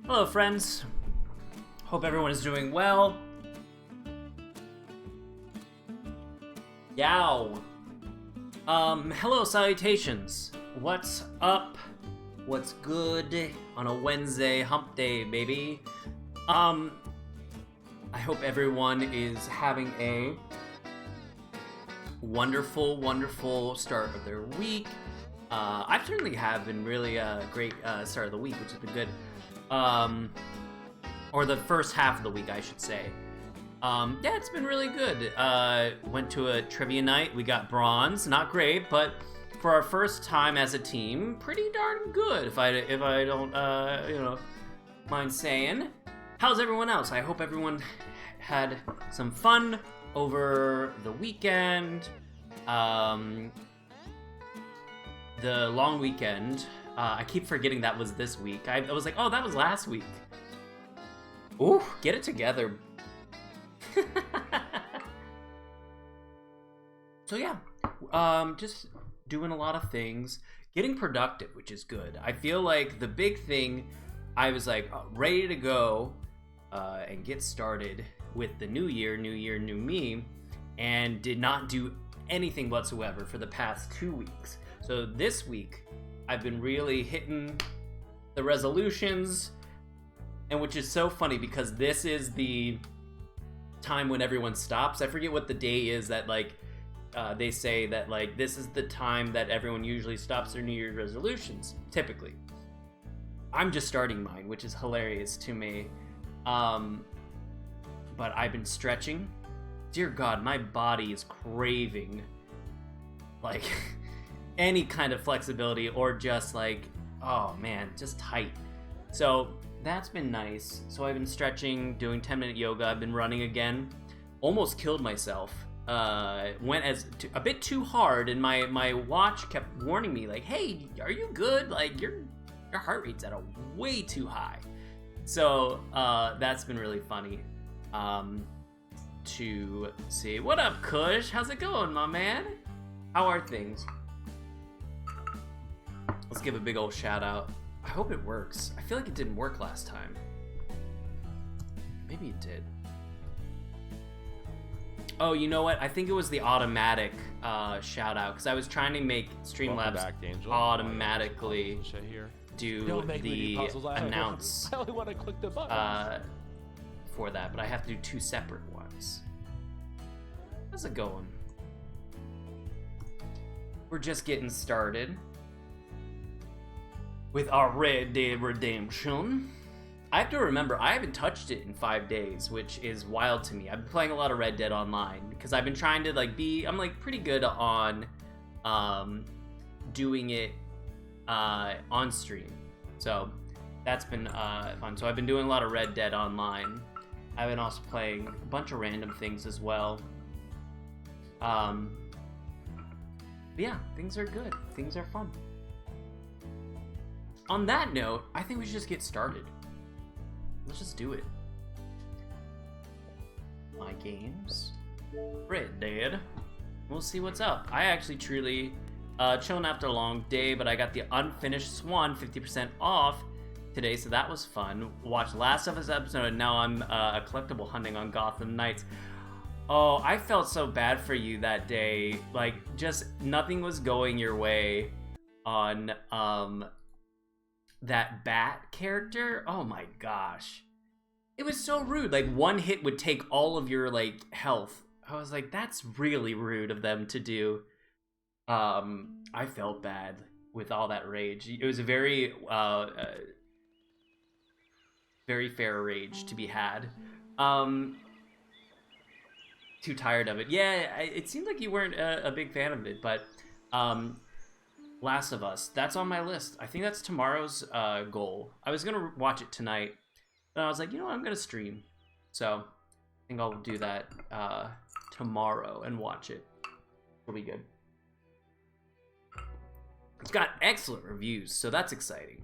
Hello friends, hope everyone is doing well. YEOW. Hello, salutations. What's up? What's good on a Wednesday hump day, baby? I hope everyone is having a wonderful, wonderful start of their week. I certainly have been really a great start of the week, which has been good. Or the first half of the week, I should say. Yeah, it's been really good. Went to a trivia night. We got bronze. Not great, but for our first time as a team, pretty darn good. If I don't, mind saying. How's everyone else? I hope everyone had some fun over the weekend. The long weekend. I keep forgetting that was this week. I was like, oh, that was last week. Ooh, get it together. So yeah, just doing a lot of things, getting productive, which is good. I feel like the big thing, I was like ready to go and get started with the new year, new me, and did not do anything whatsoever for the past 2 weeks. So this week, I've been really hitting the resolutions, and which is so funny because this is the time when everyone stops. I forget what the day is that they say that this is the time that everyone usually stops their New Year's resolutions, typically. I'm just starting mine, which is hilarious to me. But I've been stretching. Dear God, my body is craving any kind of flexibility or just oh man, just tight. So that's been nice. So I've been stretching, doing 10-minute yoga. I've been running again. Almost killed myself. Went a bit too hard, and my watch kept warning me hey, are you good? Your heart rate's at a way too high. So that's been really funny to see. What up, Kush? How's it going, my man? How are things? Let's give a big old shout out. I hope it works. I feel like it didn't work last time. Maybe it did. Oh, you know what? I think it was the automatic shout out because I was trying to make Streamlabs automatically do the announce I only want to click the button. For that, but I have to do 2 separate ones. How's it going? We're just getting started with our Red Dead Redemption. I have to remember, I haven't touched it in 5 days, which is wild to me. I've been playing a lot of Red Dead Online because I've been trying to I'm pretty good on doing it on stream. So that's been fun. So I've been doing a lot of Red Dead Online. I've been also playing a bunch of random things as well. Yeah, things are good. Things are fun. On that note, I think we should just get started. Let's just do it. My games. Red Dead. We'll see what's up. I actually truly chilling after a long day, but I got the Unfinished Swan 50% off today, so that was fun. Watched last of us episode, and now I'm collectible hunting on Gotham Knights. Oh, I felt so bad for you that day. Like, just nothing was going your way on that Bat character. Oh my gosh. It was so rude. Like, one hit would take all of your, like, health. I was like, that's really rude of them to do. I felt bad with all that rage. It was a very fair rage to be had. Too tired of it. Yeah, it seemed like you weren't a big fan of it, but Last of Us, that's on my list. I think that's tomorrow's goal. I was gonna watch it tonight, but I was like, you know what, I'm gonna stream. So I think I'll do that tomorrow and watch it. It'll be good. It's got excellent reviews, so that's exciting.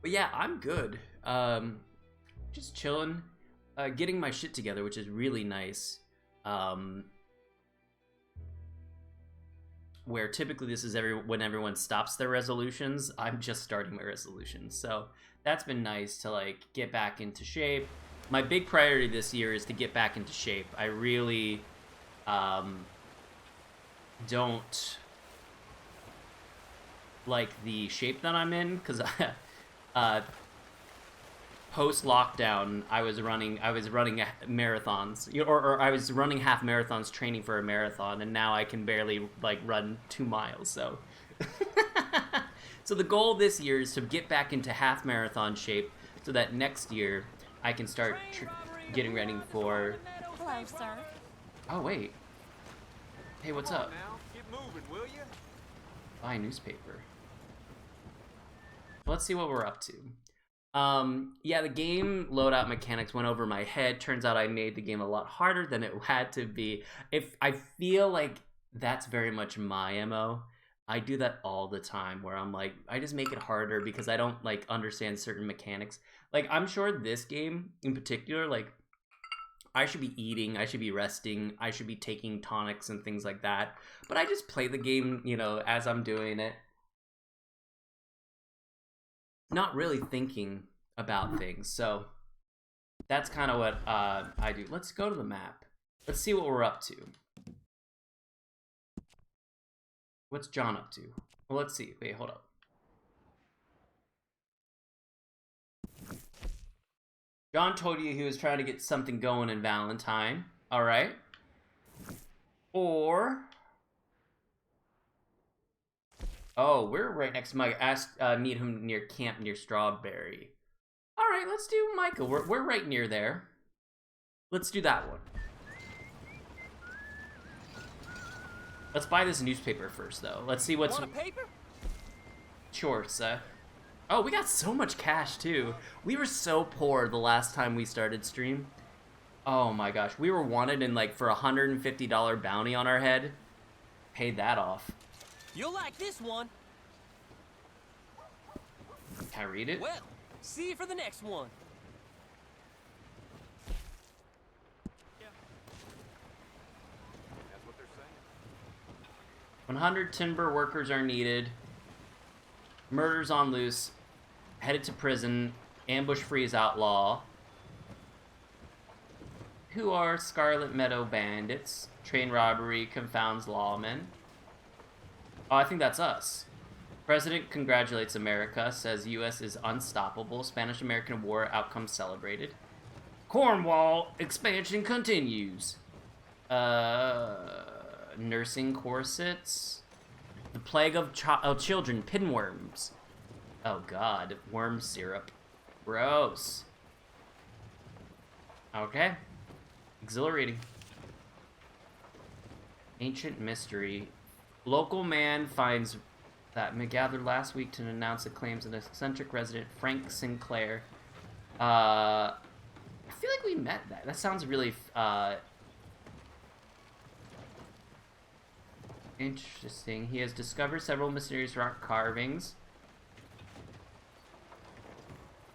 But yeah, I'm good. Just chilling, getting my shit together, which is really nice. Where typically this is when everyone stops their resolutions, I'm just starting my resolutions. So that's been nice to like get back into shape. My big priority this year is to get back into shape. I really don't like the shape that I'm in, because post lockdown I was running marathons, or I was running half marathons training for a marathon, and now I can barely like run 2 miles. So so the goal this year is to get back into half marathon shape, so that next year I can start getting ready for... Hello, sir. Oh wait, hey, what's up? Now, get moving, will you? Buy a newspaper. Let's see what we're up to. Yeah, the game loadout mechanics went over my head. Turns out I made the game a lot harder than it had to be. If I feel like that's very much my MO. I do that all the time, where I'm like, I just make it harder because I don't like understand certain mechanics. Like, I'm sure this game in particular, like, I should be eating, I should be resting, I should be taking tonics and things like that. But I just play the game, you know, as I'm doing it. Not really thinking about things. So that's kind of what I do. Let's go to the map. Let's see what we're up to. What's John up to? Well, let's see. Wait, hold up. John told you he was trying to get something going in Valentine. All right. Or... oh, we're right next to Mike. Meet him near camp near Strawberry. All right, let's do Michael. We're right near there. Let's do that one. Let's buy this newspaper first, though. Let's see what's... Want a paper? Sure, sir. Oh, we got so much cash, too. We were so poor the last time we started stream. Oh my gosh. We were wanted in, like, for a $150 bounty on our head. Paid that off. You'll like this one. Can I read it? Well, see you for the next one. Yeah. That's what they're saying. 100 timber workers are needed. Murders on loose. Headed to prison. Ambush freeze outlaw. Who are Scarlet Meadow bandits? Train robbery confounds lawmen. Oh, I think that's us. President congratulates America, says U.S. is unstoppable. Spanish-American War outcome celebrated. Cornwall expansion continues. Nursing corsets. The plague of children, pinworms. Oh god, worm syrup. Gross. Okay. Exhilarating. Ancient mystery. Local man finds that gathered last week to denounce the claims of an eccentric resident, Frank Sinclair. I feel like we met that. That sounds really interesting. He has discovered several mysterious rock carvings.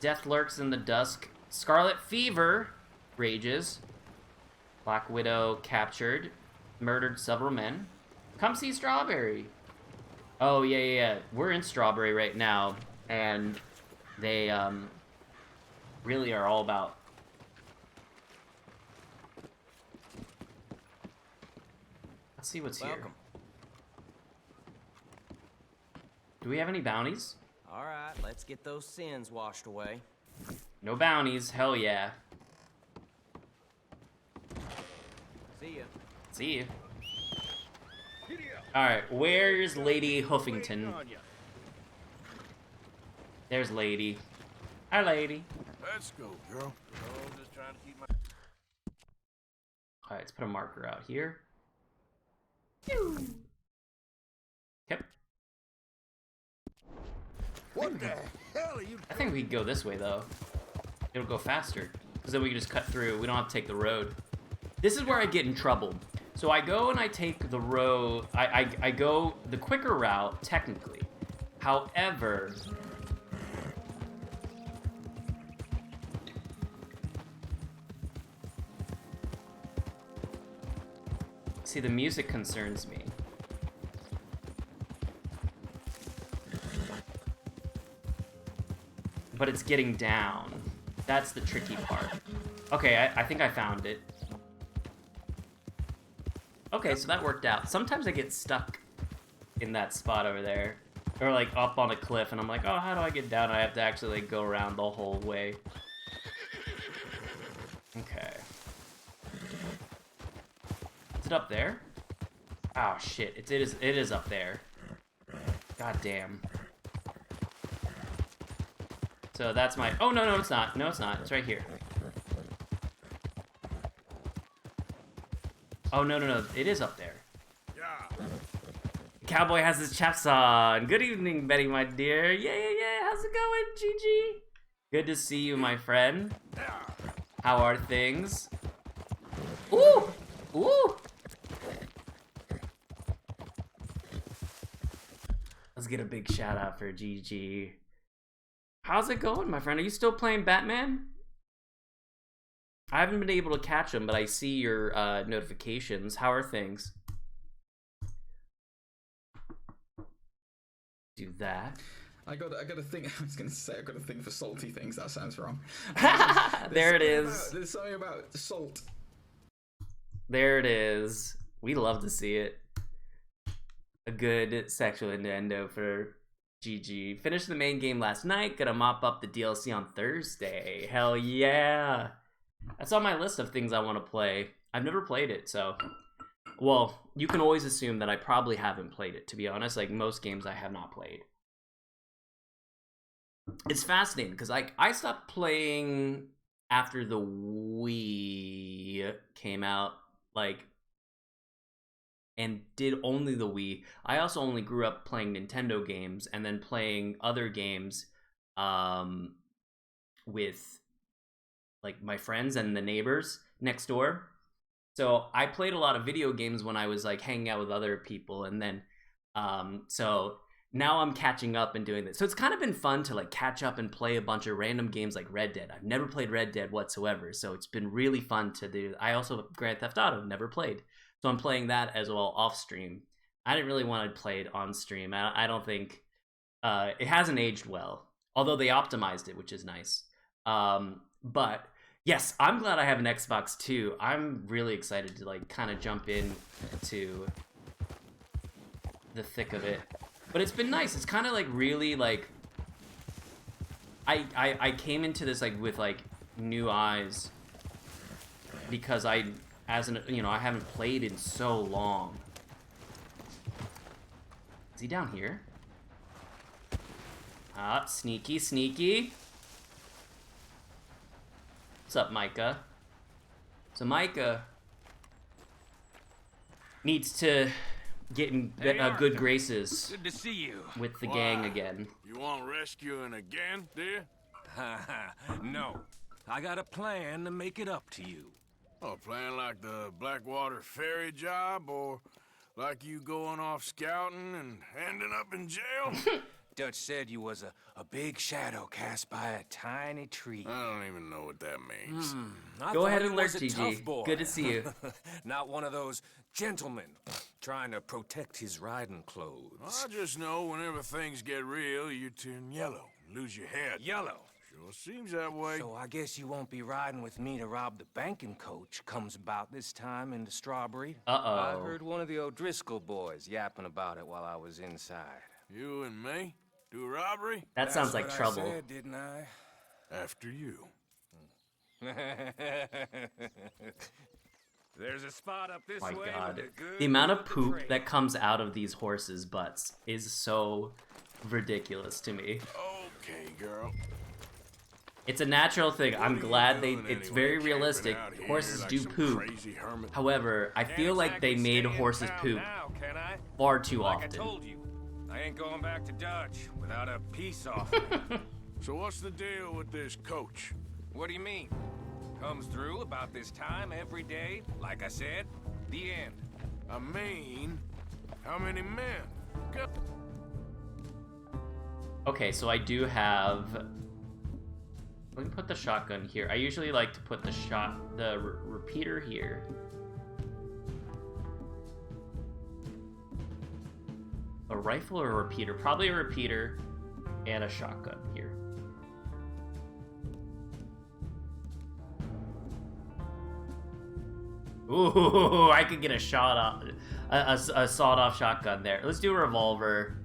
Death lurks in the dusk. Scarlet fever rages. Black Widow captured. Murdered several men. Come see Strawberry. Oh, yeah. We're in Strawberry right now. And they, really are all about... Let's see what's here. Do we have any bounties? Alright, let's get those sins washed away. No bounties. Hell yeah. See ya. See you. Alright, where's Lady Huffington? There's Lady. Hi, Lady. Let's go, girl. Oh, just trying to keep my... Alright, let's put a marker out here. Yep. What the hell are you... I think we could go this way, though. It'll go faster. Because then we can just cut through. We don't have to take the road. This is where I get in trouble. So I go and I take the road. I go the quicker route, technically. However... See, the music concerns me. But it's getting down. That's the tricky part. Okay, I think I found it. Okay, so that worked out. Sometimes I get stuck in that spot over there. Or like up on a cliff and I'm like, oh, how do I get down? I have to actually like go around the whole way. Okay. Is it up there? Oh shit, it is up there. God damn. So that's my... Oh, no, it's not. No, it's not. It's right here. Oh, no. It is up there. Yeah. Cowboy has his chaps on. Good evening, Betty, my dear. Yeah. How's it going, GG? Good to see you, my friend. How are things? Ooh! Let's get a big shout out for GG. How's it going, my friend? Are you still playing Batman? I haven't been able to catch him, but I see your notifications. How are things? Do that. I got a thing. I was gonna say I got a thing for salty things. That sounds wrong. There it is. There's something about salt. There it is. We love to see it. A good sexual innuendo for GG. Finished the main game last night. Gonna mop up the DLC on Thursday. Hell yeah. That's on my list of things I want to play. I've never played it, so... Well, you can always assume that I probably haven't played it, to be honest. Like, most games I have not played. It's fascinating, because I stopped playing after the Wii came out, like... and did only the Wii. I also only grew up playing Nintendo games and then playing other games with like my friends and the neighbors next door. So I played a lot of video games when I was like hanging out with other people, and then so now I'm catching up and doing this. So it's kind of been fun to like catch up and play a bunch of random games like Red Dead. I've never played Red Dead whatsoever, so it's been really fun to do. I also Grand Theft Auto never played. So I'm playing that as well off stream. I didn't really want to play it on stream. I don't think it hasn't aged well, although they optimized it, which is nice. But yes, I'm glad I have an Xbox too. I'm really excited to like kind of jump in to the thick of it. But it's been nice. It's kind of like really like I came into this like with like new eyes because I haven't played in so long. Is he down here? Ah, sneaky. What's up, Micah? So Micah needs to get in good graces Good to see you. with the gang again. You want rescuing again, dear? No. I got a plan to make it up to you. Oh, playing like the Blackwater ferry job, or like you going off scouting and ending up in jail? Dutch said you was a big shadow cast by a tiny tree. I don't even know what that means. I Go thought ahead you and lurk, was a GG. tough boy. Good to see you. Not one of those gentlemen trying to protect his riding clothes. I just know whenever things get real, you turn yellow, lose your head. Yellow. Sure seems that way. So I guess you won't be riding with me to rob the banking coach comes about this time in the Strawberry. Uh-oh. I heard one of the O'Driscoll boys yapping about it while I was inside. You and me? Do a robbery? That sounds like That's trouble. what I said, didn't I? After you. There's a spot up this My way. God. with a good The amount of look poop trail. that comes out of these horses' butts is so ridiculous to me. Okay, girl. It's a natural thing. I'm What are you glad doing it's anyway, very camping realistic. out here Horses like do some poop. crazy hermit? However, I feel like they made horses poop Now, can I? far too Like I often. told you, I ain't going back to Dutch without a peace offering. So what's the deal with this coach? What do you mean? Comes through about this time every day, like I said, the end. I mean, how many men? Go- Okay, so I do have... Let me put the shotgun here. I usually like to put the repeater here. A rifle or a repeater? Probably a repeater and a shotgun here. Ooh, I could get a shot off, a sawed-off shotgun there. Let's do a revolver.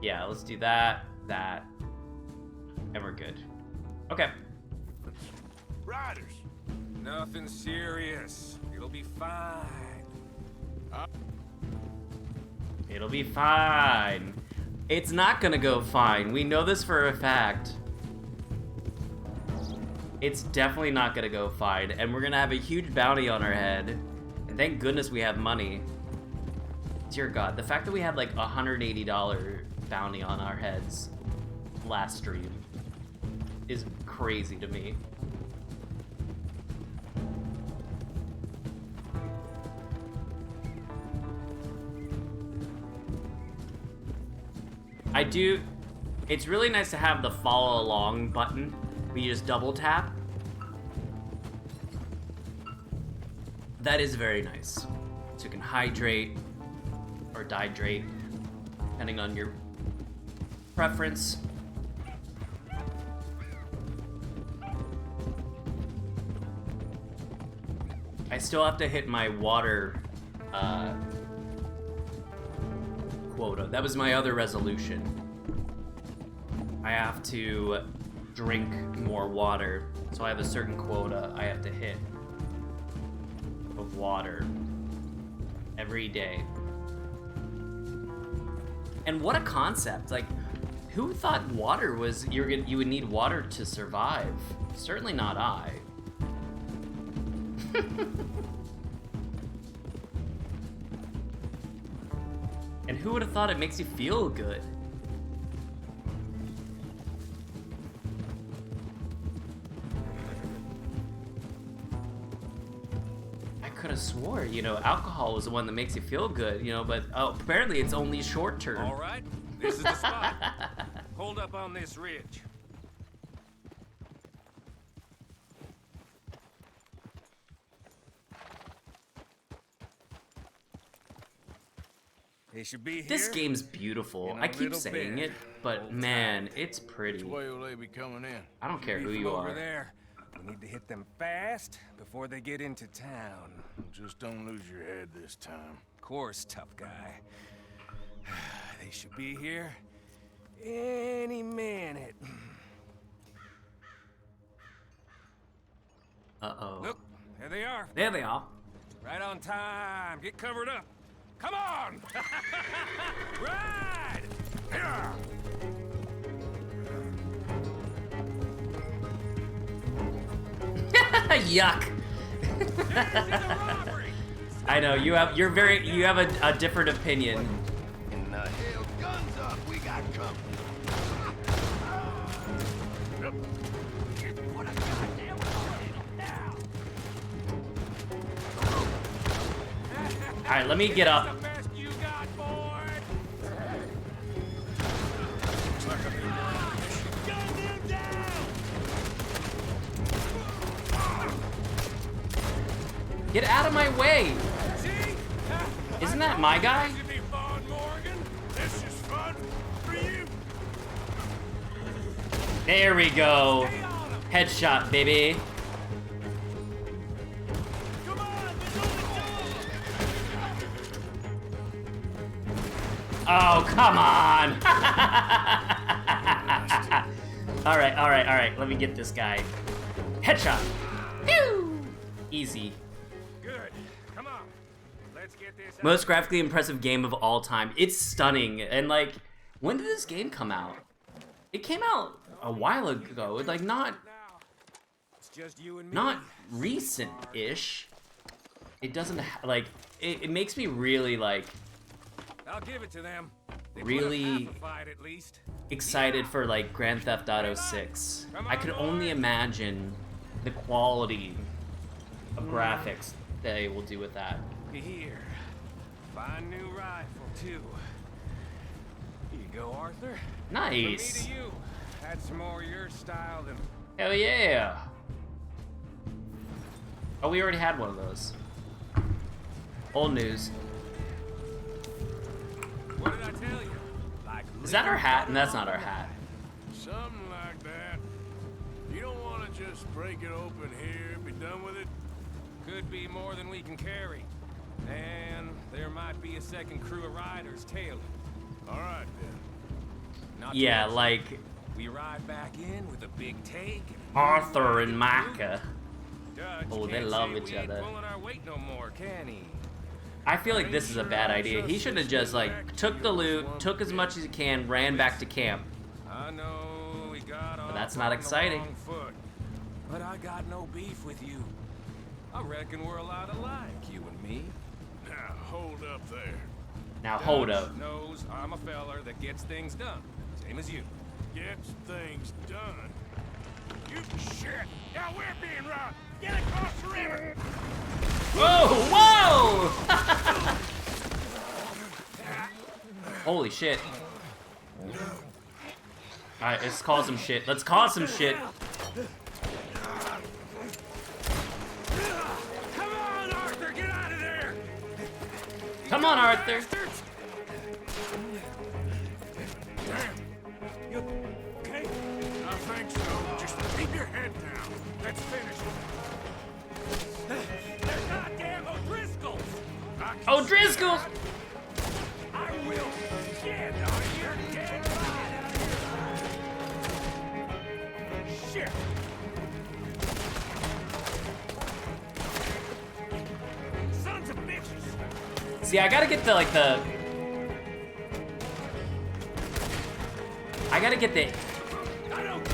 Yeah, let's do that, and we're good. Okay. Riders. Nothing serious. It'll be fine. It'll be fine. It's not gonna go fine. We know this for a fact. It's definitely not gonna go fine, and we're gonna have a huge bounty on our head. And thank goodness we have money. Dear God, the fact that we had like $180 bounty on our heads last stream is crazy to me. It's really nice to have the follow along button where you just double tap. That is very nice. So you can hydrate or dehydrate, depending on your preference. I still have to hit my water quota. That was my other resolution. I have to drink more water, so I have a certain quota I have to hit of water every day. And what a concept! Like, who thought water was you would need water to survive? Certainly not I. And who would have thought it makes you feel good? I could have swore, alcohol was the one that makes you feel good, but apparently it's only short term. All right, this is the spot. Hold up on this ridge. They should be here. This game's beautiful. in a I keep little saying bit. it, but Hold man, it's Which pretty. way will they be coming in? I don't care Be who from you over are. there. We need to hit them fast before they get into town. Just don't lose your head this time. Of course, tough guy. They should be here any minute. Uh-oh. Look, there they are. There they are. Right on time. Get covered up. Come on! Ride! Yeah. Yuck. This is a robbery. I know you have a different opinion. In the hell, guns up, we got company. What a goddamn now. All right, let me get up. The best you got, boy. Gun him down. Get out of my way. See? Isn't that my guy? To be Vaughn Morgan, this is fun for you. There we go. Headshot, baby. Come on, there's only two. Oh, come on. All right. Let me get this guy. Headshot. Pew! Easy. Good. Come on. Let's get this out. Most graphically impressive game of all time. It's stunning. And like, when did this game come out? It came out a while ago. It's like not It's just you and me. recent-ish. It doesn't like it makes me really like I'll give it to them. They Really put up half a fight at least. excited for like Grand Theft Auto 6. I could only imagine the quality of graphics they will do with that. Here. Fine new rifle too. Here you go, Arthur. Nice. From me to you. That's more your style than. Hell yeah. Oh, we already had one of those. Old news. What did I tell you? Like Is that our hat? And that's not our hat. Something like that. You don't want to just break it open here, be done with it? Could be more than we can carry. And there might be a second crew of riders tailing. All right, then. Not Yeah, to like we ride back in with a big take. Arthur and Micah. Dutch Oh, they can't love say each we ain't other. pulling our weight no more, can he? I feel like this is a bad idea. He should have just like took the loot, took as much as he can, ran back to camp. I know we got off that's not on the exciting. wrong foot, but I got no beef with you. I reckon we're a lot alike, you and me. Now, hold up there. Now hold Dutch up. knows I'm a feller that gets things done, same as you. Gets things done. You shit! Now we're being robbed! Get across the river! Whoa! Whoa! Holy shit. Alright, let's cause some shit. Let's cause some shit. Come on, Arthur, get out of there! Come on, Arthur. Bastards! You okay? I think so. Just keep your head down. Let's finish it. They're goddamn O'Driscolls! Oh, Driscoll! I will get on your dead body! Shit! Sons of bitches! See, I gotta get the, like, the... I gotta get the... I don't.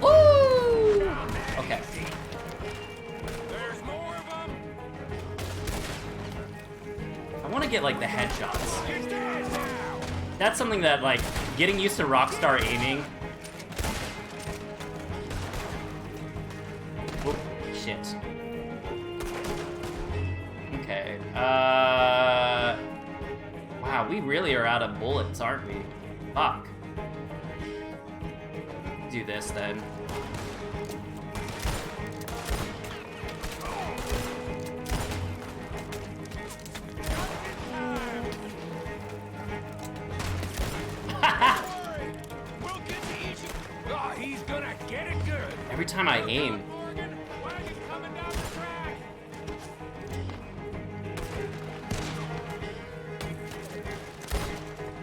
Ooh! Okay. There's more of them. I wanna get, like, the headshots. It's dead now. That's something that, like, getting used to Rockstar aiming... Oh, shit. Okay, wow, we really are out of bullets, aren't we? Fuck. Do this, then. We'll get to each. Oh, he's gonna get it good. Every time I aim. Morgan, wagon coming down the track.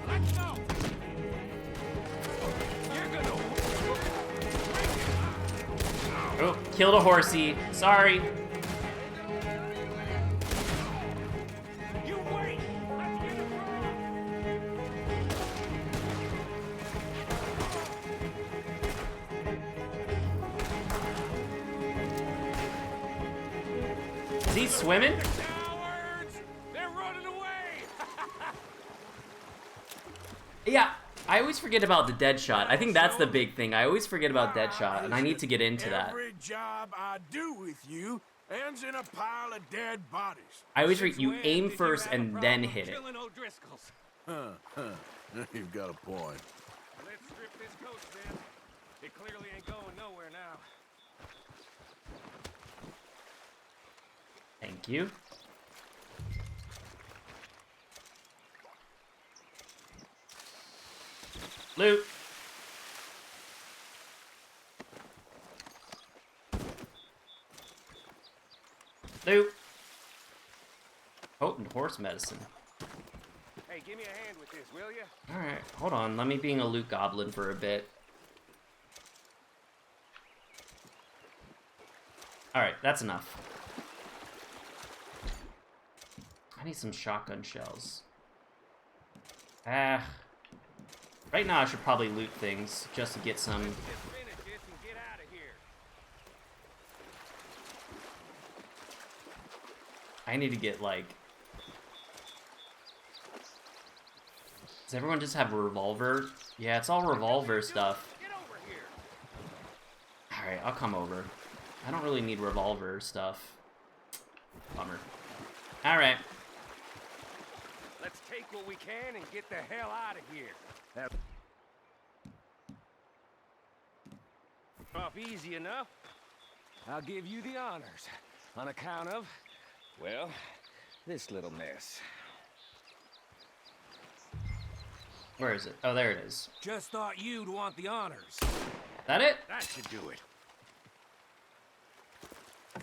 Let's go. You're gonna. Oh, killed a horsey. Sorry. You wait. Let's get it Is he swimming? tower. Yeah, I always forget about the dead shot. I think that's the big thing. I always forget about dead shot, and I need to get into that. Every job I do with you ends in a pile of dead bodies. I always forget you aim first and then hit it. You've got a point. Let's strip this coast then. It clearly ain't going nowhere now. Thank you. Loot. Loot. Potent horse medicine. Hey, give me a hand with this, will ya? Alright, hold on. Let me being a loot goblin for a bit. Alright, that's enough. I need some shotgun shells. Right now I should probably loot things just to get some. Just finish this and get out of here. I need to get like. Does everyone just have a revolver? Yeah, it's all revolver stuff. Get over here. Alright, I'll come over. I don't really need revolver stuff. Bummer. Alright. Let's take what we can and get the hell out of here. Off easy enough. I'll give you the honors on account of, well, this little mess. Where is it? Oh, there it is. Just thought you'd want the honors. That it? That should do it.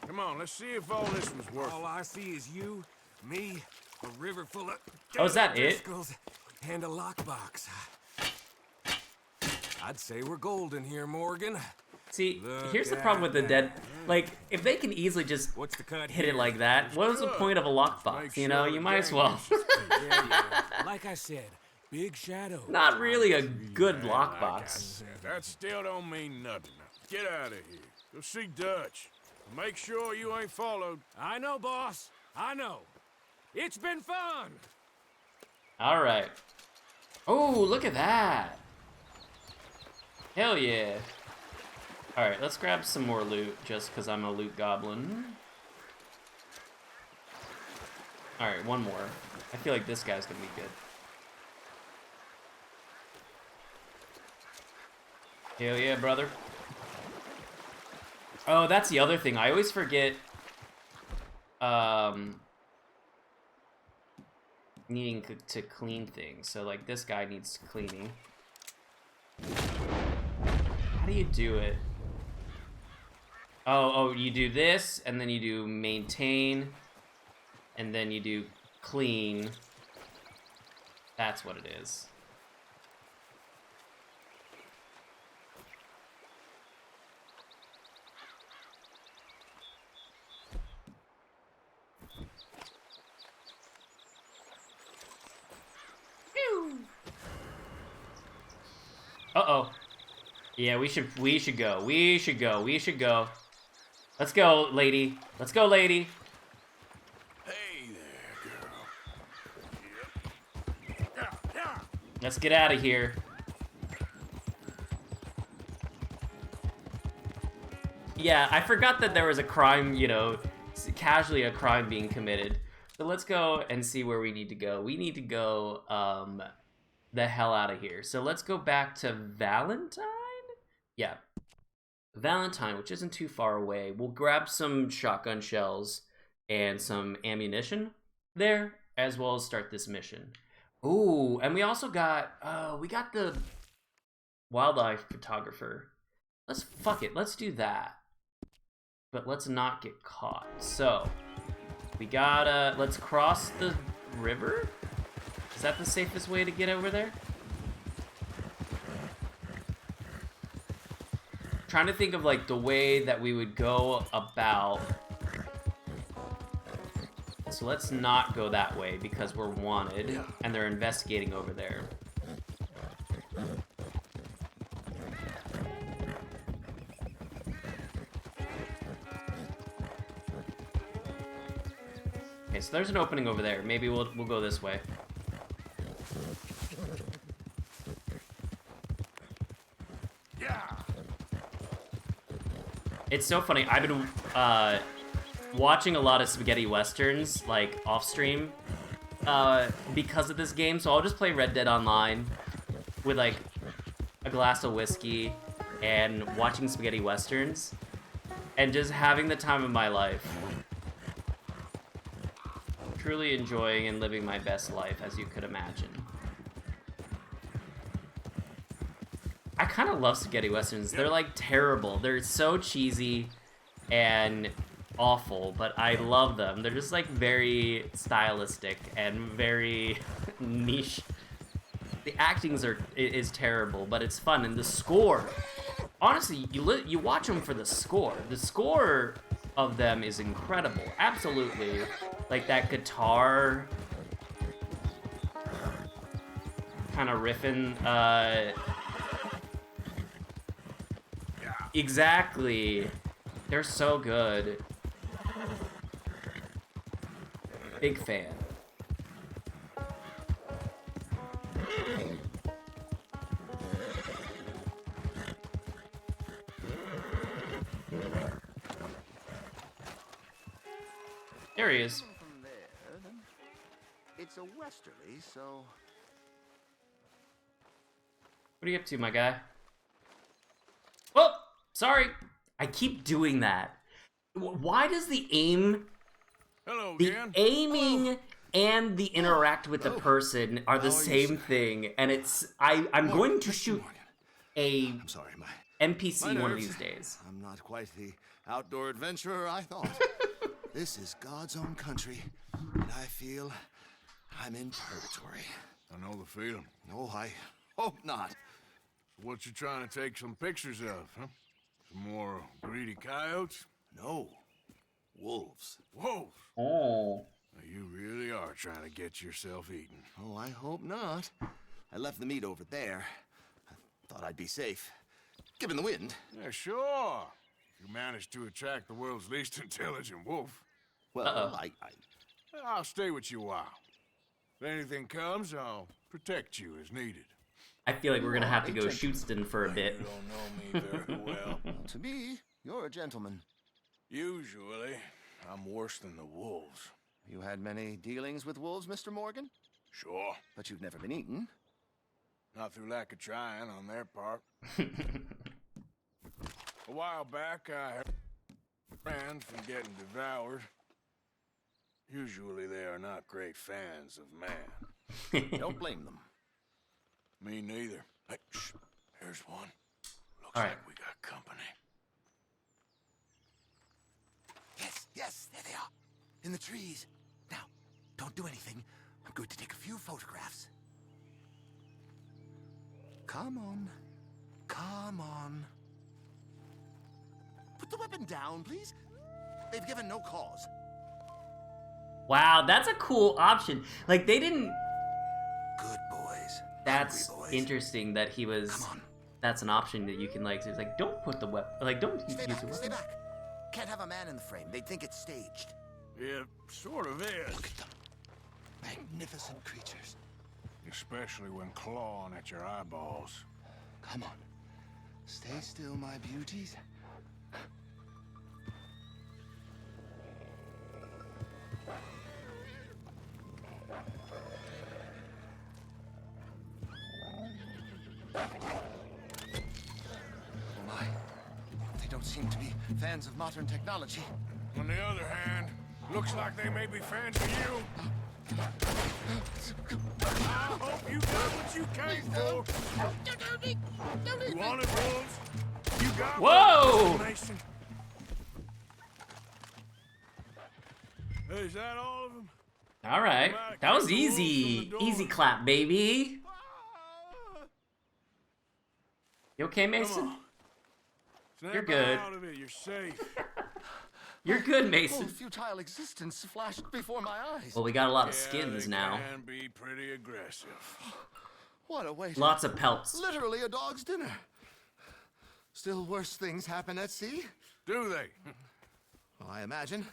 Come on, let's see if all this was worth All I see is you, me, a river full of Oh, is that it? Driscolls, and a lockbox. I'd say we're golden here, Morgan. See, Look here's the problem with the at dead. Like, if they can easily just What's the cut hit it here? like that, what was the point of a lockbox? You know, you might as well. Yeah. Like I said, big shadow. Not really a good Like I lockbox. said, that still don't mean nothing. Get out of here. Go see Dutch. Make sure you ain't followed. I know, boss. I know. It's been fun. All right. Oh, look at that. Hell yeah. All right, let's grab some more loot just because I'm a loot goblin. All right, one more. I feel like this guy's gonna be good. Hell yeah, brother. Oh, that's the other thing. I always forget needing to clean things. So like this guy needs cleaning. How do you do it? Oh, you do this, and then you do maintain, and then you do clean. That's what it is. Uh-oh. Yeah, we should go. We should go. Let's go, lady. Let's go, lady. Hey there, girl. Let's get out of here. Yeah, I forgot that there was a crime, you know, casually a crime being committed. So let's go and see where we need to go. We need to go the hell out of here. So let's go back to Valentine? Yeah. Valentine, which isn't too far away. We'll grab some shotgun shells and some ammunition there, as well as start this mission. Ooh, and we also got, we got the wildlife photographer. Fuck it, let's do that. But let's not get caught. So, we gotta, let's cross the river? Is that the safest way to get over there? Trying to think of like the way that we would go about. So let's not go that way because we're wanted and they're investigating over there. Okay, so there's an opening over there. Maybe we'll go this way. Yeah. It's so funny. I've been watching a lot of spaghetti westerns, like off stream, because of this game. So I'll just play Red Dead Online with like a glass of whiskey and watching spaghetti westerns and just having the time of my life. Truly enjoying and living my best life, as you could imagine. I kind of love spaghetti westerns. They're like terrible. They're so cheesy and awful, but I love them. They're just like very stylistic and very niche. The acting is terrible, but it's fun, and the score. Honestly, you watch them for the score. The score of them is incredible. Absolutely, like that guitar kind of riffing. Exactly. They're so good. Big fan. There he is. From there, then it's a westerly, so What are you up to, my guy? Oh, sorry. I keep doing that. Why does the aim, Hello the again. aiming and the interact with the person are the same thing? And it's, I'm going to shoot a I'm sorry, my NPC one of nerves. these days. I'm not quite the outdoor adventurer I thought. This is God's own country, and I feel I'm in purgatory. I know the feeling. No, I hope not. What you trying to take some pictures of, huh? Some more greedy coyotes? No, wolves. Whoa! Oh. You really are trying to get yourself eaten. Oh, I hope not. I left the meat over there. I thought I'd be safe, given the wind. Yeah, sure. You managed to attract the world's least intelligent wolf. Well, Uh-oh. I'll stay with you a while. If anything comes, I'll protect you as needed. I feel like we're gonna have to go Shootstone for a bit. You don't know me very well. To me, you're a gentleman. Usually, I'm worse than the wolves. You had many dealings with wolves, Mr. Morgan? Sure. But you've never been eaten. Not through lack of trying on their part. A while back, I ran from getting devoured. Usually, they are not great fans of man. Don't blame them. Me neither. Hey, shh. Here's one. Looks All right. like we got company. Yes, there they are. In the trees. Now, don't do anything. I'm going to take a few photographs. Come on. Come on. Put the weapon down, please. They've given no cause. Wow, that's a cool option. Like, they didn't... Good boys. That's Hungry boys. interesting that he was... Come on. That's an option that you can, like... It's like, don't put the weapon... Like, don't use Stay the back, weapon. stay back. Can't have a man in the frame. They'd think it's staged. It sort of is. Look at them. Magnificent creatures. Especially when clawing at your eyeballs. Come on. Stay still, my beauties. Oh my. They don't seem to be fans of modern technology. On the other hand, looks like they may be fans of you. I hope you got what you came for. You wanted wolves? You got Whoa! one, Mason. Is that all of them? All right. That was easy. Easy clap, baby. You okay, Mason? on. Snap You're good. Out of it. You're safe. You're good, Whole Mason. futile existence flashed before my eyes. Well, we got a lot of Yeah, skins they now. can be pretty aggressive. What a way to... Lots of pelts. Literally a dog's dinner. Still worse things happen at sea? Do they? Well, I imagine.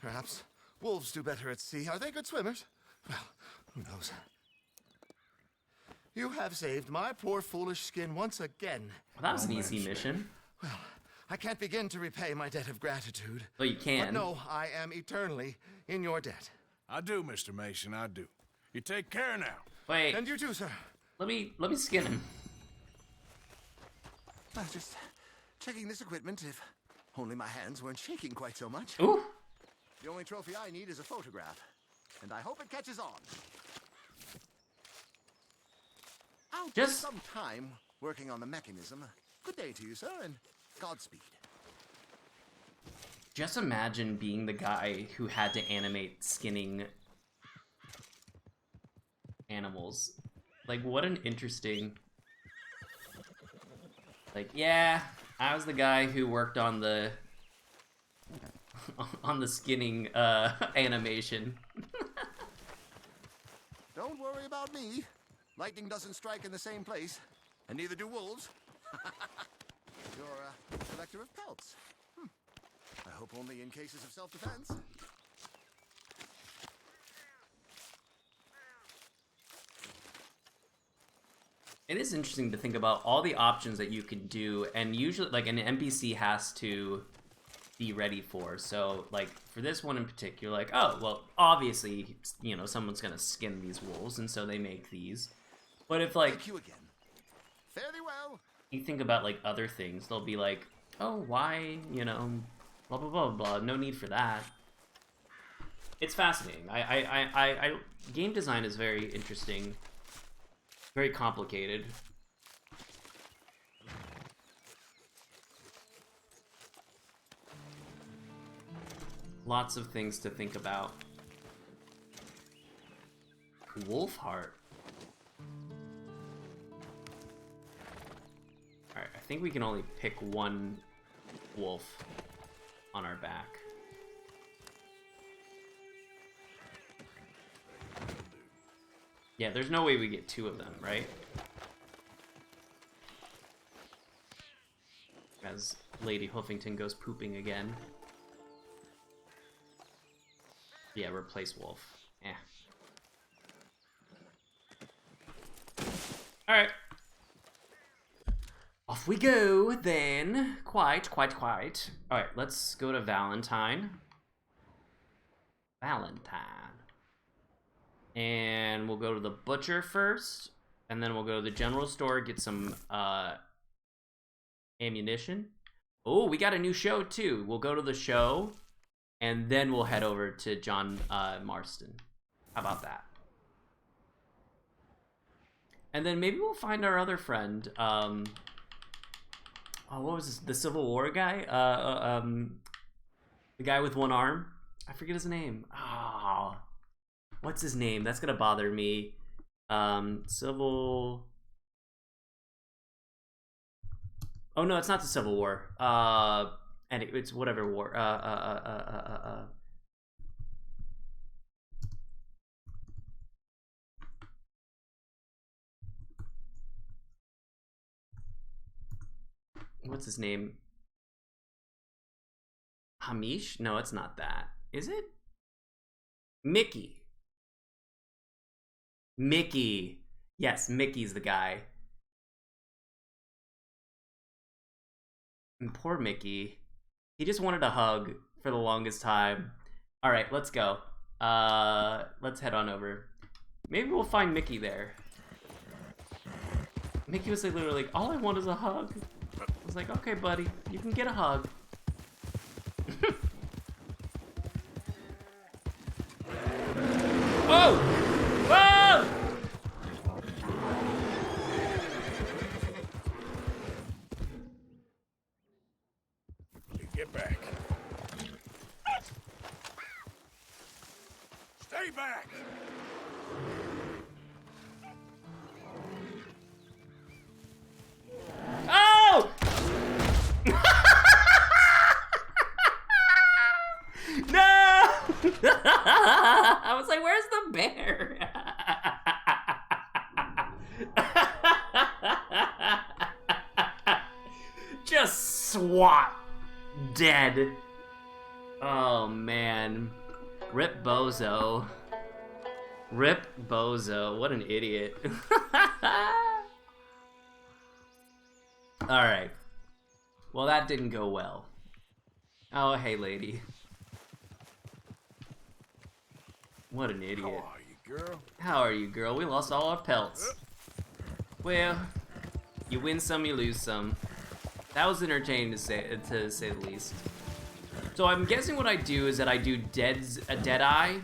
Perhaps wolves do better at sea. Are they good swimmers? Well, who knows? You have saved my poor foolish skin once again. Well, that was an easy mission. Well, I can't begin to repay my debt of gratitude. Well, you can. But no, I am eternally in your debt. I do, Mr. Mason, I do. You take care now. Wait, And you too, sir. let me skin him. Just checking this equipment, if only my hands weren't shaking quite so much. Ooh. The only trophy I need is a photograph, and I hope it catches on. I'll Just- some time working on the mechanism. Good day to you, sir, and Godspeed. Just imagine being the guy who had to animate skinning animals. Like, what an interesting... Like, yeah, I was the guy who worked on the... on the skinning, animation. Don't worry about me. Lightning doesn't strike in the same place, and neither do wolves. You're a collector of pelts. I hope only in cases of self-defense. It is interesting to think about all the options that you can do, and usually, like, an NPC has to be ready for. So, like, for this one in particular, like, oh, well, obviously, you know, someone's gonna skin these wolves, and so they make these. But if, like, Thank you again. Fare thee well. you think about, like, other things, they'll be like, oh, why, you know, blah, blah, blah, blah, no need for that. It's fascinating. Game design is very interesting, very complicated. Lots of things to think about. Wolf heart. Alright, I think we can only pick one wolf on our back. Yeah, there's no way we get two of them, right? As Lady Huffington goes pooping again. Yeah, replace wolf. Eh. Alright. Off we go, then. Quite. Alright, let's go to Valentine. And we'll go to the butcher first. And then we'll go to the general store, get some ammunition. Oh, we got a new show, too. We'll go to the show, and then we'll head over to John Marston. How about that? And then maybe we'll find our other friend. Oh, what was this? The Civil War guy? The guy with one arm? I forget his name. Oh, what's his name? That's gonna bother me. Civil... Oh no, it's not the Civil War. And it's whatever war. What's his name? Hamish? No, it's not that. Is it? Mickey. Mickey. Yes, Mickey's the guy. And poor Mickey. He just wanted a hug for the longest time. Alright, let's go. Let's head on over. Maybe we'll find Mickey there. Mickey was like literally like, all I want is a hug. I was like, okay, buddy, you can get a hug. Oh! Whoa! Get back. Stay back. Oh! No! I was like, where's the bear? Just swat. Dead. Oh, man. Rip Bozo. Rip Bozo. What an idiot. Alright. Well, that didn't go well. Oh, hey, lady. What an idiot. How are you, girl? How are you, girl? We lost all our pelts. Well, you win some, you lose some. That was entertaining to say the least. So I'm guessing what I do is that I do a dead eye.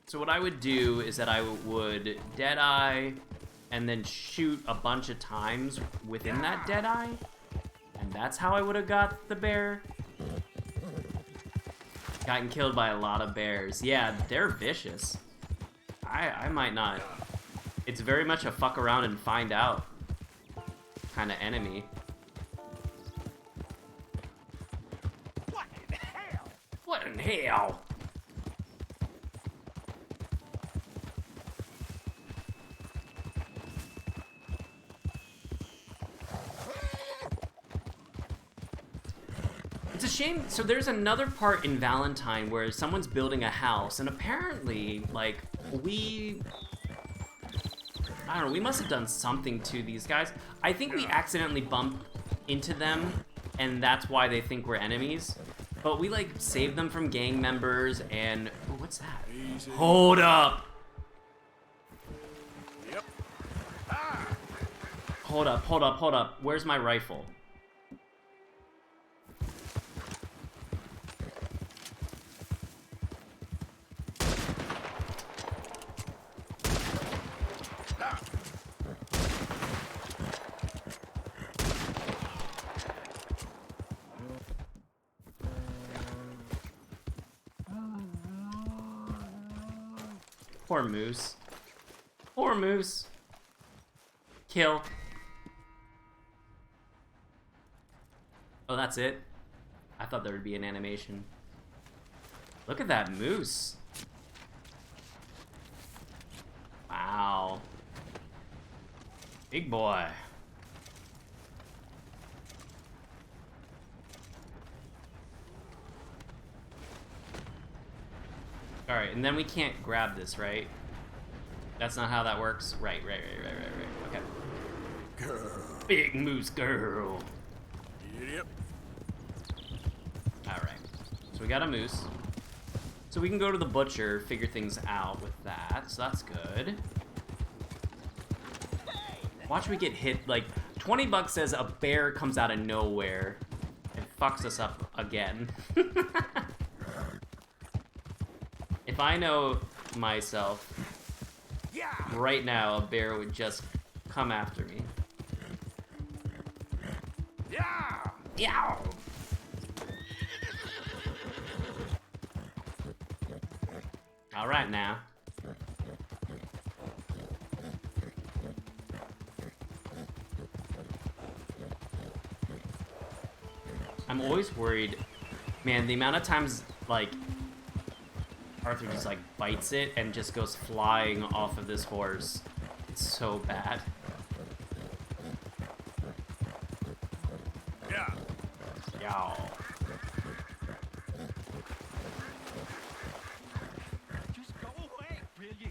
So what I would do is that I would dead eye and then shoot a bunch of times within that dead eye, and that's how I would have got the bear. Gotten killed by a lot of bears. Yeah, they're vicious. I might not. It's very much a fuck around and find out kind of enemy. What in hell? What in hell? It's a shame. So there's another part in Valentine where someone's building a house, and apparently, like, I don't know, we must have done something to these guys. I think we accidentally bumped into them, and that's why they think we're enemies. But we, like, saved them from gang members, and... Ooh, what's that? Easy. Hold up! Yep. Hold up, hold up, hold up. Where's my rifle? Poor moose. Poor moose. Kill. Oh, that's it? I thought there would be an animation. Look at that moose. Wow. Big boy. Alright, and then we can't grab this, right? That's not how that works? Right. Okay. Girl. Big moose girl. Yep. Alright. So we got a moose. So we can go to the butcher, figure things out with that. So that's good. Watch me get hit. Like, 20 bucks says a bear comes out of nowhere and fucks us up again. If I know myself, right now a bear would just come after me. Yeah. All right now. I'm always worried, man, the amount of times, like, Arthur just, like, bites it and just goes flying off of this horse. It's so bad. Yeah. Yow. Just go away, will you?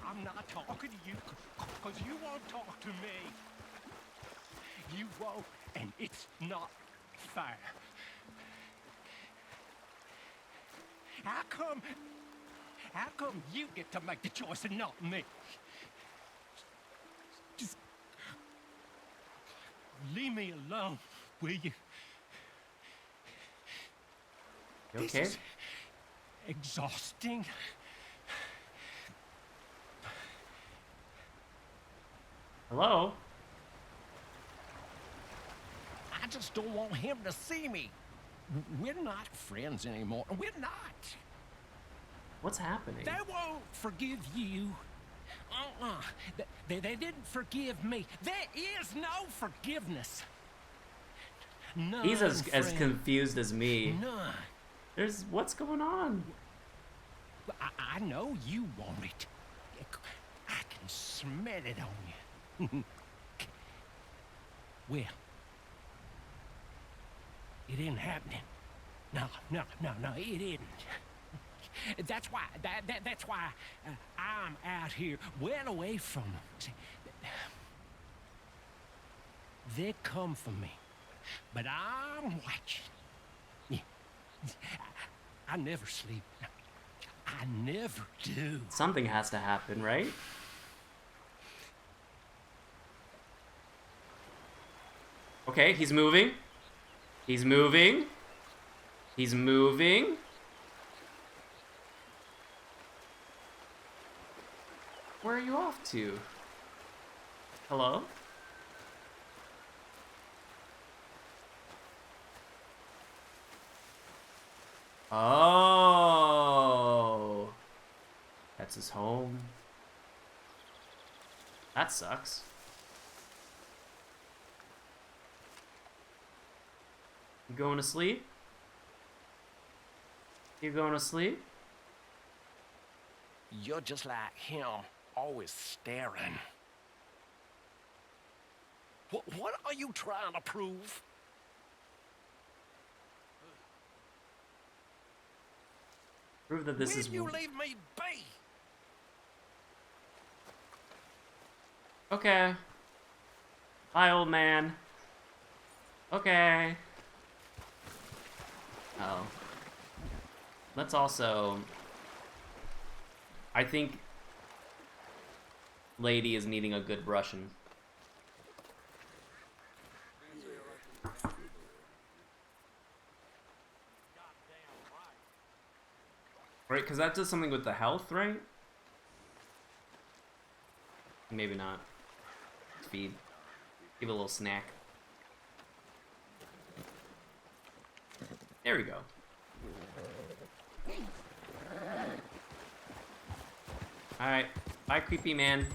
I'm not talking to you, because you won't talk to me. You won't, and it's not fair. How come you get to make the choice and not me? Just leave me alone, will you? You This okay? is exhausting. Hello? I just don't want him to see me. We're not friends anymore. We're not. What's happening? They won't forgive you. They didn't forgive me. There is no forgiveness. None, He's as friend. confused as me. None. What's going on? I know you want it. I can smell it on you. Well, it isn't happening. No, it isn't. That's why. That's why I'm out here, well away from them. See, they come for me, but I'm watching. Yeah. I never sleep. I never do. Something has to happen, right? Okay, he's moving. He's moving. He's moving. Where are you off to? Hello? Oh. That's his home. That sucks. You going to sleep? You going to sleep? You're just like him, always staring. What are you trying to prove? Prove that this is. Will you leave me be? Okay. Bye, old man. Okay. Oh. Let's also... I think... Lady is needing a good brushing. Right, because that does something with the health, right? Maybe not. Feed. Give it a little snack. There we go. Alright. Bye, creepy man.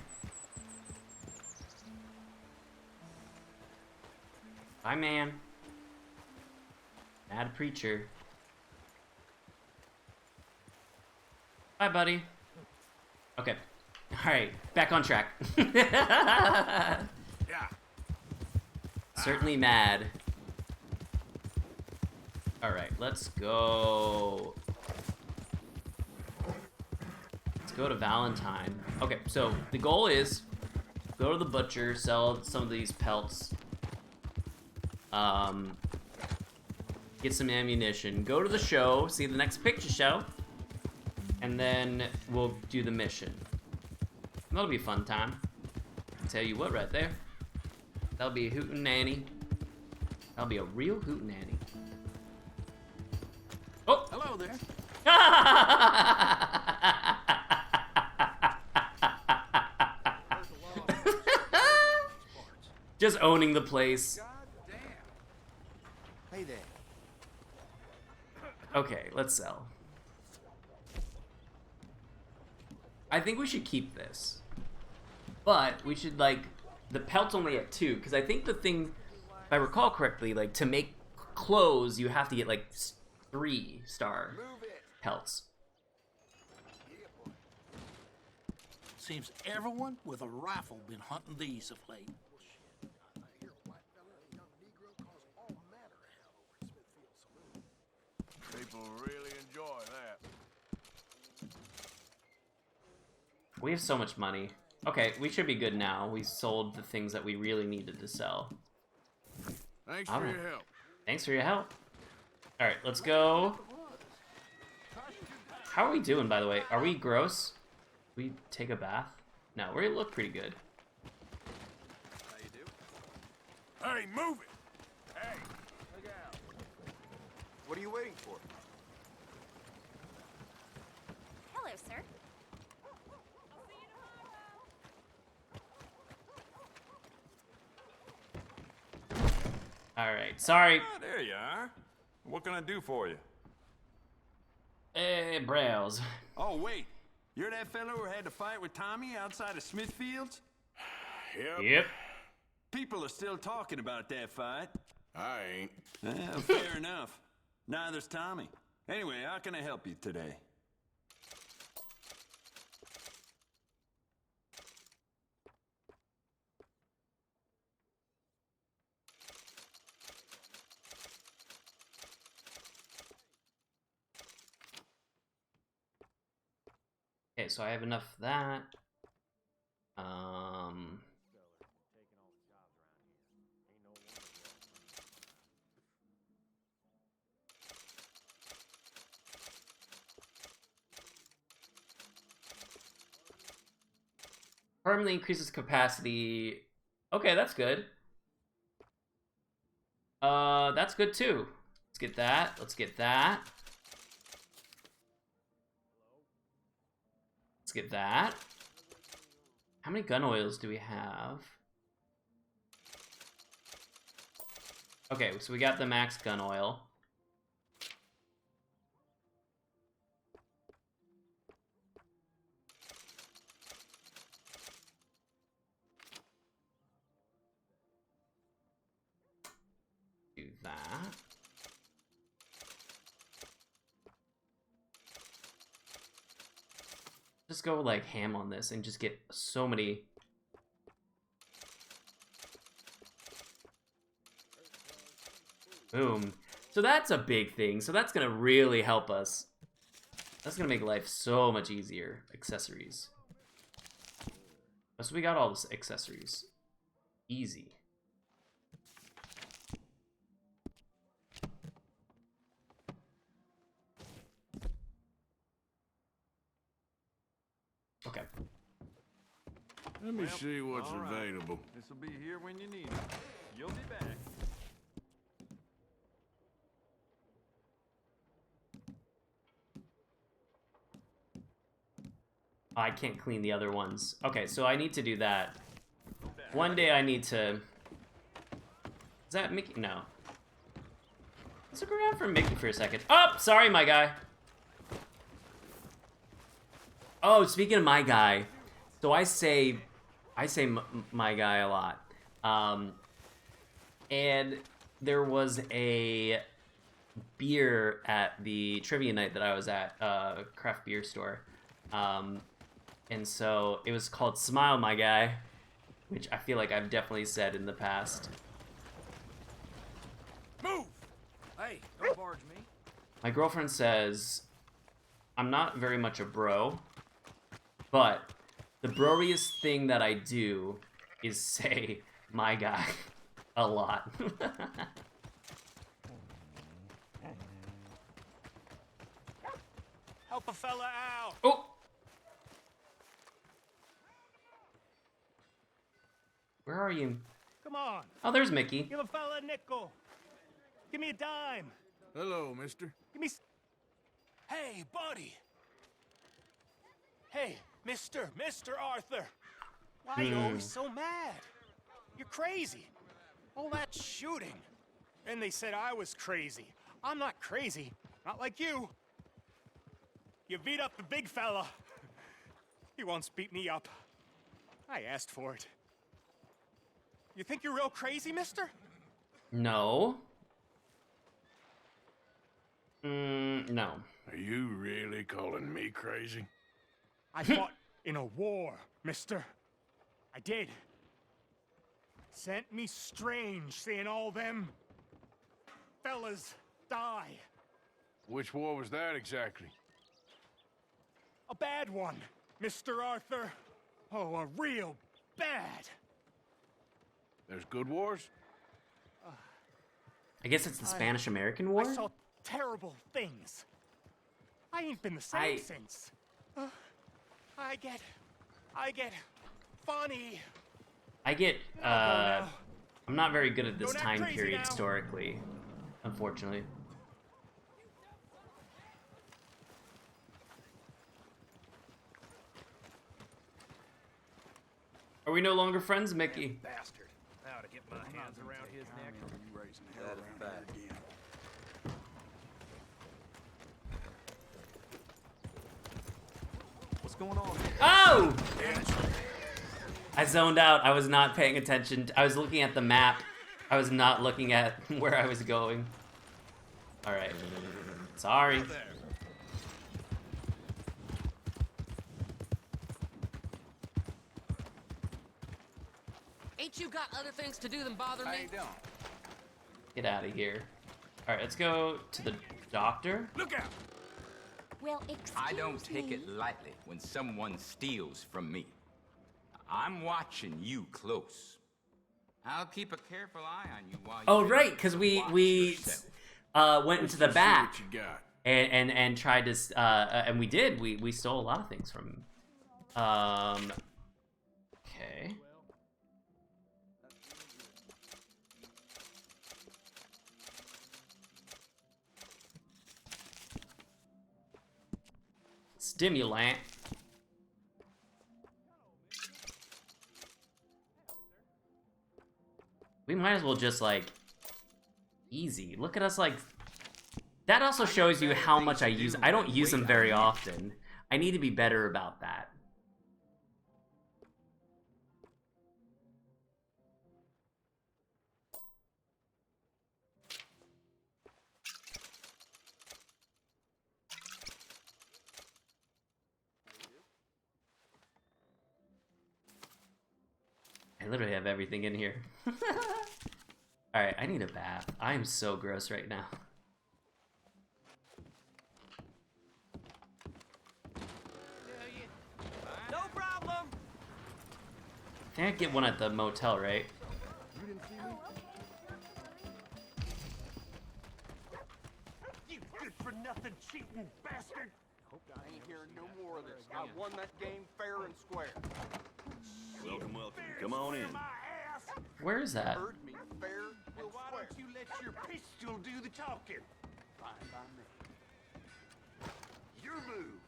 Bye, man. Mad preacher. Bye, buddy. Okay. Alright, back on track. Yeah. Certainly mad. Alright, let's go. Let's go to Valentine. Okay, so the goal is go to the butcher, sell some of these pelts. Get some ammunition. Go to the show, see the next picture show. And then we'll do the mission. That'll be a fun time. I'll tell you what right there. That'll be a hootenanny. That'll be a real hootenanny. Oh! Hello there. Just owning the place. Hey there. Okay, let's sell. I think we should keep this. But we should, like, the pelt's only at 2, because I think the thing, if I recall correctly, like, to make clothes, you have to get, like, 3-star pelts. Seems everyone with a rifle been hunting these of late. People really enjoy that. We have so much money. Okay, we should be good now. We sold the things that we really needed to sell. Thanks All for right. your help. Thanks for your help. Alright, let's go. How are we doing, by the way? Are we gross? We take a bath? No, we look pretty good. Hey, move it! Hey! What are you waiting for? Hello, sir. Alright, sorry. Ah, there you are. What can I do for you? Browse. Oh, wait. You're that fellow who had to fight with Tommy outside of Smithfield's? Yep. People are still talking about that fight. I ain't. Well, fair enough. Neither's Tommy. Anyway, how can I help you today? Okay, so I have enough of that. Permanently increases capacity. Okay, that's good. That's good too. Let's get that. Let's get that. Let's get that. How many gun oils do we have? Okay, so we got the max gun oil. Do that. Just go like ham on this and just get so many. Boom. So that's a big thing. So that's gonna really help us. That's gonna make life so much easier. Accessories. So we got all this accessories. Easy. Okay. Let me see what's available. This'll be here when you need it. You'll be back. I can't clean the other ones. Okay, so I need to do that. One day I need to... Is that Mickey? No. Let's look around for Mickey for a second. Oh, sorry, my guy. Oh, speaking of my guy, so I say my guy a lot. And there was a beer at the trivia night that I was at, a craft beer store. And so it was called Smile My Guy, which I feel like I've definitely said in the past. Move! Hey, don't barge me. My girlfriend says, I'm not very much a bro, but the broiest thing that I do is say my guy a lot. Help a fella out. Oh! Where are you? Come on. Oh, there's Mickey. Give a fella a nickel. Give me a dime. Hello, mister. Give me... Hey, buddy. Hey, Mr. Arthur. Why are you always so mad? You're crazy. All that shooting. And they said I was crazy. I'm not crazy. Not like you. You beat up the big fella. He once beat me up. I asked for it. You think you're real crazy, mister? No. No. Are you really calling me crazy? I fought in a war, mister. I did. Sent me strange seeing all them fellas die. Which war was that exactly? A bad one, Mr. Arthur. Oh, a real bad. There's good wars? I guess it's the Spanish-American War? I saw terrible things. I ain't been the same since. I get funny. I'm not very good at this Don't act time crazy period now. historically, unfortunately. Are we no longer friends, Mickey? Bastard. Now to get my hands around his neck. That is bad. What's going on? Oh! I zoned out. I was not paying attention. I was looking at the map. I was not looking at where I was going. Alright. Sorry. Ain't you got other things to do than bother me? I don't. Get out of here. Alright, let's go to the doctor. Look out! Well, excuse I don't take me. it lightly when someone steals from me. I'm watching you close. I'll keep a careful eye on you while you. Oh right, because we went into the back What you got? and tried to and we did. We stole a lot of things from him. Okay. Stimulant. We might as well just like easy. Look at us like that also shows you how much I use. I don't use them very often. I need to be better about that. I literally have everything in here. Alright, I need a bath. I am so gross right now. No problem. I think I get one at the motel, right? You good for nothing cheating bastard! Hope I ain't hearing no more of this. I won that game fair and square. Welcome, welcome. Come on in. Where is that? Heard me fair Well, and why square. don't you let your pistol do the talking? Fine by me. Your move.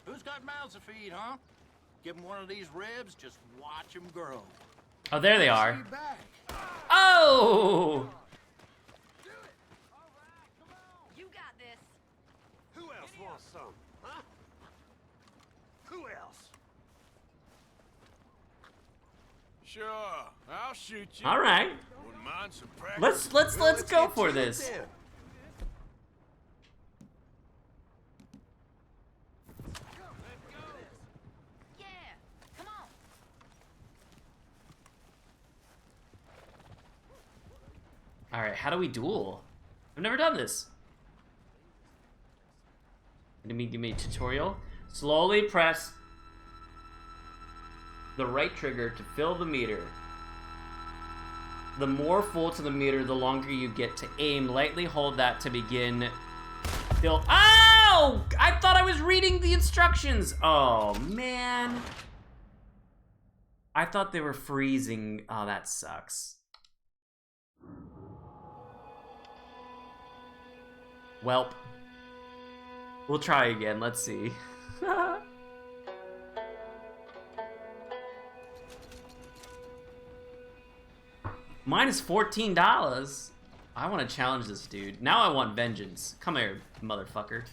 Who's got mouths to feed, huh? Give them one of these ribs, just watch them grow. Oh, there they See are. you back. Oh! You got this. Who else wants some? Huh? Who else? Sure, I'll shoot you. All right. Wouldn't mind some practice. Let's go for this. Yeah. Come on. All right, how do we duel? I've never done this. Give me a tutorial. Slowly press the right trigger to fill the meter. The more full to the meter, the longer you get to aim. Lightly hold that to begin. Fill. Oh! I thought I was reading the instructions. Oh man. I thought they were freezing. Oh, that sucks. Welp. We'll try again. Let's see. Mine is $14. I want to challenge this dude. Now I want vengeance. Come here, motherfucker.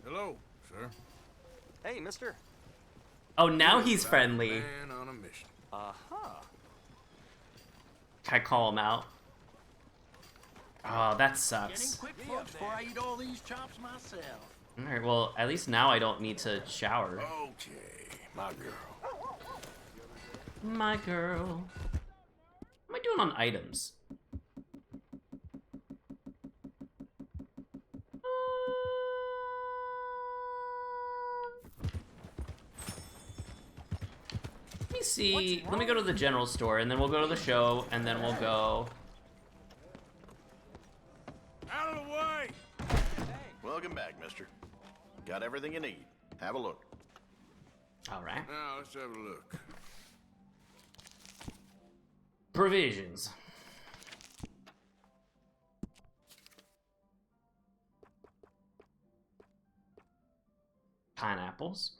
Hello, sir. Hey, mister. Oh, now he's About friendly. Man on a mission. Uh-huh. Can I call him out? Oh, that Getting sucks. quick, folks, before I eat all these chops myself. Alright, well, at least now I don't need to shower. Okay, my girl. My girl. What am I doing on items? Let me see. Let me go to the general store, and then we'll go to the show, and then we'll go. Out of the way! Welcome back, mister. Got everything you need. Have a look. All right. Now, let's have a look. Provisions. Pineapples.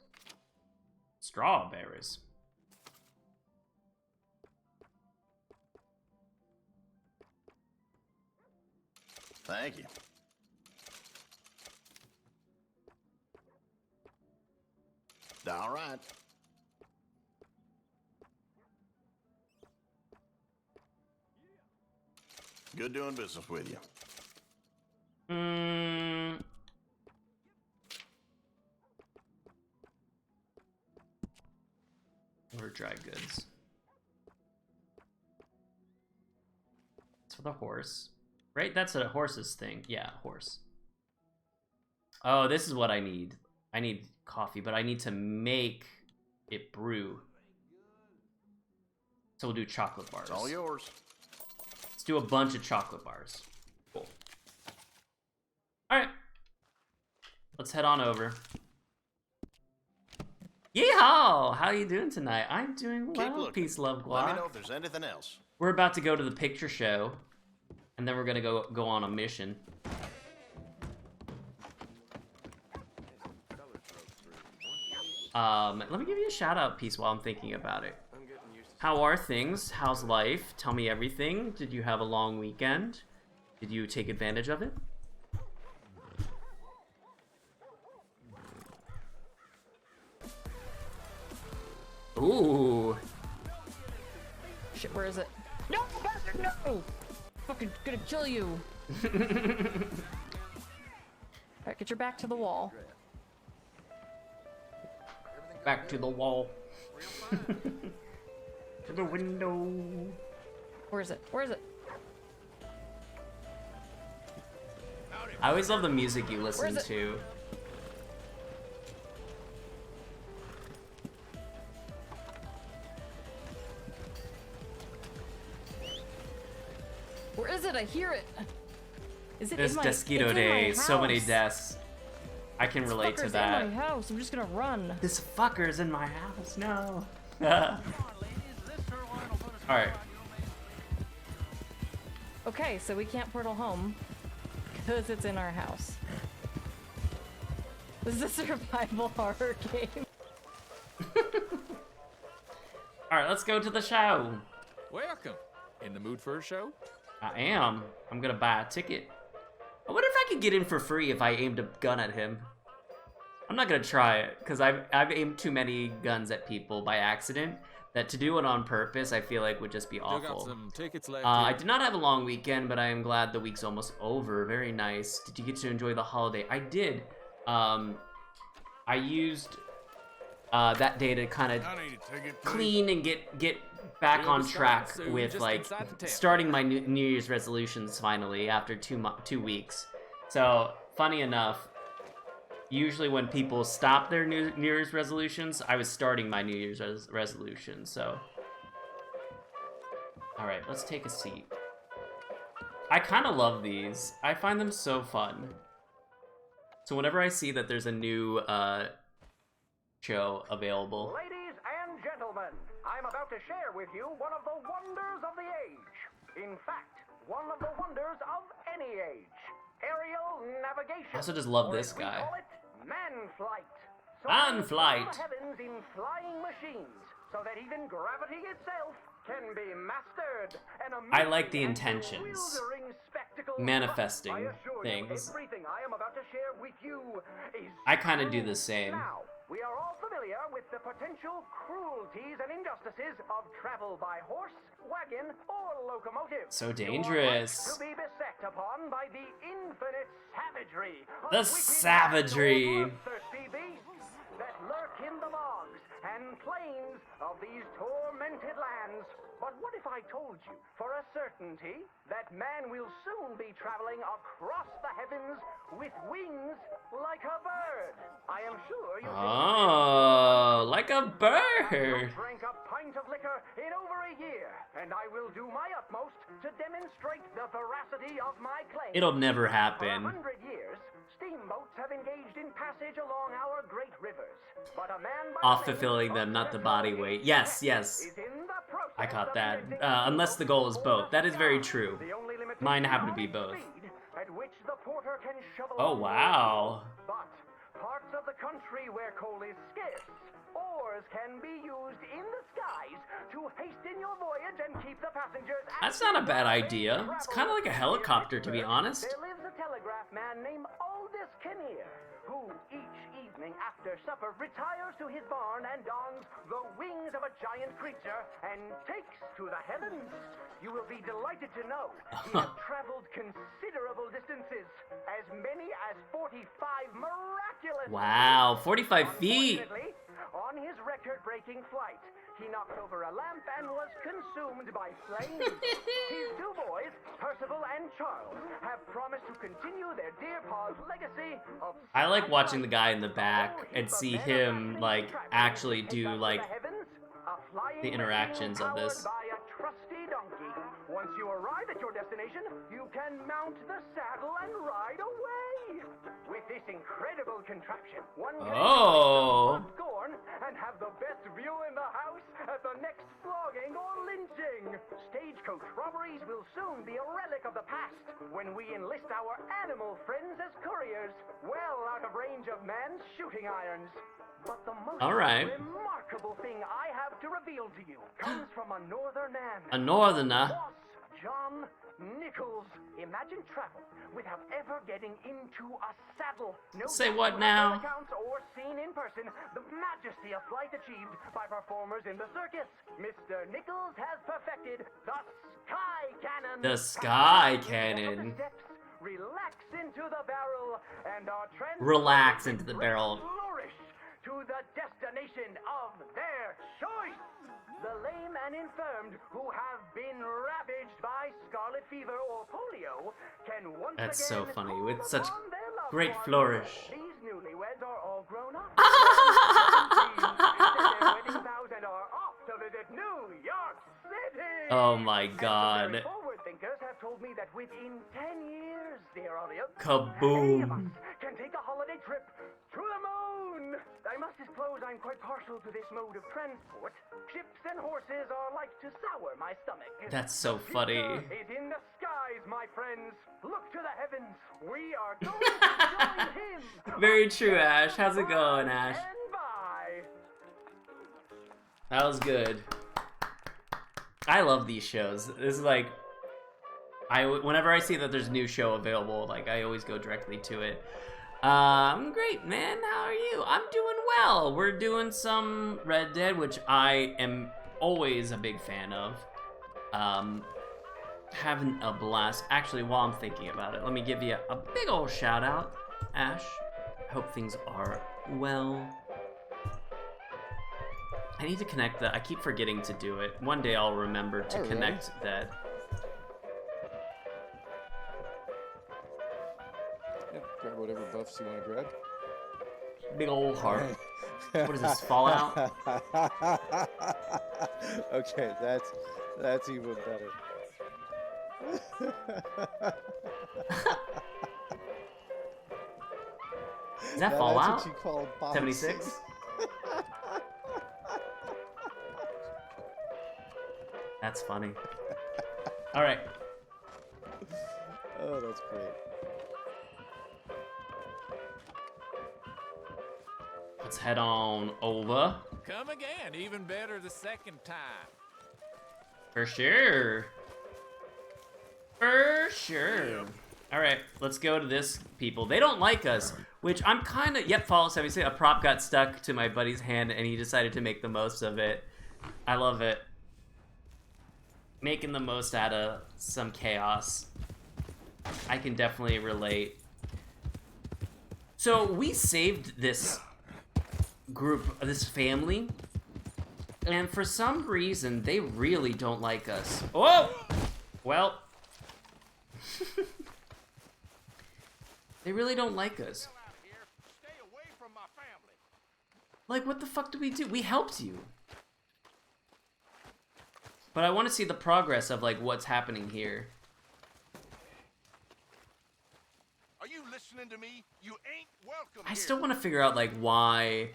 Strawberries. Thank you. All right. Good doing business with you. Or dry goods. It's for the horse. Right? That's a horse's thing. Yeah, horse. Oh, this is what I need. I need coffee, but I need to make it brew. So we'll do chocolate bars. It's all yours. Let's do a bunch of chocolate bars. Cool. Alright. Let's head on over. Yeehaw! How are you doing tonight? I'm doing well. Peace, love, guac. Let me know if there's anything else. We're about to go to the picture show, and then we're gonna go on a mission. Let me give you a shout out piece while I'm thinking about it. How are things? How's life? Tell me everything. Did you have a long weekend? Did you take advantage of it? Ooh. Shit, where is it? No, bastard, no! Fucking gonna kill you. Alright, get your back to the wall. Back to the wall. To the window. Where is it? Where is it? I always love the music you listen to. Where is it? I hear it. Is it This in my, Desquito it's Day, in my so many house. deaths. I can relate to Fucker's that. in my house. I'm just gonna run. This fucker's in my house, no. Alright. Okay, so we can't portal home because it's in our house. This is a survival horror game. Alright, let's go to the show. Welcome. In the mood for a show? I am. I'm gonna buy a ticket. I wonder if I could get in for free if I aimed a gun at him. I'm not gonna try it, because I've aimed too many guns at people by accident, that to do it on purpose, I feel like would just be awful. Got some tickets left I did not have a long weekend, but I am glad the week's almost over. Very nice. Did you get to enjoy the holiday? I did. I used that day to kind of clean and get back on track with like starting my New Year's resolutions finally after 2 weeks. So funny enough, usually when people stop their New Year's resolutions, I was starting my New Year's resolution. So all right, let's take a seat. I kind of love these. I find them so fun. So whenever I see that there's a new show available. Ladies and gentlemen, I'm about to share with you one of the wonders of the age. In fact, one of the wonders of any age. Aerial navigation. I also just love or this as we guy. call it, man flight. Man flight. The heavens in flying machines, so that even gravity itself can be mastered. I like the intentions. Manifesting I assure things. You, everything I am about to share with you is I kind of do the same. Now, we are all familiar with the potential cruelties and injustices of travel by horse, wagon, or locomotive. So dangerous. To be beset upon by the infinite savagery. The savagery. Thirsty beasts that lurk in the bogs and plains of these tormented lands. But what if I told you, for a certainty, that man will soon be traveling across the heavens with wings like a bird? I am sure you Oh, like a bird. I drank a pint of liquor in over a year, and I will do my utmost to demonstrate the veracity of my claim. It'll never For happen. 100 years, steamboats have engaged in passage along our great rivers. But a man by Off the name fulfilling them, not the body weight. Yes, yes. is in the process I caught of that. inventing Unless the goal is both. That is very true. the only limitation Mine happen to on be its both. speed at which the porter can shovel Oh, on wow. But parts of the country where coal is scarce, oars can be used in the skies to hasten your voyage and keep the passengers. That's not a bad idea. It's kind of like a helicopter, to be honest. There lives a telegraph man named Aldous Kinnear, who each evening after supper retires to his barn and dons the wings of a giant creature and takes to the heavens. You will be delighted to know he has traveled considerable distances, as many as 45 miraculous. Wow, 45 feet. Unfortunately, on his record-breaking flight, he knocked over a lamp and was consumed by flames. His two boys, Percival and Charles, have promised to continue their dear pa's legacy of... I like watching the guy in the back and see him, like, actually do, like, the interactions of this. By a trusty donkey. Once you arrive at your destination, you can mount the saddle and ride away. With this incredible contraption, one can scorn and have the best view in the house at the next flogging or lynching. Stagecoach robberies will soon be a relic of the past when we enlist our animal friends as couriers, well out of range of man's shooting irons. But the most remarkable thing I have to reveal to you comes from a northern man. A northerner? Boss John Nichols. Imagine travel without ever getting into a saddle. No Say what now? accounts or seen in person, the majesty of flight achieved by performers in the circus. Mr. Nichols has perfected the sky cannon. The sky cannon. Relax into the barrel and our trend. Relax into the barrel. Flourish to the destination of their choice. The lame and infirmed who have been ravaged by scarlet fever or polio can once That's again so funny, with call such upon their loved great ones. flourish. These newlyweds are all grown up. Their wedding vows and are off to visit New York City. Oh my god. And forward thinkers have told me that within 10 years, dear audience, Kaboom. any of us can take a holiday trip to the moon. I must disclose I'm quite partial to this mode of transport. Ships and horses are like to sour my stomach. That's so funny. The future is in the skies, my friends. Look to the heavens. We are going to join him. Very true, Ash. How's it going, Ash? And bye. That was good. I love these shows. This is like, whenever I see that there's a new show available, like I always go directly to it. Great, man. How are you? I'm doing well. We're doing some Red Dead, which I am always a big fan of. Having a blast. Actually, while I'm thinking about it, let me give you a big old shout out, Ash. Hope things are well. I need to connect that. I keep forgetting to do it. One day I'll remember to connect that. Yeah, grab whatever buffs you want to grab. Big old heart. What is this, Fallout? Okay, that's even better. Is that Fallout? That's what you call boxes. 76? That's funny. All right. Oh, that's great. Let's head on over. Come again, even better the second time. For sure. For sure. All right, let's go to this people. They don't like us, which I'm kind of, yep, Fallout 76. A prop got stuck to my buddy's hand and he decided to make the most of it. I love it. Making the most out of some chaos. I can definitely relate. So we saved this group, this family, and for some reason they really don't like us. Oh! Well. They really don't like us. Like, what the fuck did we do? We helped you. But I want to see the progress of, like, what's happening here. Are you listening to me? You ain't welcome I still want to figure out, like, why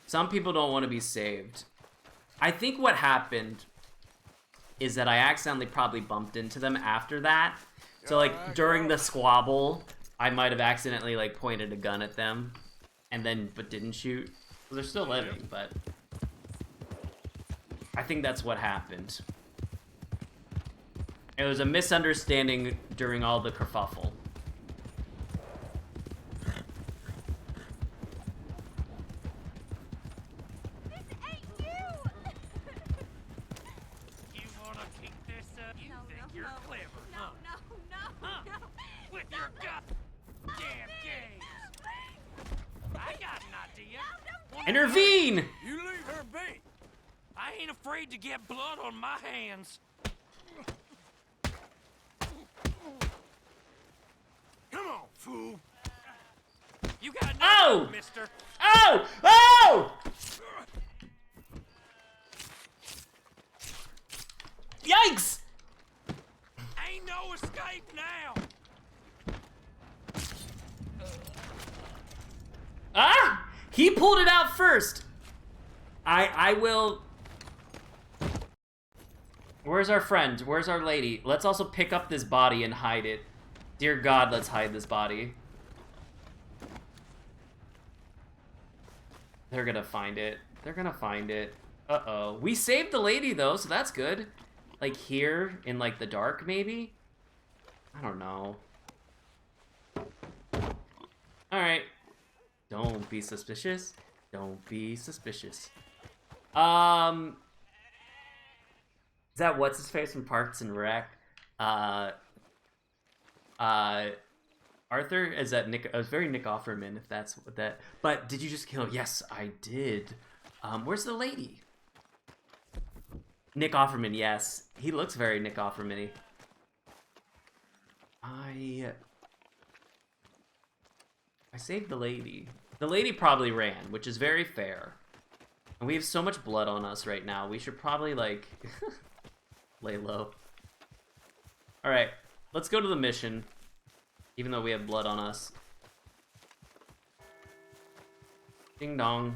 some people don't want to be saved. I think what happened is that I accidentally probably bumped into them after that. So, like, during the squabble, I might have accidentally, like, pointed a gun at them and then, but didn't shoot. Well, they're still living, but I think that's what happened. It was a misunderstanding during all the kerfuffle. I got an idea. Intervene! You leave her be. I I ain't afraid to get blood on my hands. Come on, fool. You got Oh! nothing, mister. Oh! Oh! Yikes! Ain't no escape now. Ah! He pulled it out first. I will. Where's our friend? Where's our lady? Let's also pick up this body and hide it. Dear God, let's hide this body. They're gonna find it. They're gonna find it. Uh-oh. We saved the lady, though, so that's good. Like, here, in, like, the dark, maybe? I don't know. Alright. Don't be suspicious. Don't be suspicious. Is that what's-his-face from Parks and Rec? Arthur? Is that Nick? It was very Nick Offerman, if that's what that... But did you just kill... Yes, I did. Where's the lady? Nick Offerman, yes. He looks very Nick Offerman-y. I saved the lady. The lady probably ran, which is very fair. And we have so much blood on us right now. We should probably, like, lay low. Alright, let's go to the mission. Even though we have blood on us. Ding dong.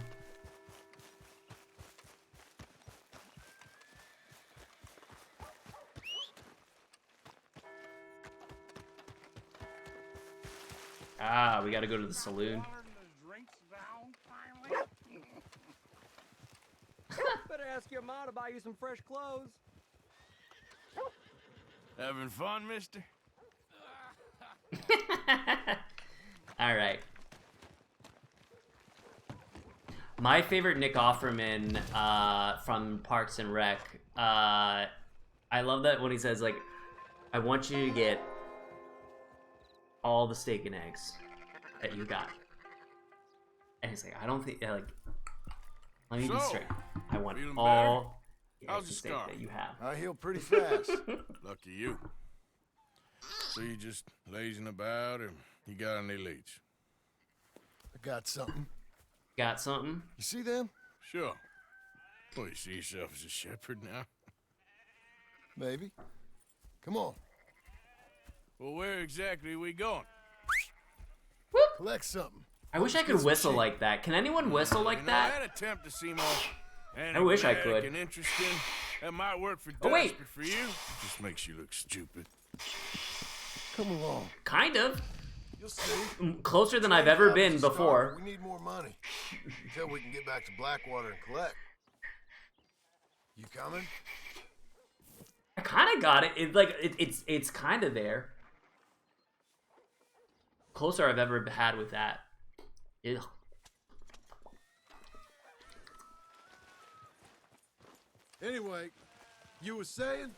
Ah, we gotta go to the saloon. Better ask your mom to buy you some fresh clothes. Having fun, mister? Alright. My favorite Nick Offerman from Parks and Rec. I love that when he says, like, I want you to get all the steak and eggs that you got. And he's like, I don't think, like, let me be straight. I want all the eggs and steak that you have. I heal pretty fast. Lucky you. So you just lazing about, or you got any leads? I got something. Got something? You see them? Sure. Well, you see yourself as a shepherd now? Maybe. Come on. Well, where exactly are we going? Collect something. I wish I could whistle like that. Can anyone whistle like that? That attempt to seem more I wish I enigmatic could. and interesting. That might work for Oh, wait. Dutch, but for you, it just makes you look stupid. Come along. Kind of. You'll see. Closer than I've ever been before. We need more money until we can get back to Blackwater and collect. You coming? I kind of got it. It's kind of there. Closer I've ever had with that. Ew. Anyway, you were saying?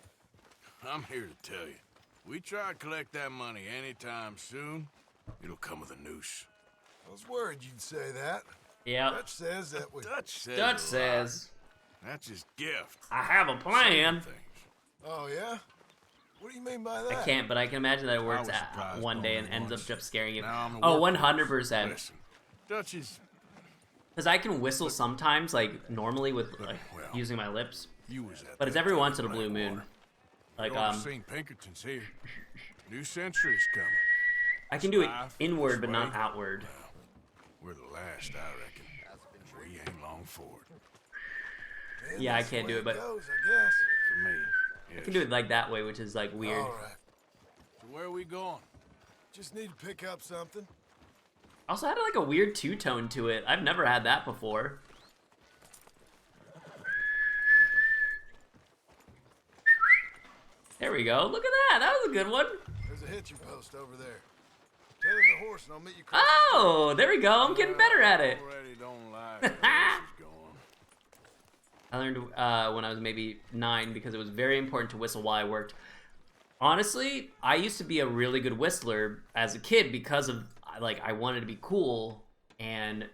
I'm here to tell you. We try to collect that money anytime soon, it'll come with a noose. I was worried you'd say that. Yeah. Dutch says that we... Dutch says. That's his gift. I have a plan. Oh, yeah? What do you mean by that? I can't, but I can imagine that it works was out surprised one by day it and ends up once. just scaring you. Now I'm a Oh, worker. 100%. Listen, Dutch is... Because I can whistle sometimes, like, normally with, like, using my lips. You was at But it's that every time once in a in blue moon. Like, You're St. Pinkerton's here. New century's coming. I can do it Life inward, this but not way. outward. We're the last, I reckon. We ain't long for it. Yeah, I can't do it, but Goes, I guess. For me, I can do it like that way, which is, like, weird. All right. So where are we going? Just need to pick up something. Also had, like, a weird two-tone to it. I've never had that before. There we go. Look at that. That was a good one. There's a hitching post over there. Tether the horse and I'll meet you across Oh, there we go. I'm getting better at it. Already don't like where this is going. I learned when I was maybe 9 because it was very important to whistle while I worked. Honestly, I used to be a really good whistler as a kid because of, like, I wanted to be cool, and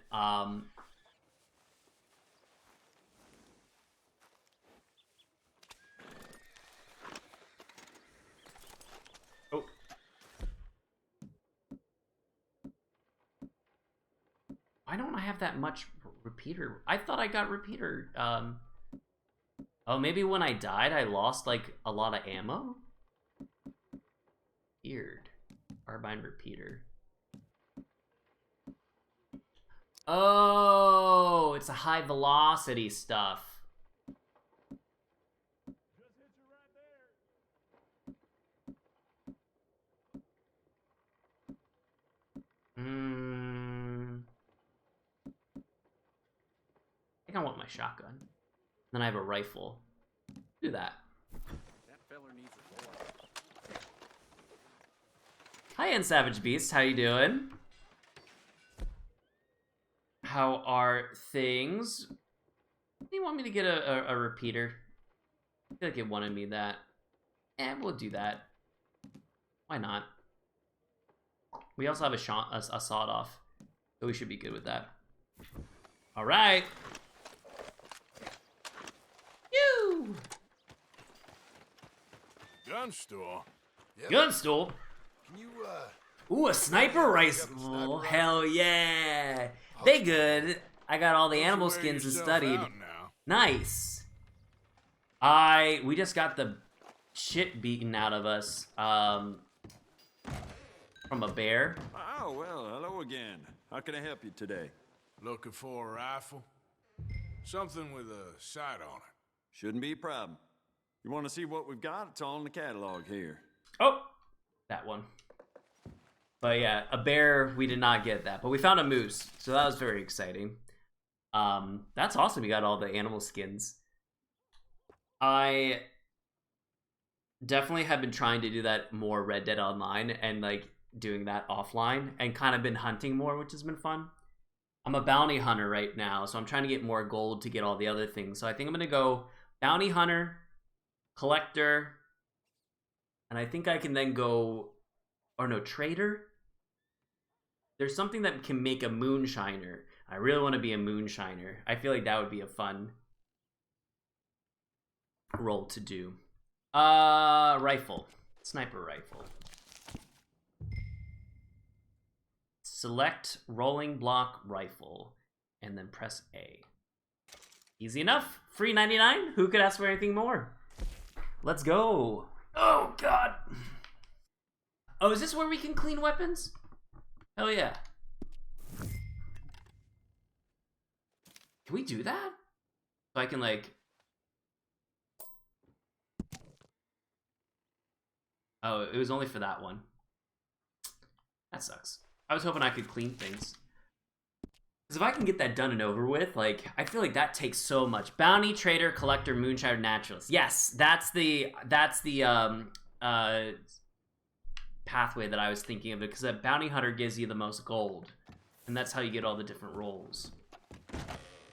Why don't I have that much repeater? I thought I got repeater. Oh, maybe when I died, I lost like a lot of ammo? Weird. Carbine repeater. Oh, it's a high velocity stuff. I think I want my shotgun. Then I have a rifle. Do that. That feller needs a boy. Hi, N Savage Beast. How you doing? How are things? Do you want me to get a repeater? I feel like it wanted me that. We'll do that. Why not? We also have a sawed-off, so we should be good with that. All right. You. Gun store. Gun store. Can you Ooh, a sniper rifle. Hell yeah. They good. I got all the animal skins and studied. Nice. We just got the shit beaten out of us from a bear. Oh, well, hello again. How can I help you today? Looking for a rifle? Something with a sight on it. Shouldn't be a problem. You want to see what we've got? It's all in the catalog here. Oh, that one. But yeah, a bear, we did not get that. But we found a moose, so that was very exciting. That's awesome, you got all the animal skins. I definitely have been trying to do that more Red Dead Online and like doing that offline and kind of been hunting more, which has been fun. I'm a bounty hunter right now, so I'm trying to get more gold to get all the other things. So I think I'm going to go bounty hunter, collector, and I think I can then go, or no, trader? There's something that can make a moonshiner. I really want to be a moonshiner. I feel like that would be a fun role to do. Rifle. Sniper rifle. Select rolling block rifle and then press A. Easy enough. Free 99. Who could ask for anything more? Let's go. Oh god. Oh, is this where we can clean weapons? Hell yeah. Can we do that? So I can like... Oh, it was only for that one. That sucks. I was hoping I could clean things. Because if I can get that done and over with, like, I feel like that takes so much. Bounty, trader, collector, moonshiner, naturalist. Yes, that's the pathway that I was thinking of, because a bounty hunter gives you the most gold. And that's how you get all the different roles.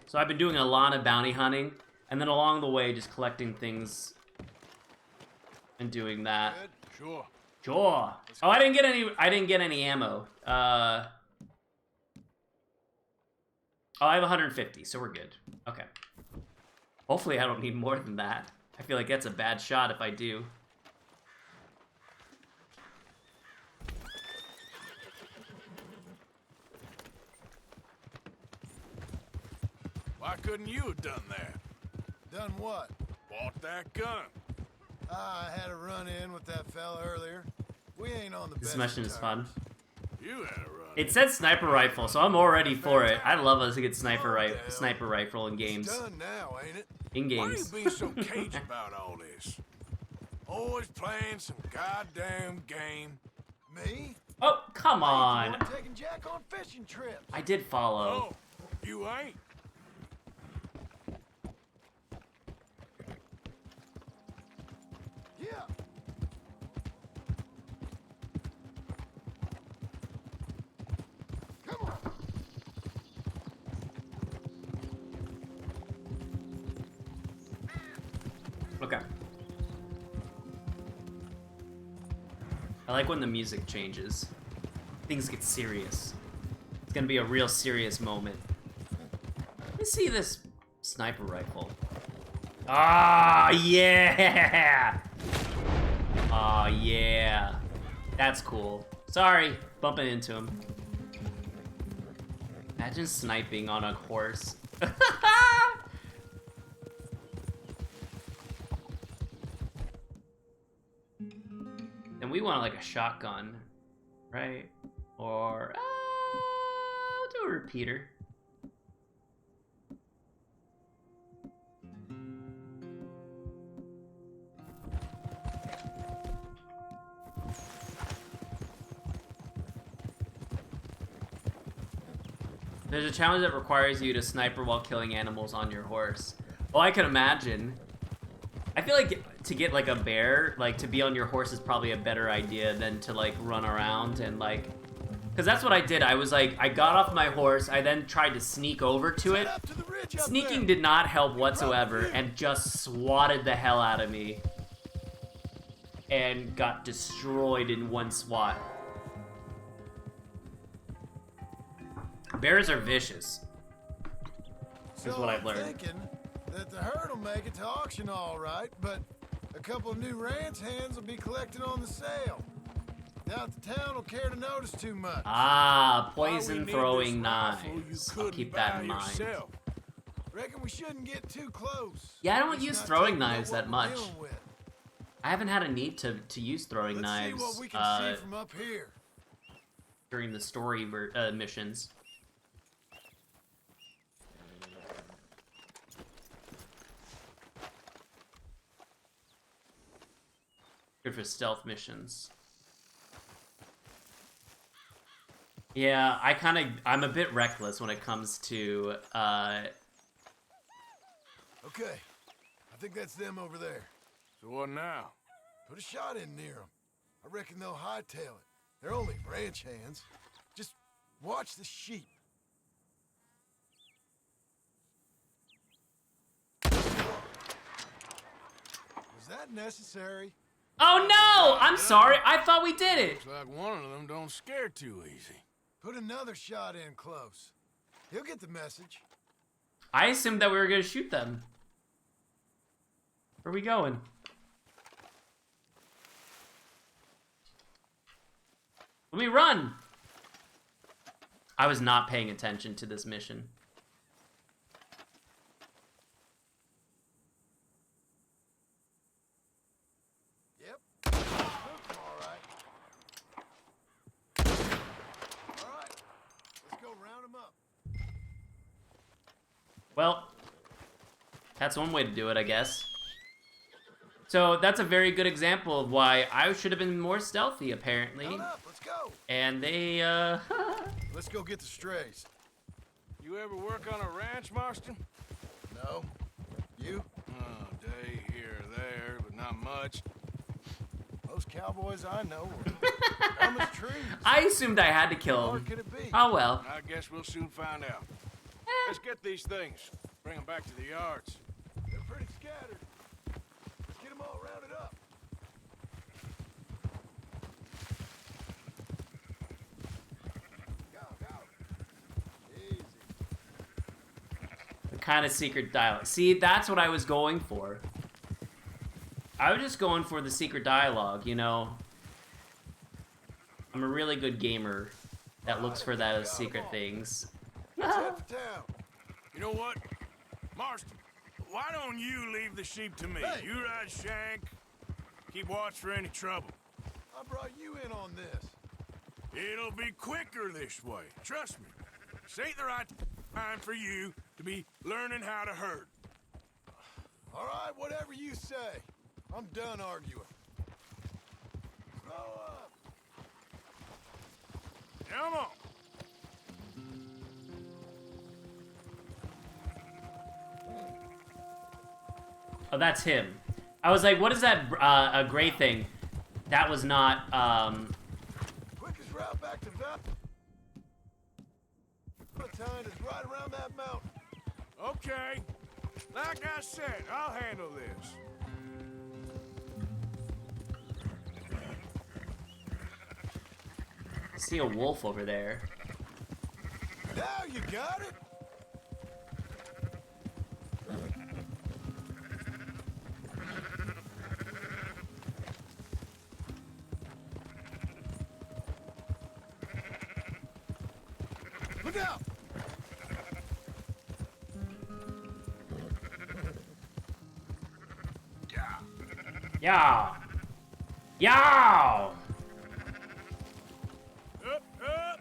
So I've been doing a lot of bounty hunting, and then along the way just collecting things and doing that. Sure. Sure. Oh, I didn't get any ammo. Oh, I have 150, so we're good. Okay. Hopefully I don't need more than that. I feel like that's a bad shot if I do. Why couldn't you have done that? Done what? Bought that gun. I had a run-in with that fella earlier. We ain't on the This best mission is fun. You had a run. It said sniper rifle, so I'm already for it. I love us to get sniper rifle in games. It's done now, ain't it? In Why are you games. being so cagey about all this? Always playing some goddamn game. Me? Oh, come on. I'm taking Jack on fishing trips. I did follow. Oh, you ain't? Yeah. Come on. Okay. I like when the music changes. Things get serious. It's gonna be a real serious moment. Let me see this sniper rifle. Ah, yeah! Oh, yeah. That's cool. Sorry, bumping into him. Imagine sniping on a horse. And we want like a shotgun, right? Or we'll do a repeater. There's a challenge that requires you to sniper while killing animals on your horse. Oh, I can imagine. I feel like to get like a bear, like to be on your horse is probably a better idea than to like run around and like, because that's what I did. I was like, I got off my horse, I then tried to sneak over to it. Sneaking did not help whatsoever and just swatted the hell out of me. And got destroyed in one swat. Bears are vicious. Is what I've learned. Thinking that the herd will make it to auction all right, but a couple of new ranch hands will be collected on the sale. Doubt the town will care to notice too much. Ah, poison throwing knives. I'll keep that in mind. Reckon we shouldn't get too close. Yeah, I don't use throwing knives that much. I haven't had a need to use throwing knives see what we can see from up here. During the story missions. Good for stealth missions. Yeah, I'm a bit reckless when it comes to, Okay, I think that's them over there. So what now? Put a shot in near them. I reckon they'll hightail it. They're only ranch hands. Just watch the sheep. Was that necessary? Oh no! I'm sorry. I thought we did it. Looks like one of them don't scare too easy. Put another shot in close. He'll get the message. I assumed that we were gonna shoot them. Where are we going? Let me run! I was not paying attention to this mission. Yep. All right. All right. Let's go round them up. Well, that's one way to do it, I guess. So that's a very good example of why I should have been more stealthy, apparently. Up, let's go. And they, Let's go get the strays. You ever work on a ranch, Marston? No. You? Oh, day here or there, but not much. Most cowboys I know are dumb as trees. I assumed I had to kill How him. hard could it be? Oh well. I guess we'll soon find out. Let's get these things. Bring them back to the yards. They're pretty scattered. Let's get them all rounded up. Go, go. Easy. The kind of secret dialogue. See, that's what I was going for. I was just going for the secret dialogue, you know. I'm a really good gamer that looks for those secret things. Let's head for town. You know what? Marston, why don't you leave the sheep to me? Hey. You ride Shank. Keep watch for any trouble. I brought you in on this. It'll be quicker this way. Trust me. This ain't the right time for you to be learning how to herd. All right, whatever you say. I'm done arguing. Slow up. Come on. Oh, that's him. I was like, what is that a gray thing? That was not, Quickest route back to Val. Valentine is right around that mountain. Okay. Like I said, I'll handle this. see a wolf over there. Now you got it. Look out! Yow! Yow! Up, up.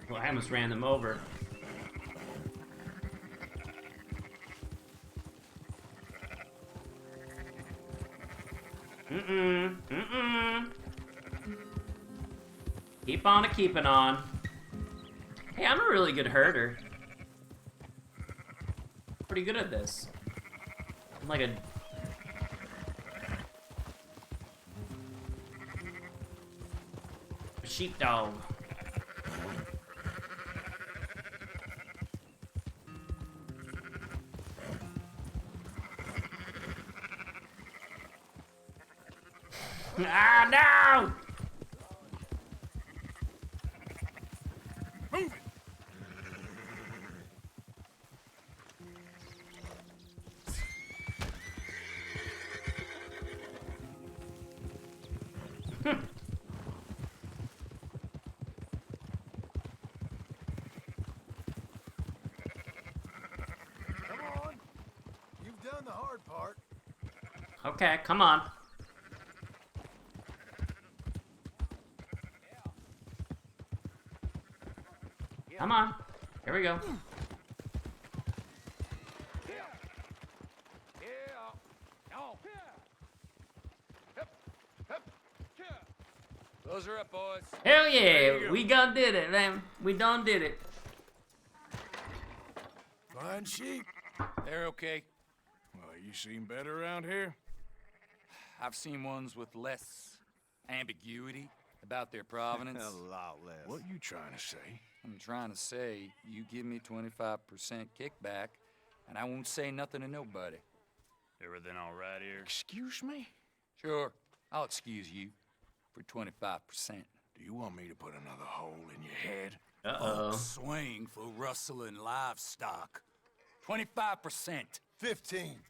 Well, I almost ran them over. Keep on keeping on. Hey, I'm a really good herder. Pretty good at this. I'm like a... sheepdog. Ah, no! Move it. Come on. You've done the hard part. Okay, come on. Come on. Here we go. Those are up, boys. Hell yeah, we done did it, man. We done did it. Fine sheep. They're okay. Well, you seem better around here. I've seen ones with less ambiguity about their provenance. A lot less. What you trying to say? I'm trying to say, you give me 25% kickback, and I won't say nothing to nobody. Everything all right here? Excuse me? Sure, I'll excuse you for 25%. Do you want me to put another hole in your head? Uh-oh. Swing for rustling livestock. 25%. 15.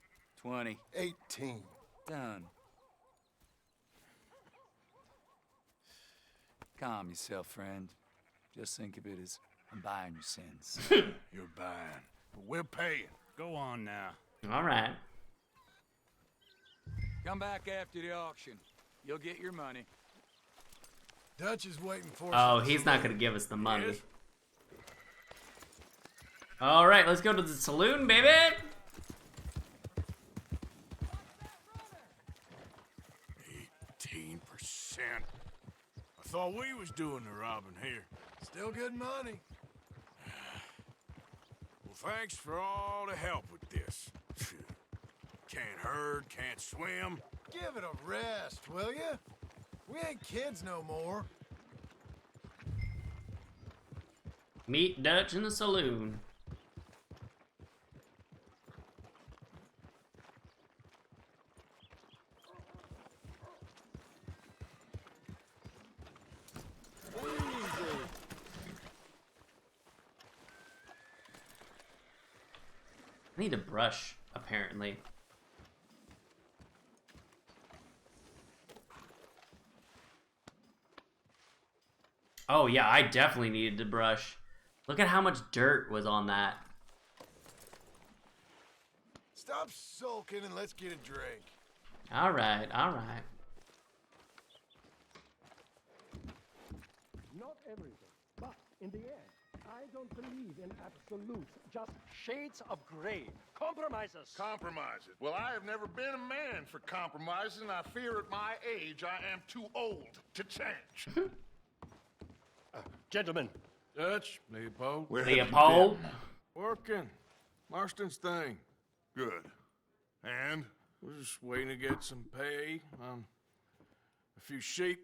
20. 18. Done. Calm yourself, friend. Just think of it as I'm buying your sins. You're buying, but we're paying. Go on now. All right. Come back after the auction. You'll get your money. Dutch is waiting for us. Oh, he's not gonna give us the money. All right, let's go to the saloon, baby. 18%. I thought we was doing the robbing here. Still good money. Well, thanks for all the help with this. Can't herd, can't swim. Give it a rest, will ya? We ain't kids no more. Meet Dutch in the saloon. I need a brush, apparently. Oh yeah, I definitely needed to brush. Look at how much dirt was on that. Stop sulking and let's get a drink. All right, all right. Not everything, but in the end, I don't believe in absolutes, just shades of gray. Compromises. Compromises. Well, I have never been a man for compromises, and I fear at my age I am too old to change. Gentlemen. Dutch, Leopold. Leopold. Working. Marston's thing. Good. And? We're just waiting to get some pay on a few sheep.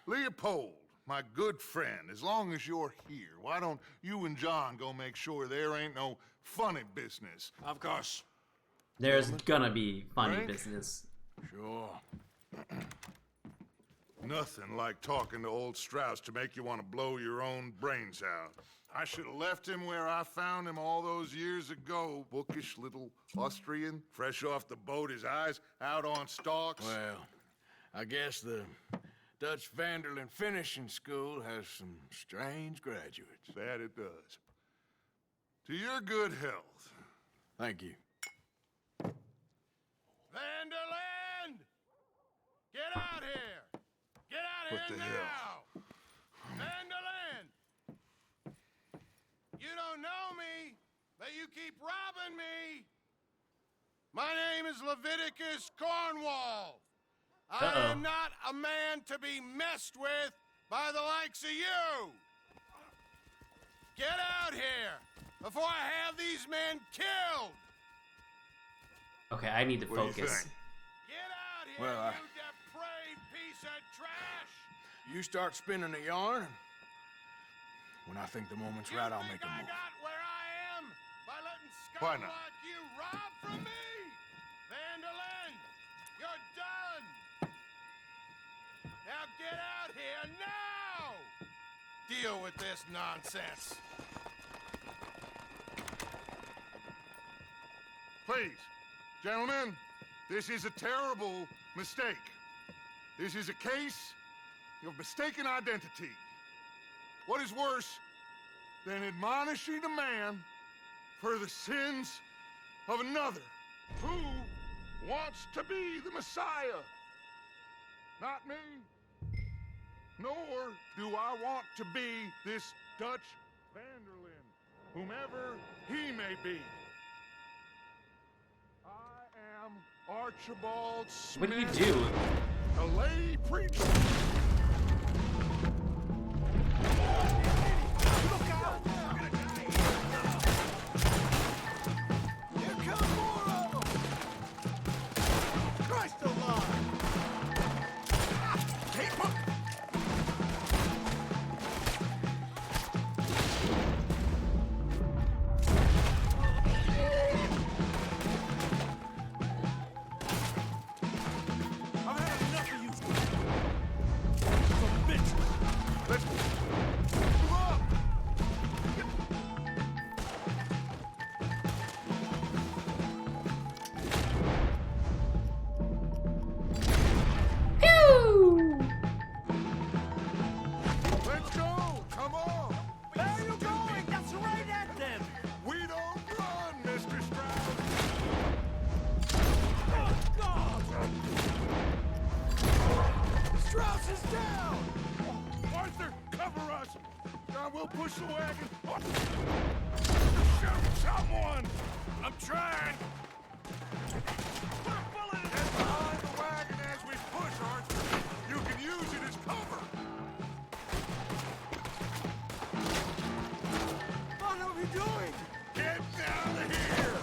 Leopold, my good friend, as long as you're here, why don't you and John go make sure there ain't no funny business? Of course. There's gonna be funny Drink? business. Sure. Nothing like talking to old Strauss to make you want to blow your own brains out. I should have left him where I found him all those years ago. Bookish little Austrian, fresh off the boat, his eyes out on stalks. Well, I guess the Dutch Vanderlyn Finishing School has some strange graduates. That it does. To your good health. Thank you. Vanderlyn! Get out here! Get out What here the now! hell? Vanderlyn! You don't know me, but you keep robbing me! My name is Leviticus Cornwall. I am not a man to be messed with by the likes of you! Get out here before I have these men killed! Okay, I need to What do you focus. think? Get out here, you depraved piece of trash! You start spinning a yarn. When I think the moment's right, I'll make a move. I got where I am by letting Why scum not? like you rob from me! Vanderlyn, you're done! Now get out here now! Deal with this nonsense. Please, gentlemen, this is a terrible mistake. This is a case of mistaken identity. What is worse than admonishing a man for the sins of another who wants to be the Messiah? Not me. Nor do I want to be this Dutch Vanderlyn, whomever he may be. I am Archibald Smith. What do you do? A lay preacher. Look out! Here come more of them! Christ alive! Keep up! I've had enough of you. Some bitches. Let's move up. Let's go. Come on. Where are you going? That's right at them! We don't run, Mr. Strauss. Oh, God! Strauss is down! Arthur, cover us. We'll push the wagon. Shoot someone. I'm trying! Put a bullet in Get behind the wagon as we push, Arthur. You can use it as cover. What are we doing? Get down of here.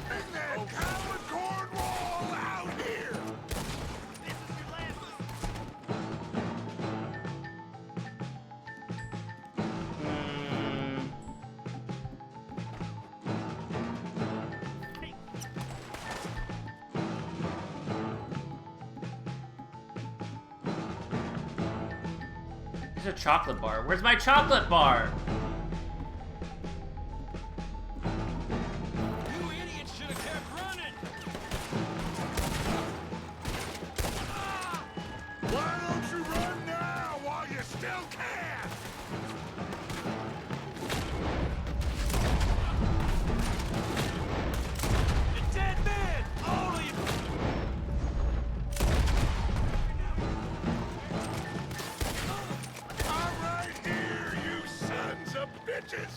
Bring that coward Cornwall out here. There's a chocolate bar. Where's my chocolate bar? You idiots should have kept running! Why don't you run now while you still can? The dead man! All of you! I'm right here, you sons of bitches.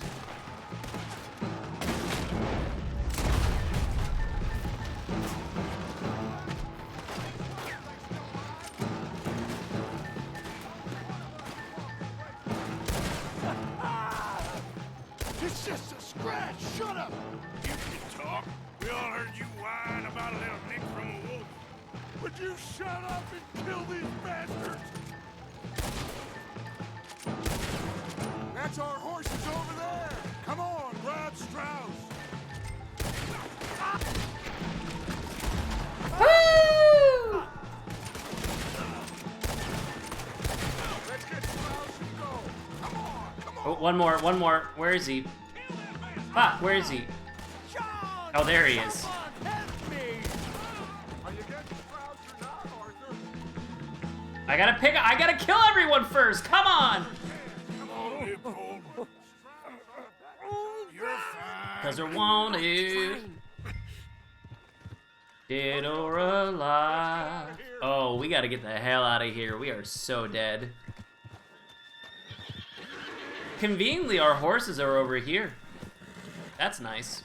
It's just a scratch! Shut up! You can talk. We all heard you whine about a little nick from a wolf. Would you shut up and kill these bastards? That's our horses over there. Come on, grab Strauss. Let's get Strauss and go. one more. Where is he? Fuck, where is he? Oh, there he is. I gotta kill everyone first. Come on. Cause they're wanted. Dead or alive. Oh, we gotta get the hell out of here. We are so dead. Conveniently, our horses are over here. That's nice.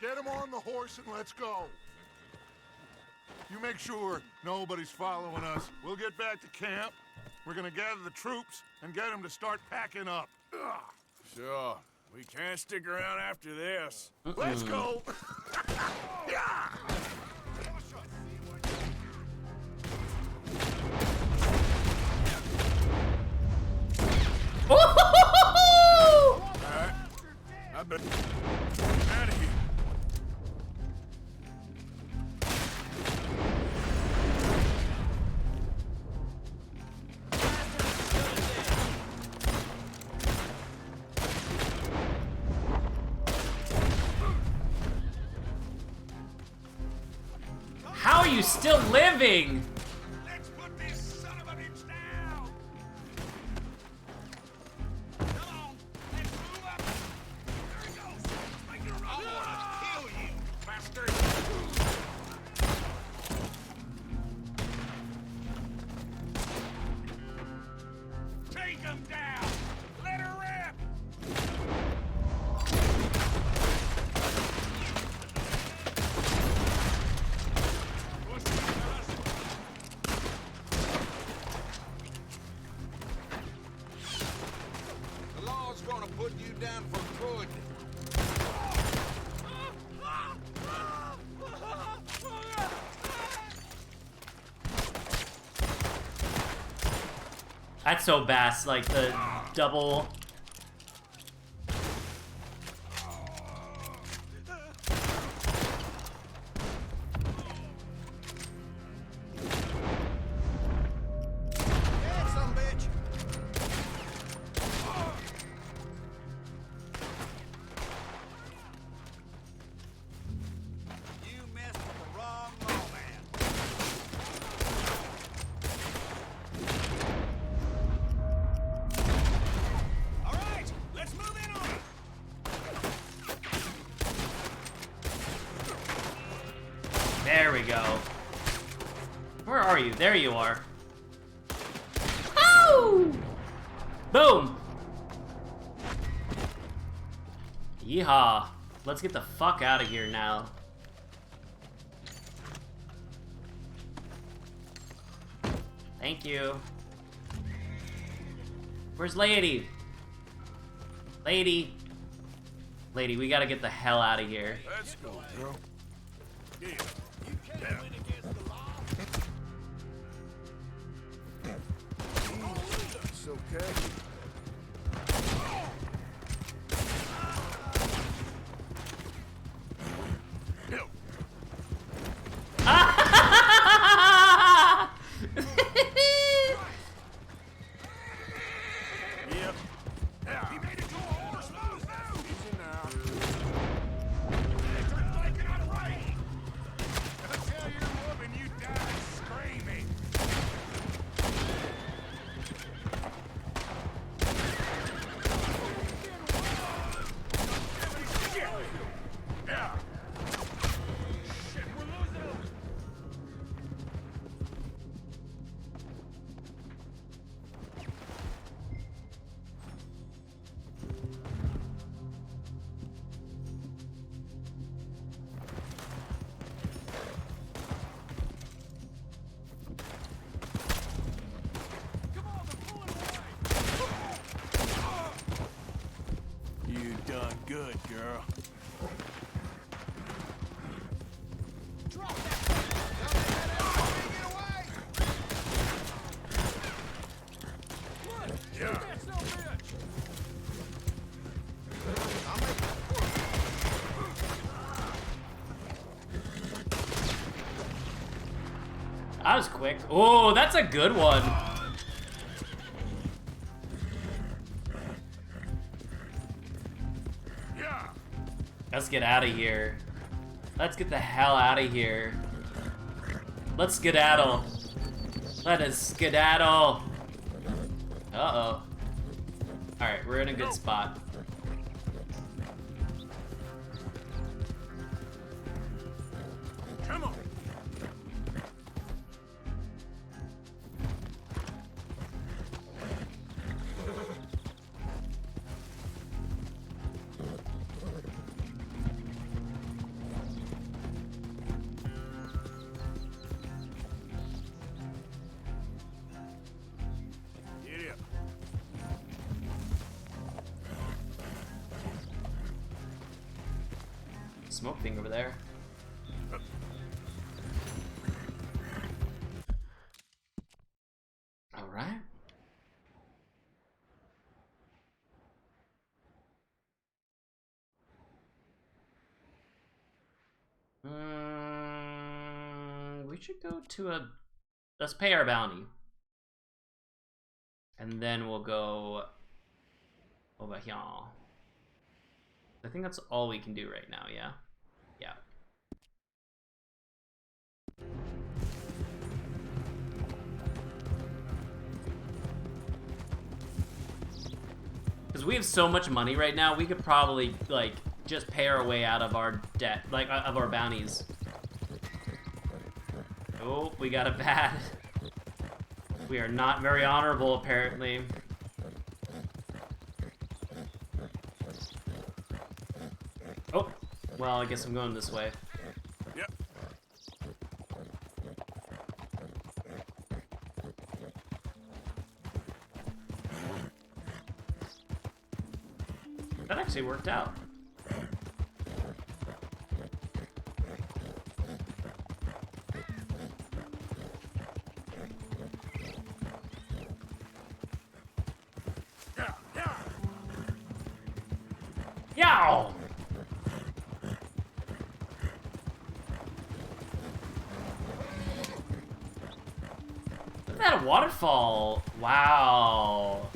Get him on the horse and let's go. You make sure nobody's following us. We'll get back to camp. We're gonna gather the troops and get them to start packing up. Sure. We can't stick around after this. Let's go. Alright. I bet. Out of here. How are you still living? Let's put this son of a bitch down. Come on. Let's move up. There he goes. Make it a run. I want to kill you, bastard. Take him down. Let her rip. The law's gonna put you down for good. That's so bass, like the double. Get some bitch. You messed with the wrong lawman. All right. Let's move in on it. There we go. Where are you? There you are. Oh! Boom! Yeehaw. Let's get the fuck out of here now. Thank you. Where's Lady? Lady. Lady, we gotta get the hell out of here. Let's go, girl. Yeah. It's okay. Yep. Yeah. He made it to a horse. Move. Easy now. They're flanking on the right. I'll tell your woman you died screaming. Yeah. Shit, we're losing him. You done good, girl. Yeah. That was quick. Oh, that's a good one. Let's get out of here. Let's get the hell out of here. Let's skedaddle. Let us skedaddle. Uh-oh. Alright, we're in a good spot. Come on. Giddy up. Smoke thing over there. All right. We should go to a... Let's pay our bounty. And then we'll go over here. I think that's all we can do right now, yeah? Yeah. Because we have so much money right now, we could probably, like, just pay our way out of our debt, like, of our bounties. Oh, we got a bad. We are not very honorable, apparently. Oh, well, I guess I'm going this way. Yep. That actually worked out. YEOW! Look at that waterfall. Wow.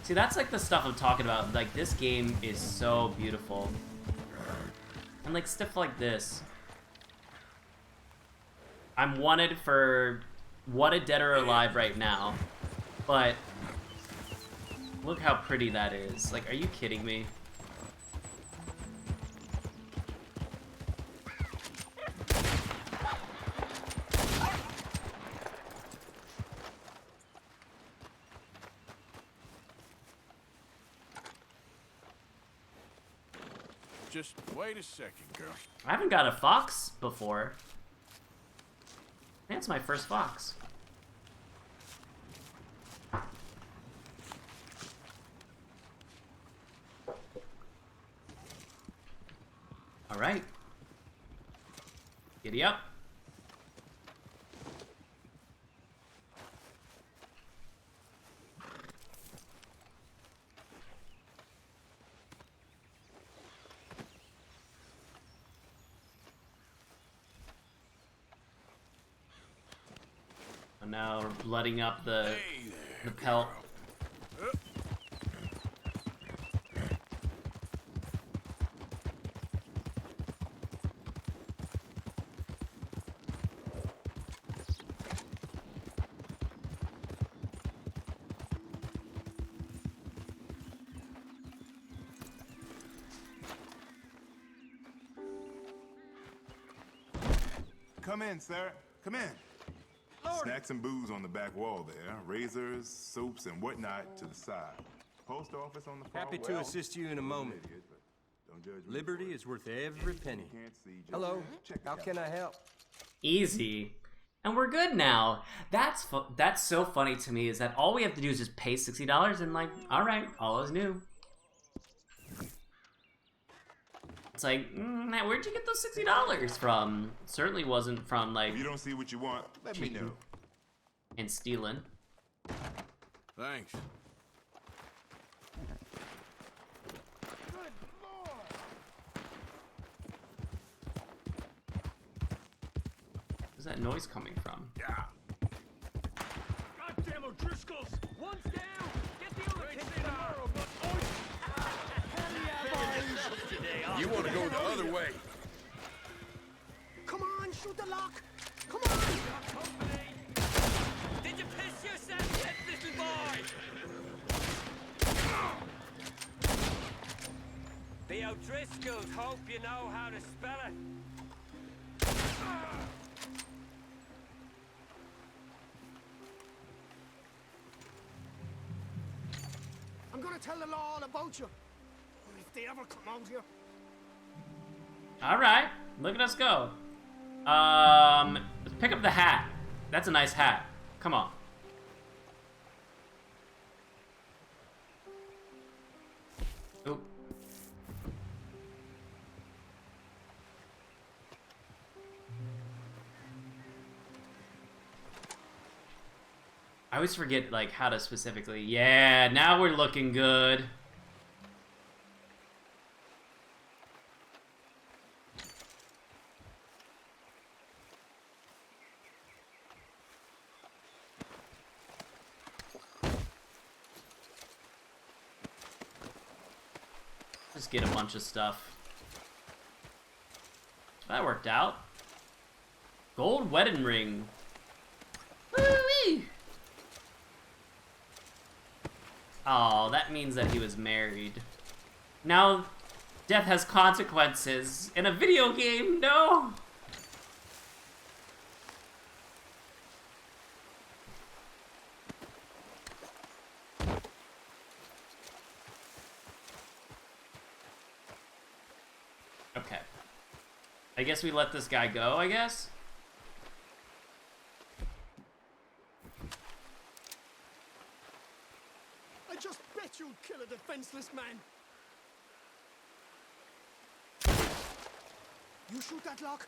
See, that's like the stuff I'm talking about. Like, this game is so beautiful. And like stuff like this. I'm wanted for Wanted Dead or Alive right now. But look how pretty that is. Like, are you kidding me? Just wait a second, girl. I haven't got a fox before. That's my first fox. All right. Giddy up. And now we're blooding up the pelt. Come in, sir. Come in. Snacks and booze on the back wall there. Razors, soaps, and whatnot to the side. Post office on the far Happy wall. to assist you in a moment. Don't judge me. Liberty is worth every penny. Can't see just Hello, check the how can I help? Easy. And we're good now. That's so funny to me, is that all we have to do is just pay $60 and like, all right, all is new. It's like, where'd you get those $60 from? Certainly wasn't from like. If you don't see what you want, let me know. And stealing. Thanks. Where's that noise coming from? Yeah. Goddamn O'Driscolls! One's down! Get the other kid tomorrow, but... You want to go the other way. Come on, shoot the lock. Come on. Did you piss yourself yet, little boy? The O'Driscolls hope you know how to spell it. I'm gonna tell the law all about you. If they ever come out here. All right, look at us go. Let's pick up the hat. That's a nice hat. Come on. Oop. I always forget like how to specifically. Yeah, now we're looking good. Just get a bunch of stuff. That worked out. Gold wedding ring. Woo-wee! Oh, that means that he was married. Now, death has consequences. In a video game, no! Okay. I guess we let this guy go, I guess? I just bet you'd kill a defenseless man. You shoot that lock.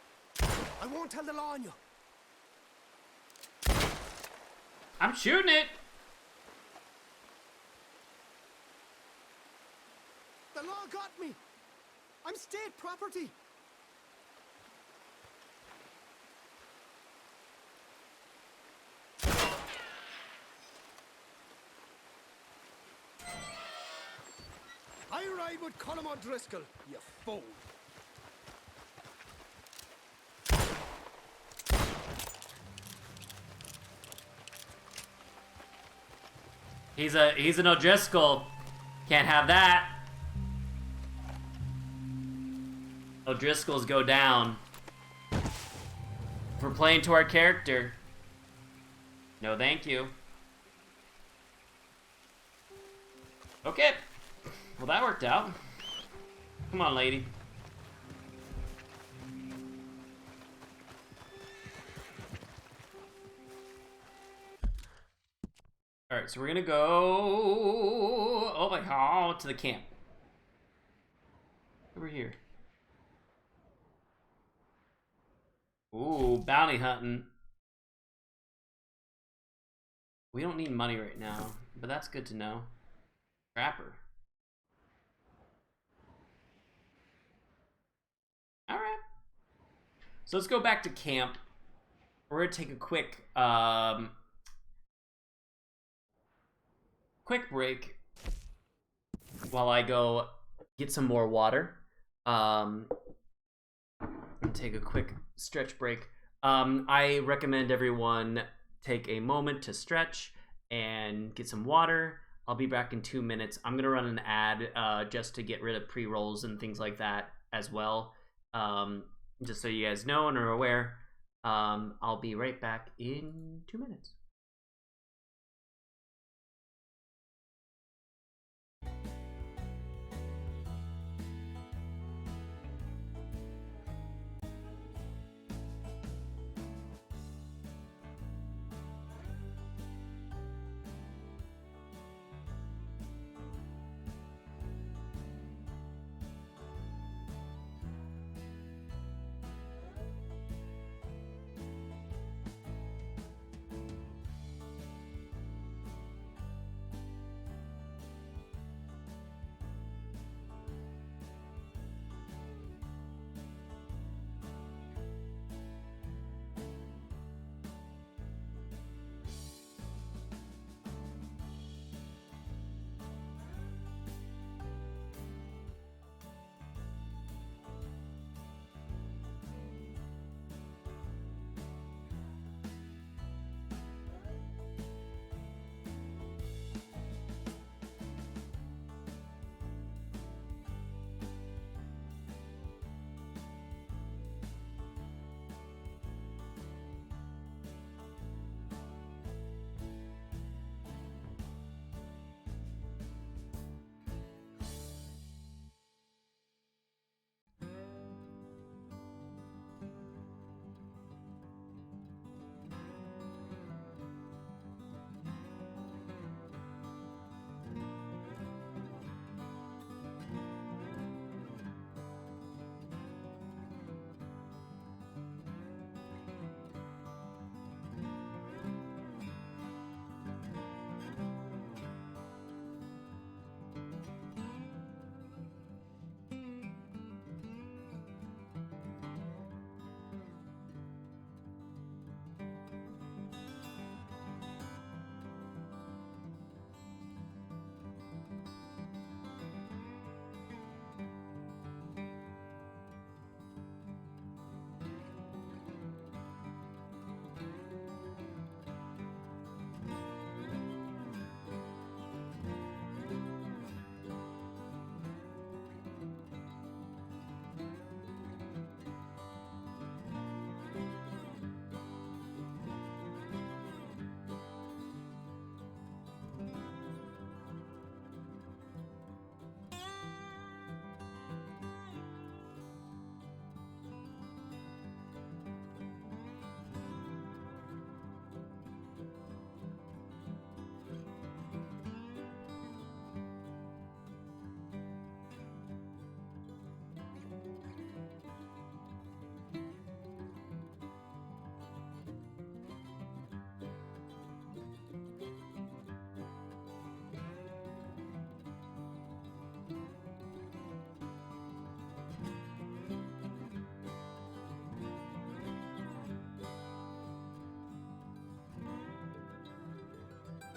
I won't tell the law on you. I'm shooting it! The law got me. I'm state property. I ride with Colm O'Driscoll, you fool. He's an O'Driscoll. Can't have that. O'Driscolls go down. We're playing to our character. No, thank you. Okay. Well, that worked out. Come on, lady. Alright, so we're gonna go over here to the camp. Over here. Ooh, bounty hunting. We don't need money right now, but that's good to know. Trapper. Alright. So let's go back to camp. We're gonna take a quick break while I go get some more water. And take a quick stretch break. I recommend everyone take a moment to stretch and get some water. I'll be back in 2 minutes. I'm gonna run an ad just to get rid of pre-rolls and things like that as well. Just so you guys know and are aware. I'll be right back in 2 minutes.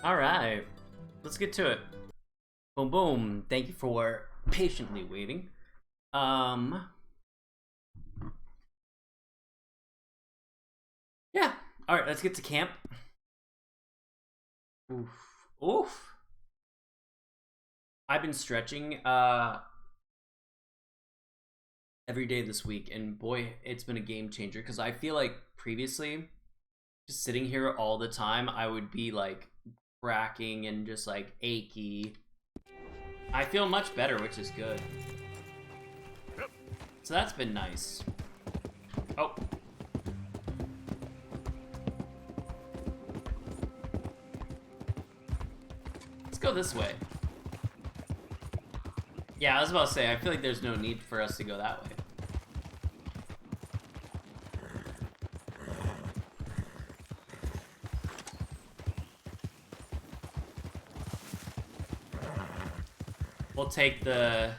All right, let's get to it. Boom, boom. Thank you for patiently waiting. Yeah. All right, let's get to camp. Oof. Oof. I've been stretching every day this week, and boy, it's been a game changer, because I feel like previously, just sitting here all the time, I would be like cracking and just like achy. I feel much better, which is good. So that's been nice. Oh. Let's go this way. Yeah, I was about to say, I feel like there's no need for us to go that way. We'll take the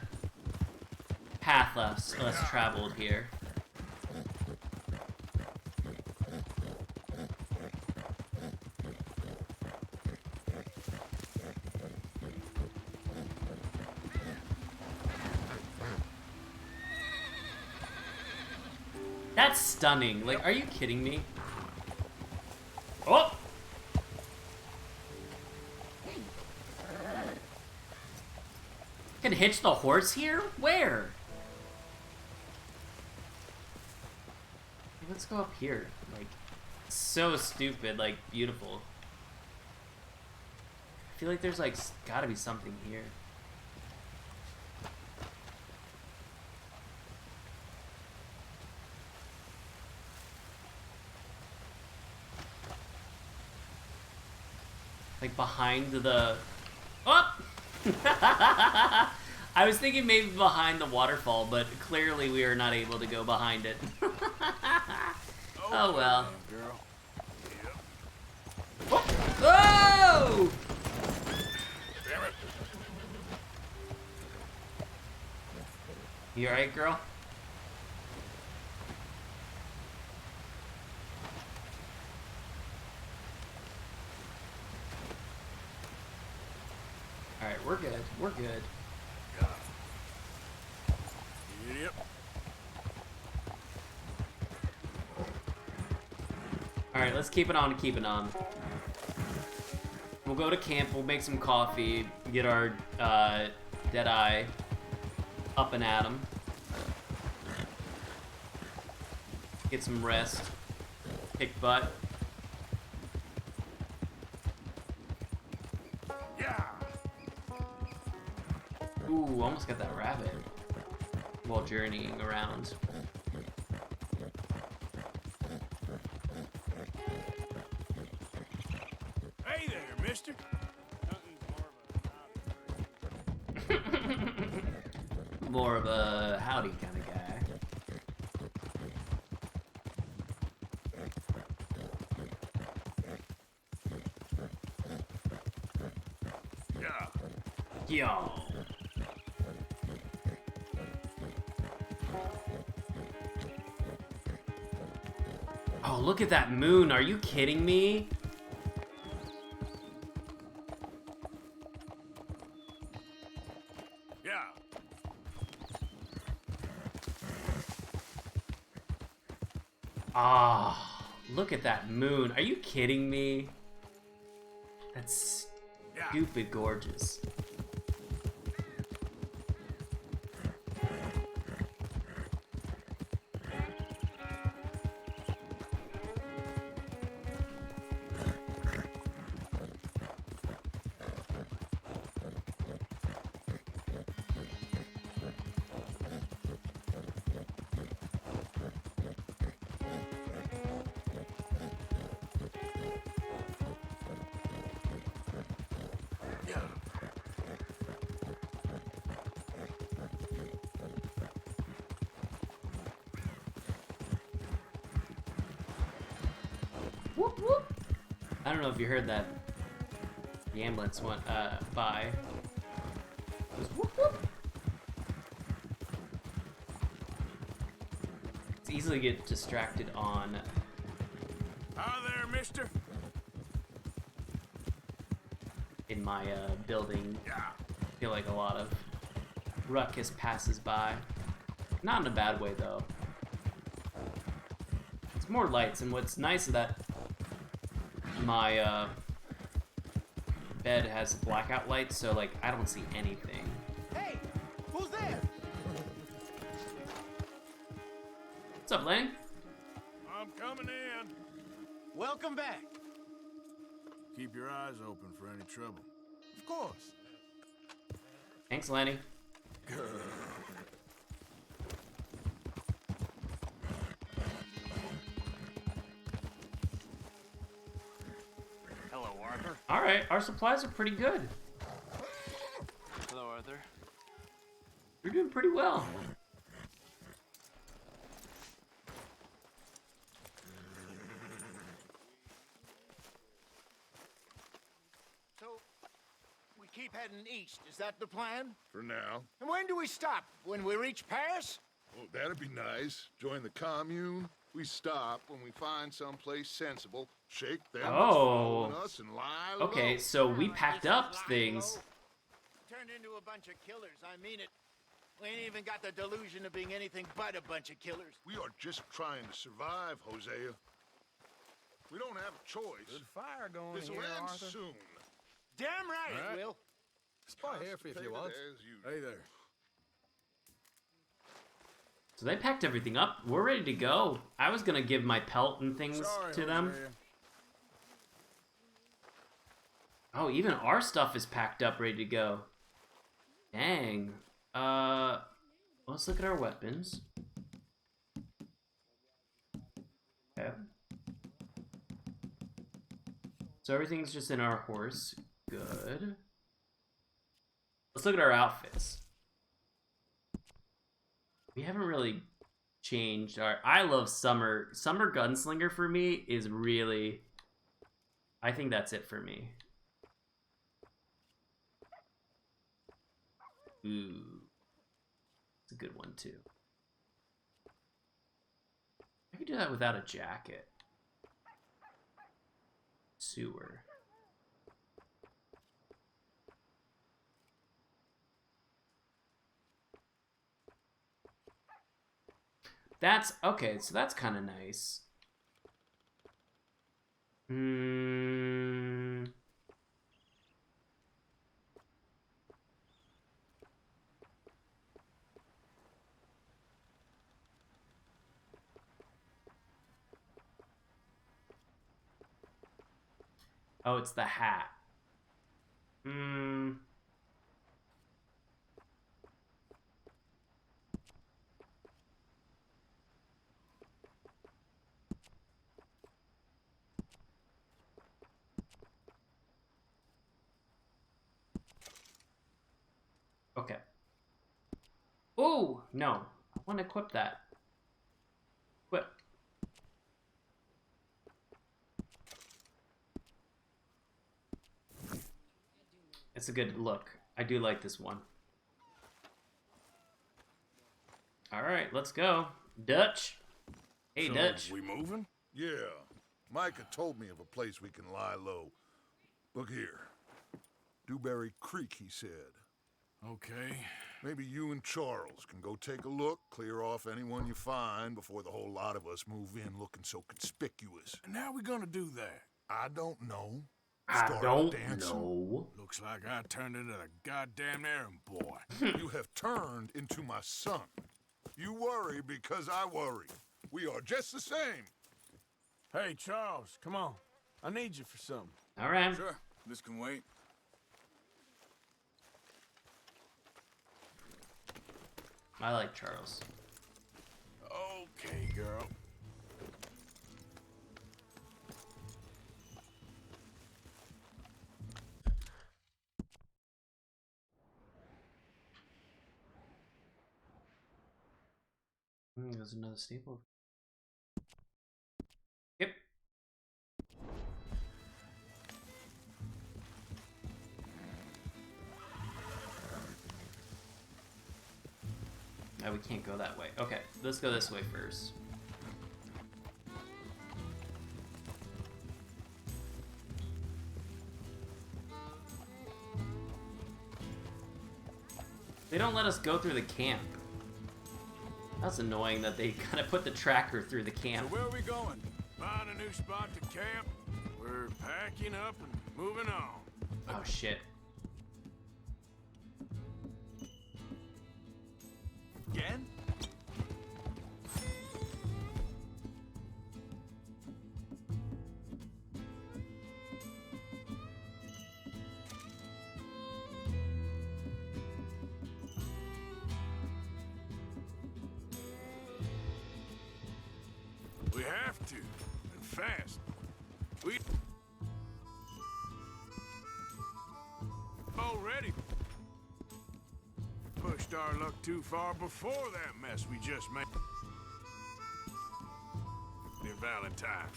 path less traveled here. That's stunning. Like, are you kidding me? Oh! Can hitch the horse here? Where? Let's go up here. Like, so stupid, like, beautiful. I feel like there's, like, gotta be something here. Like, behind the... Oh! I was thinking maybe behind the waterfall, but clearly we are not able to go behind it. Oh well. Girl. Whoa! Damn it. You alright, girl? Alright, we're good. We're good. Yep. Alright, let's keep it on, keep it on. We'll go to camp, we'll make some coffee, get our dead eye up and at 'em. Get some rest. Kick butt. Yeah. Ooh, almost got that rabbit while journeying around. Hey there, mister. More of a howdy kind of guy. Yeah. Yo. Oh, look at that moon. Are you kidding me? Yeah. Ah, look at that moon. Are you kidding me? That's stupid gorgeous. Whoop, whoop. I don't know if you heard that. The ambulance went by. It was whoop, whoop. It's easy to get distracted on. Hi there, mister. in my building. I feel like a lot of ruckus passes by. Not in a bad way though. It's more lights, and what's nice is that my bed has blackout lights, so like I don't see anything. Hey, who's there? What's up, Lenny? I'm coming in. Welcome back. Keep your eyes open for any trouble. Of course. Thanks, Lenny. Hello, Arthur. All right, our supplies are pretty good. Hello, Arthur. We're doing pretty well. So, we keep heading east. Is that the plan? For now. And when do we stop? When we reach Paris? Well, that'd be nice. Join the commune. We stop when we find someplace sensible, shake them, Oh. us, and lie Okay, low. so we packed up things. Turned into a bunch of killers. I mean it. We ain't even got the delusion of being anything but a bunch of killers. We are just trying to survive, Hosea. We don't have a choice. Good fire going This will here, end Arthur. soon. Damn right All right. it will. Spot here for you if you want. Hey there. So they packed everything up. We're ready to go. I was gonna give my pelt and things to them. Hosea. Oh, even our stuff is packed up, ready to go. Dang. Let's look at our weapons. Okay. So everything's just in our horse. Good. Let's look at our outfits. We haven't really changed our... I love summer. Summer gunslinger for me is really... I think that's it for me. Ooh. It's a good one too. I could do that without a jacket. Sewer. That's okay, so that's kind of nice. Oh, it's the hat. Okay. Oh, no. I want to equip that. Equip. It's a good look. I do like this one. Alright, let's go. Dutch. Hey, So, Dutch. we moving? Yeah. Micah told me of a place we can lie low. Look here. Dewberry Creek, he said. Okay. Maybe you and Charles can go take a look, clear off anyone you find before the whole lot of us move in looking so conspicuous. And how we gonna do that? I don't know. I Start don't dancing. know. Looks like I turned into the goddamn errand boy. You have turned into my son. You worry because I worry. We are just the same. Hey, Charles, come on. I need you for something. All right. Sure. This can wait. I like Charles. Okay, girl. There's another staple. Yep. Oh, we can't go that way. Okay, let's go this way first. They don't let us go through the camp. That's annoying that they kind of put the tracker through the camp. So where are we going? Find a new spot to camp. We're packing up and moving on. Oh shit. Again? We have to, and fast. We already pushed our luck too far before that mess we just made. In Valentine.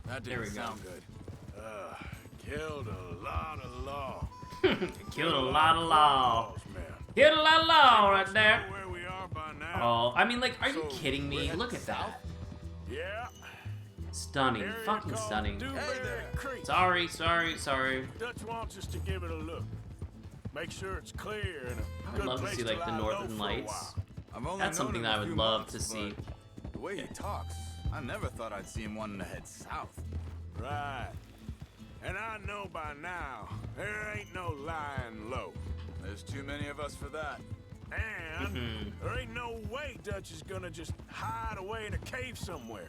That There we didn't go. sound good. Killed a lot of law. Killed a lot of law. Laws, man. Killed a lot of law right there. Where we are by now. Oh, I mean, like, are you kidding me? Look at that. Yeah. Stunning. Area Fucking called stunning. Dewberry Creek. Sorry. Dutch wants us to give it a look. Make sure it's clear and a I would good love to place see, like, the lie low northern for a lights. while. That's something that I would love to see. The way he talks, I never thought I'd see him wanting to head south. Right. And I know by now, there ain't no lying low. There's too many of us for that. And there ain't no way Dutch is gonna just hide away in a cave somewhere.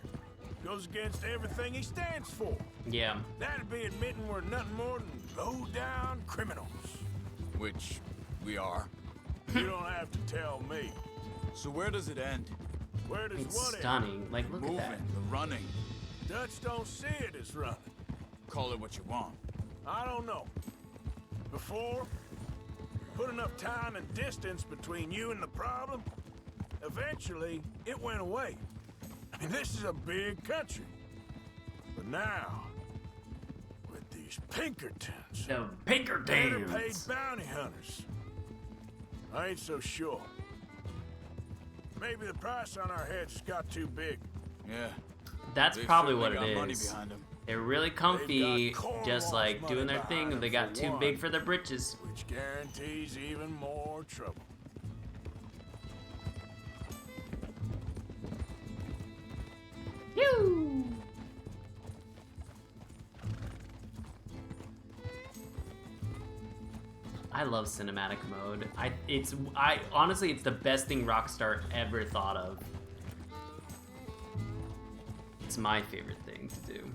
Goes against everything he stands for. Yeah. That'd be admitting we're nothing more than low-down criminals. Which we are. You don't have to tell me. So where does it end? Where does It's what end? stunning. Like, look Moving, at that. the running. Dutch don't see it as running. Call it what you want. I don't know. Before, put enough time and distance between you and the problem, eventually it went away. I mean, this is a big country. But now, with these Pinkertons, The better paid Pinkertons. bounty hunters, I ain't so sure. Maybe the price on our heads got too big. Yeah. That's They've probably certainly what it got money is. behind 'em. They're really comfy, They've got just like Cornwall's doing their money thing, and they behind got them too for big one. for their britches. Which guarantees even more trouble. Yoo! I love cinematic mode. I honestly, it's the best thing Rockstar ever thought of. It's my favorite thing to do.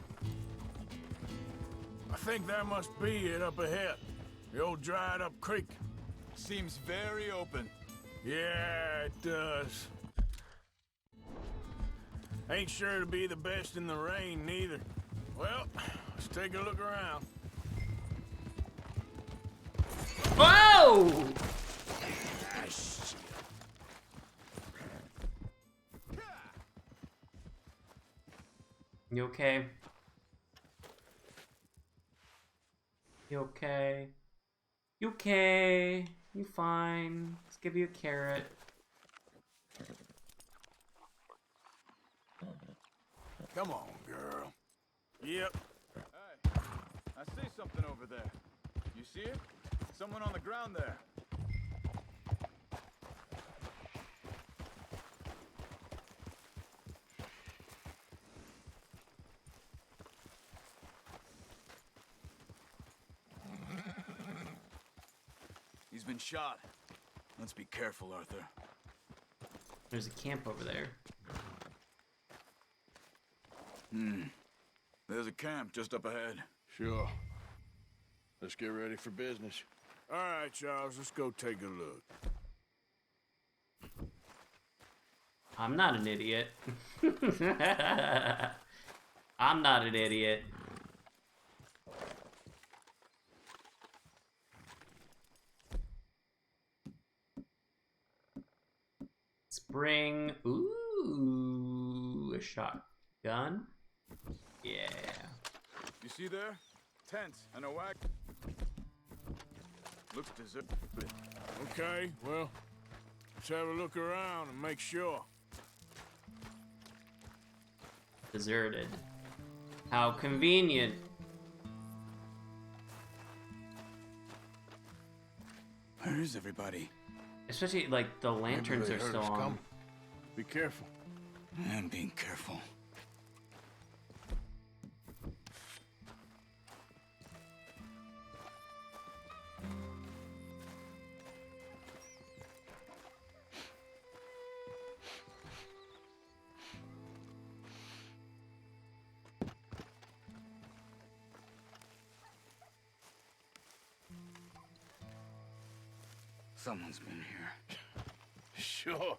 I think that must be it up ahead. The old dried up creek. Seems very open. Yeah, it does. Ain't sure to be the best in the rain, neither. Well, let's take a look around. Whoa! You okay? You okay? You okay? You fine? Let's give you a carrot. Come on, girl. Yep. Hey, I see something over there. You see it? Someone on the ground there. He's been shot. Let's be careful, Arthur. There's a camp over there. There's a camp just up ahead. Sure. Let's get ready for business. All right, Charles, let's go take a look. I'm not an idiot. I'm not an idiot. Spring. Ooh, a shotgun. Yeah. You see there? Tents and a wagon. Looks deserted. Okay, well, let's have a look around and make sure. Deserted. How convenient. Where is everybody? Especially like the lanterns are still on. Be careful. I'm being careful. Someone's been here. Sure.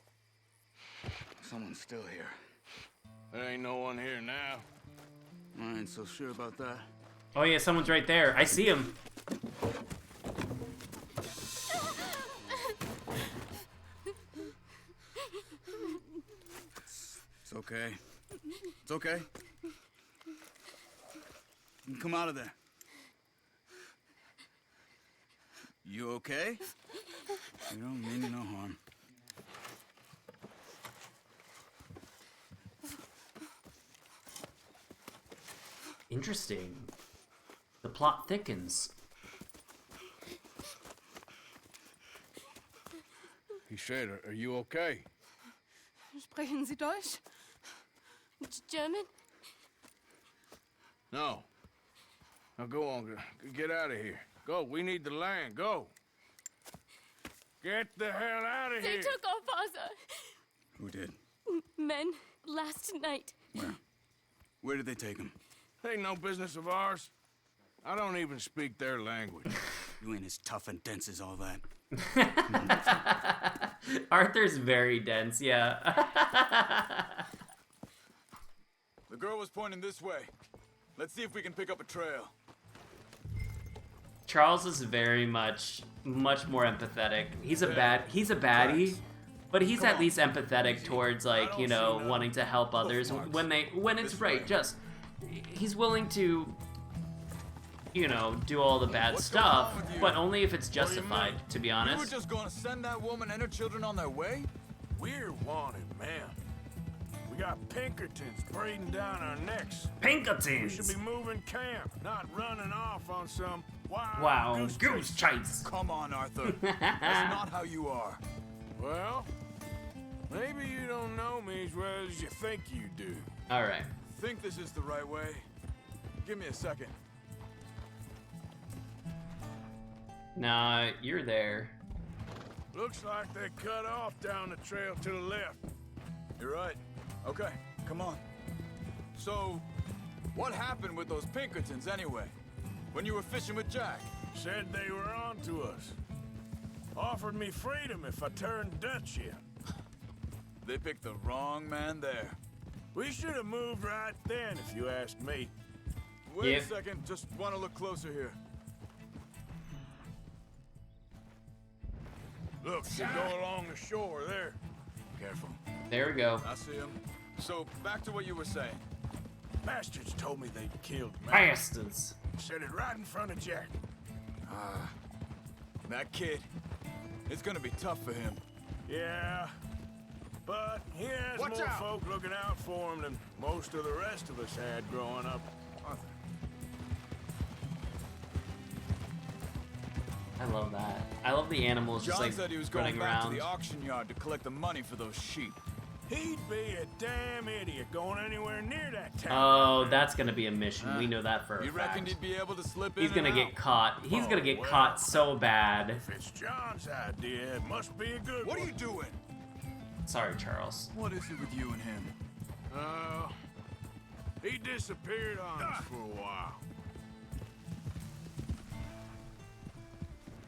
Someone's still here. There ain't no one here now. I ain't so sure about that. Oh yeah, someone's right there. I see him. It's okay. It's okay. You can come out of there. You okay? You don't mean you no harm. Interesting. The plot thickens. He said, are you okay? Sprechen Sie Deutsch? German? No. Now go on, get out of here. Go, we need the land, go. Get the hell out of They here. took our father. Who did? Men, last night. Where? Where did they take him? Ain't no business of ours. I don't even speak their language. You ain't as tough and dense as all that. Arthur's very dense, yeah. The girl was pointing this way. Let's see if we can pick up a trail. Charles is very much more empathetic. He's a baddie, but he's at least empathetic towards, like, you know, wanting to help others when it's right. Just he's willing to, you know, do all the bad stuff, but only if it's justified, to be You were honest. just gonna send that woman and her children on their way? We're wanted, man. We got Pinkertons breathing down our necks. Pinkertons! We should be moving camp, not running off on some wild goose chase. Come on, Arthur. That's not how you are. Well, maybe you don't know me as well as you think you do. All right. Think this is the right way? Give me a second. Nah, you're there. Looks like they cut off down the trail to the left. You're right. Okay, come on. So, what happened with those Pinkertons anyway? When you were fishing with Jack? Said they were on to us. Offered me freedom if I turned Dutch in. They picked the wrong man there. We should have moved right then, if you ask me. Wait a second, just want to look closer here. Look, they go along the shore there. Careful. There we go. I see him. So, back to what you were saying. Bastards told me they'd killed me. Bastards. Said it right in front of Jack. Ah, that kid. It's gonna be tough for him. Yeah, but he has Watch more out. folk looking out for him than most of the rest of us had growing up. Arthur. I love that. I love the animals just John like said he was going running back around. to the auction yard to collect the money for those sheep. He'd be a damn idiot going anywhere near that town. Oh, that's gonna be a mission. We know that for a You fact. reckoned he'd be able to slip in He's gonna and get out? caught. He's gonna get well. caught so bad. If it's John's idea, it must be a good What one. are you doing? Sorry, Charles. What is it with you and him? He disappeared on us for a while.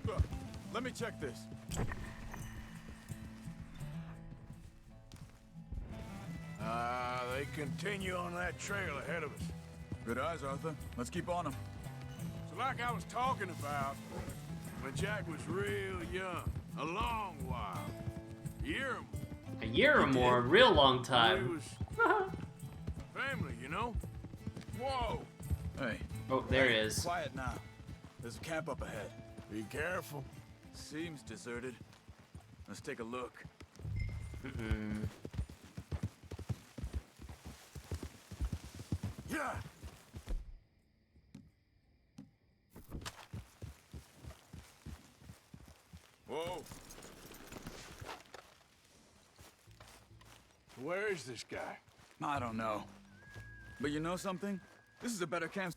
Look, let me check this. They continue on that trail ahead of us. Good eyes, Arthur. Let's keep on him. So like I was talking about, when Jack was real young, a long while, A year or more, a real long we time. was family, you know? Whoa! Hey. Oh, there it is. Quiet now. There's a camp up ahead. Be careful. Seems deserted. Let's take a look. Yeah. Whoa. Where is this guy? I don't know. But you know something? This is a better camp.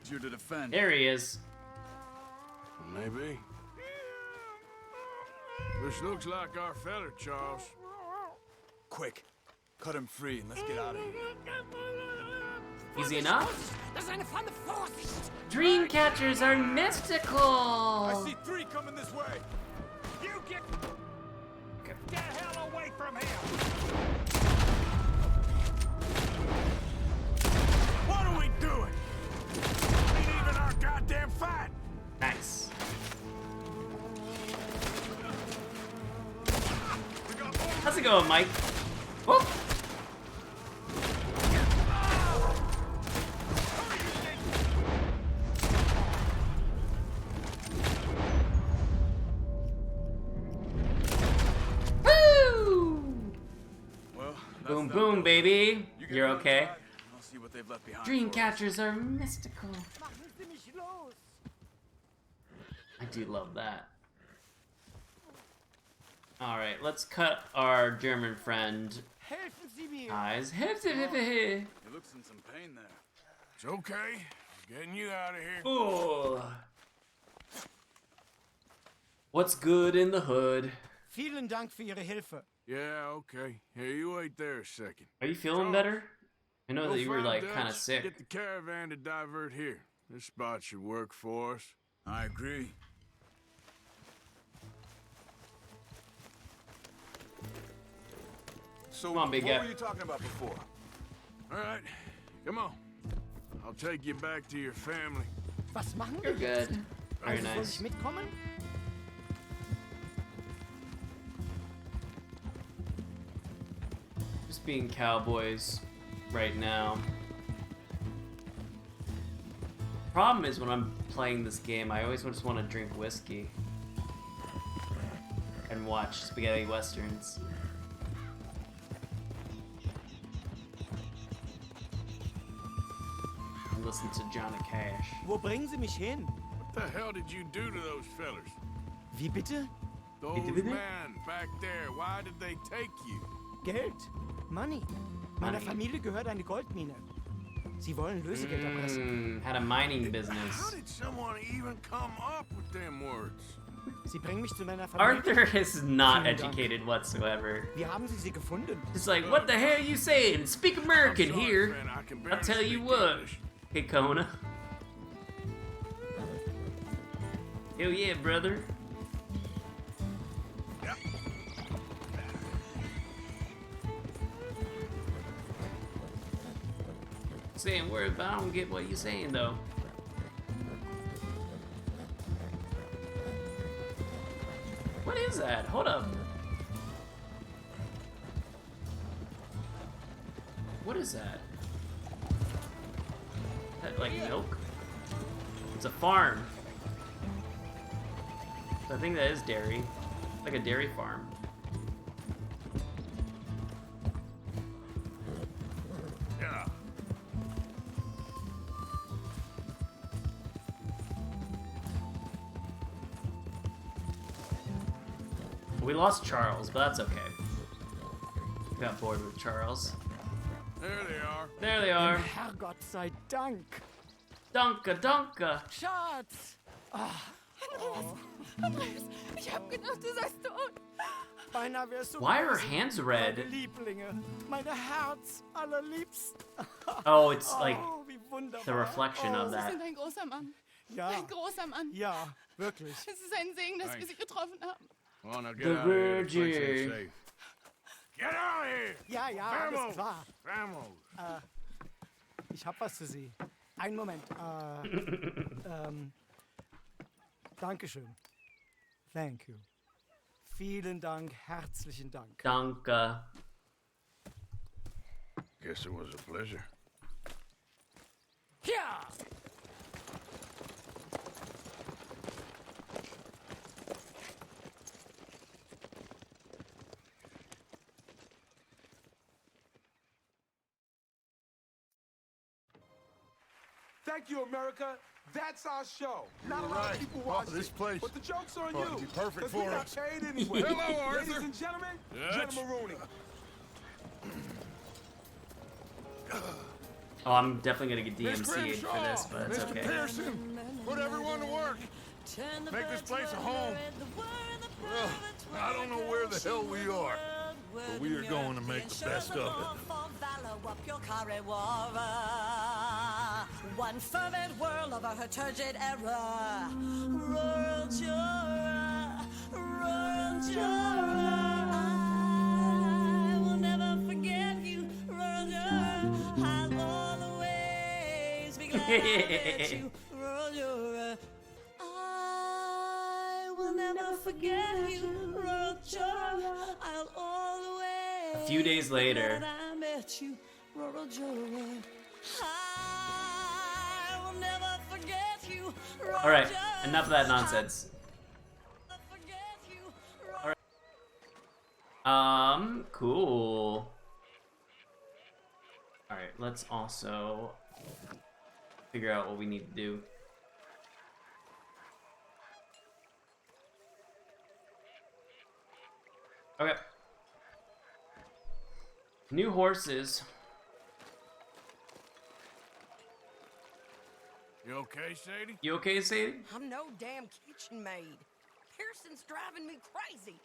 You to defend. There he is. Maybe. This looks like our fella, Charles. Quick, cut him free and let's get out of here. Easy enough. Dream catchers are mystical. I see 3 coming this way. You get the hell away from him! What are we doing? Ain't even our goddamn fight! Nice. How's it going, Mike? Whoop. Boom, boom, baby. You're okay. I'll see what they've left behind. Dream catchers are mystical. I do love that. All right, let's cut our German friend eyes. He looks in some pain there. It's okay. Getting you out of here. Oh. What's good in the hood? Vielen Dank für Ihre Hilfe. Yeah, okay. Hey, you wait there a second. Are you feeling better? I know that you were find like Dutch, kind of sick. Get the caravan to divert here. This spot should work for us. I agree. So Come on, big what guy. were you talking about before? All right, come on. I'll take you back to your family. Was machen You're wir jetzt? good. Very Also soll nice. ich mitkommen? Just being cowboys right now. Problem is when I'm playing this game, I always just want to drink whiskey and watch spaghetti westerns. And listen to Johnny Cash. Wo bringen Sie mich hin? What the hell did you do to those fellers? Wie bitte? Those men back there, why did they take you? Geld. Money. Meiner Money. Familie gehört eine Goldmine. Sie wollen Lösegeld erpressen. Had a mining How business. did someone even come up with them words? Sie bringen mich zu meiner Familie. Arthur is not Vielen Dank. educated whatsoever. Wie haben Sie sie gefunden? He's like, what the hell are you saying? Speak American I'm sorry, here. friend, I can I'll barely tell you speak what. English. Hey, Kona. Hell yeah, brother. Saying words, but I don't get what you're saying though. What is that? Hold up. What is that? Is that like milk? It's a farm. I think that is dairy. Like a dairy farm. Yeah. We lost Charles, but that's okay. Got bored with Charles. There they are. There they are. Herrgott sei Dank. Danke, danke. Schatz. Andreas, ich hab gedacht, du seist tot. Beinahe wärst du Why are her gewesen. hands red? Meine Lieblinge. Meine Herz allerliebst. Oh, it's like Oh, wie wunderbar. the reflection of Sie that. sind ein großer Mann. Ja. Ein großer Mann. Ja, wirklich. Es ist ein Segen, dass wir sie getroffen haben. Well, now get The out of here. This place ain't Virgin. safe. Get out of here! Ja, ja, alles Vamos! klar. Vamos! Ich hab was für Sie. Einen Moment. Dankeschön. Thank you. Vielen Dank, herzlichen Dank. Danke. Guess it was a pleasure. Ja! Thank you, America. That's our show. Not a lot right. of people Oh, watch this place. but the joke's on Oh, you. it'd be perfect 'cause we for got us. paid anyway. Hello, Arthur. Ladies and gentlemen, Dutch. General Rooney. Oh, I'm definitely gonna get Miss DMCA'd for Grimshaw, this, but it's Mr. okay. Pearson, put everyone to work. Make this place a home. Well, I don't know where the hell we are, but we are going to make the best of it. One fervent whirl over her turgid era. Royal Jura, Royal Jura. I will never forget you, Royal Jura. I'll always be glad I met you, Royal Jura. I will never forget you, Royal Jura. I'll always. A few days later. Glad I met you, Royal Jura. I will never forget you, Royal All right, Jura. enough of that nonsense. All right. Cool. All right, let's also figure out what we need to do. Okay. New horses. You okay, Sadie? You okay, Sadie? I'm no damn kitchen maid. Pearson's driving me crazy.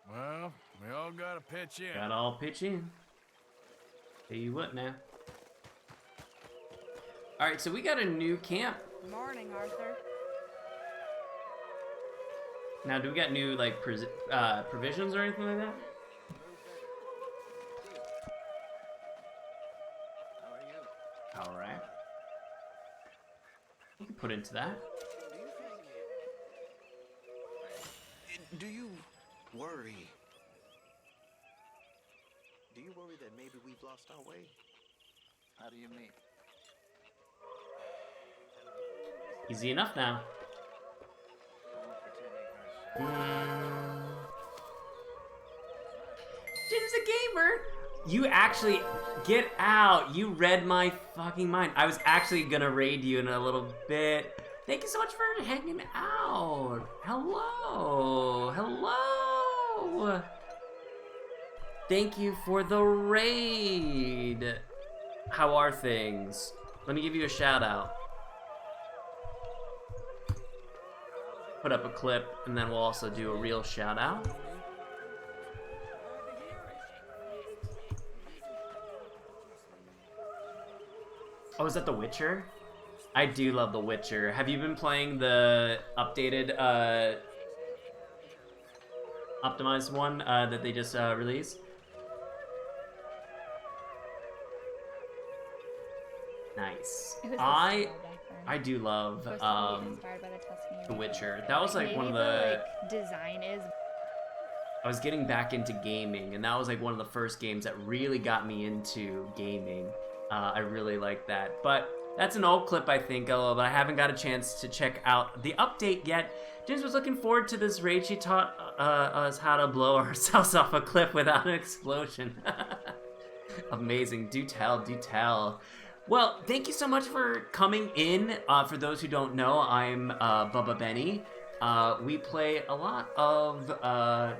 Well, we all gotta pitch in. Gotta all pitch in. Tell you what now. Alright, so we got a new camp. Morning, Arthur. Now, do we got new, like, provisions or anything like that? Alright. We can put into that. Do you worry? Do you worry that maybe we've lost our way? How do you mean? Easy enough now. Jim's a gamer! You actually, get out! You read my fucking mind. I was actually gonna raid you in a little bit. Thank you so much for hanging out. Hello! Hello! Thank you for the raid. How are things? Let me give you a shout out. Put up a clip, and then we'll also do a real shout out. Oh, is that The Witcher? I do love The Witcher. Have you been playing the updated, optimized one that they just released? Nice. I do love The Witcher. That was like one of the design is. I was getting back into gaming, and that was like one of the first games that really got me into gaming. I really like that. But that's an old clip, I think, but I haven't got a chance to check out the update yet. James was looking forward to this raid. She taught us how to blow ourselves off a cliff without an explosion. Amazing. Do tell, do tell. Well, thank you so much for coming in. For those who don't know, I'm BuhBuhBenny. We play a lot of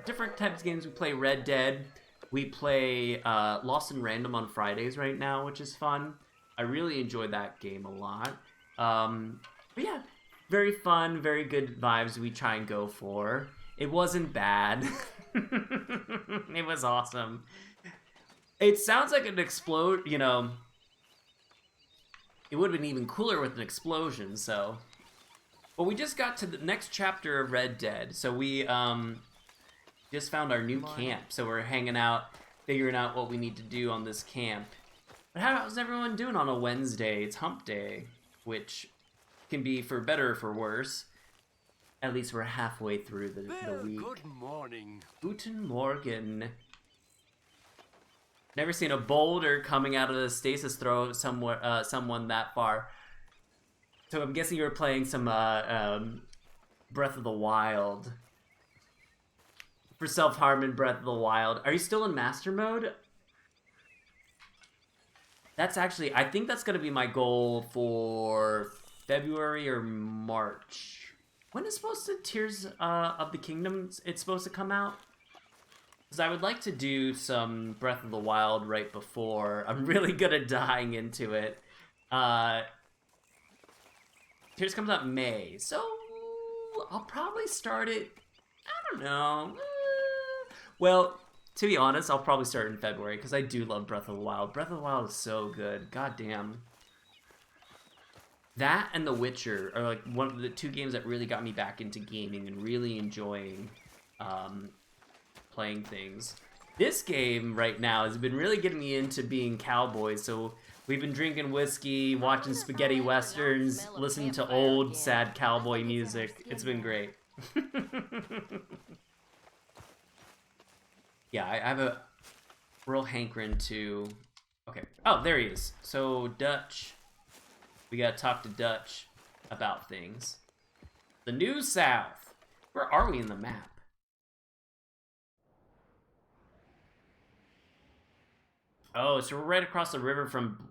different types of games. We play Red Dead. We play Lost in Random on Fridays right now, which is fun. I really enjoyed that game a lot. But yeah, very fun, very good vibes we try and go for. It wasn't bad. It was awesome. It sounds like an explode, you know. It would have been even cooler with an explosion, so. But we just got to the next chapter of Red Dead, so we just found our new camp. So we're hanging out, figuring out what we need to do on this camp. But how's everyone doing on a Wednesday? It's hump day, which can be for better or for worse. At least we're halfway through the week. Good morning. Guten Morgen. Never seen a boulder coming out of the stasis throw somewhere, someone that far. So I'm guessing you were playing some Breath of the Wild. For self-harm in Breath of the Wild. Are you still in master mode? That's actually, I think that's gonna be my goal for February or March. When is supposed to Tears of the Kingdom? It's supposed to come out. Because I would like to do some Breath of the Wild right before. I'm really good at dying into it. Tears comes out in May, so I'll probably start it. I don't know. Well, to be honest, I'll probably start in February because I do love Breath of the Wild. Breath of the Wild is so good. God damn. That and The Witcher are like one of the two games that really got me back into gaming and really enjoying playing things. This game right now has been really getting me into being cowboys, so we've been drinking whiskey, watching spaghetti westerns, listening to old sad cowboy music. It's been great. Yeah, I have a real hankering to... Okay. Oh, there he is. So, Dutch. We gotta talk to Dutch about things. The New South. Where are we in the map? Oh, so we're right across the river from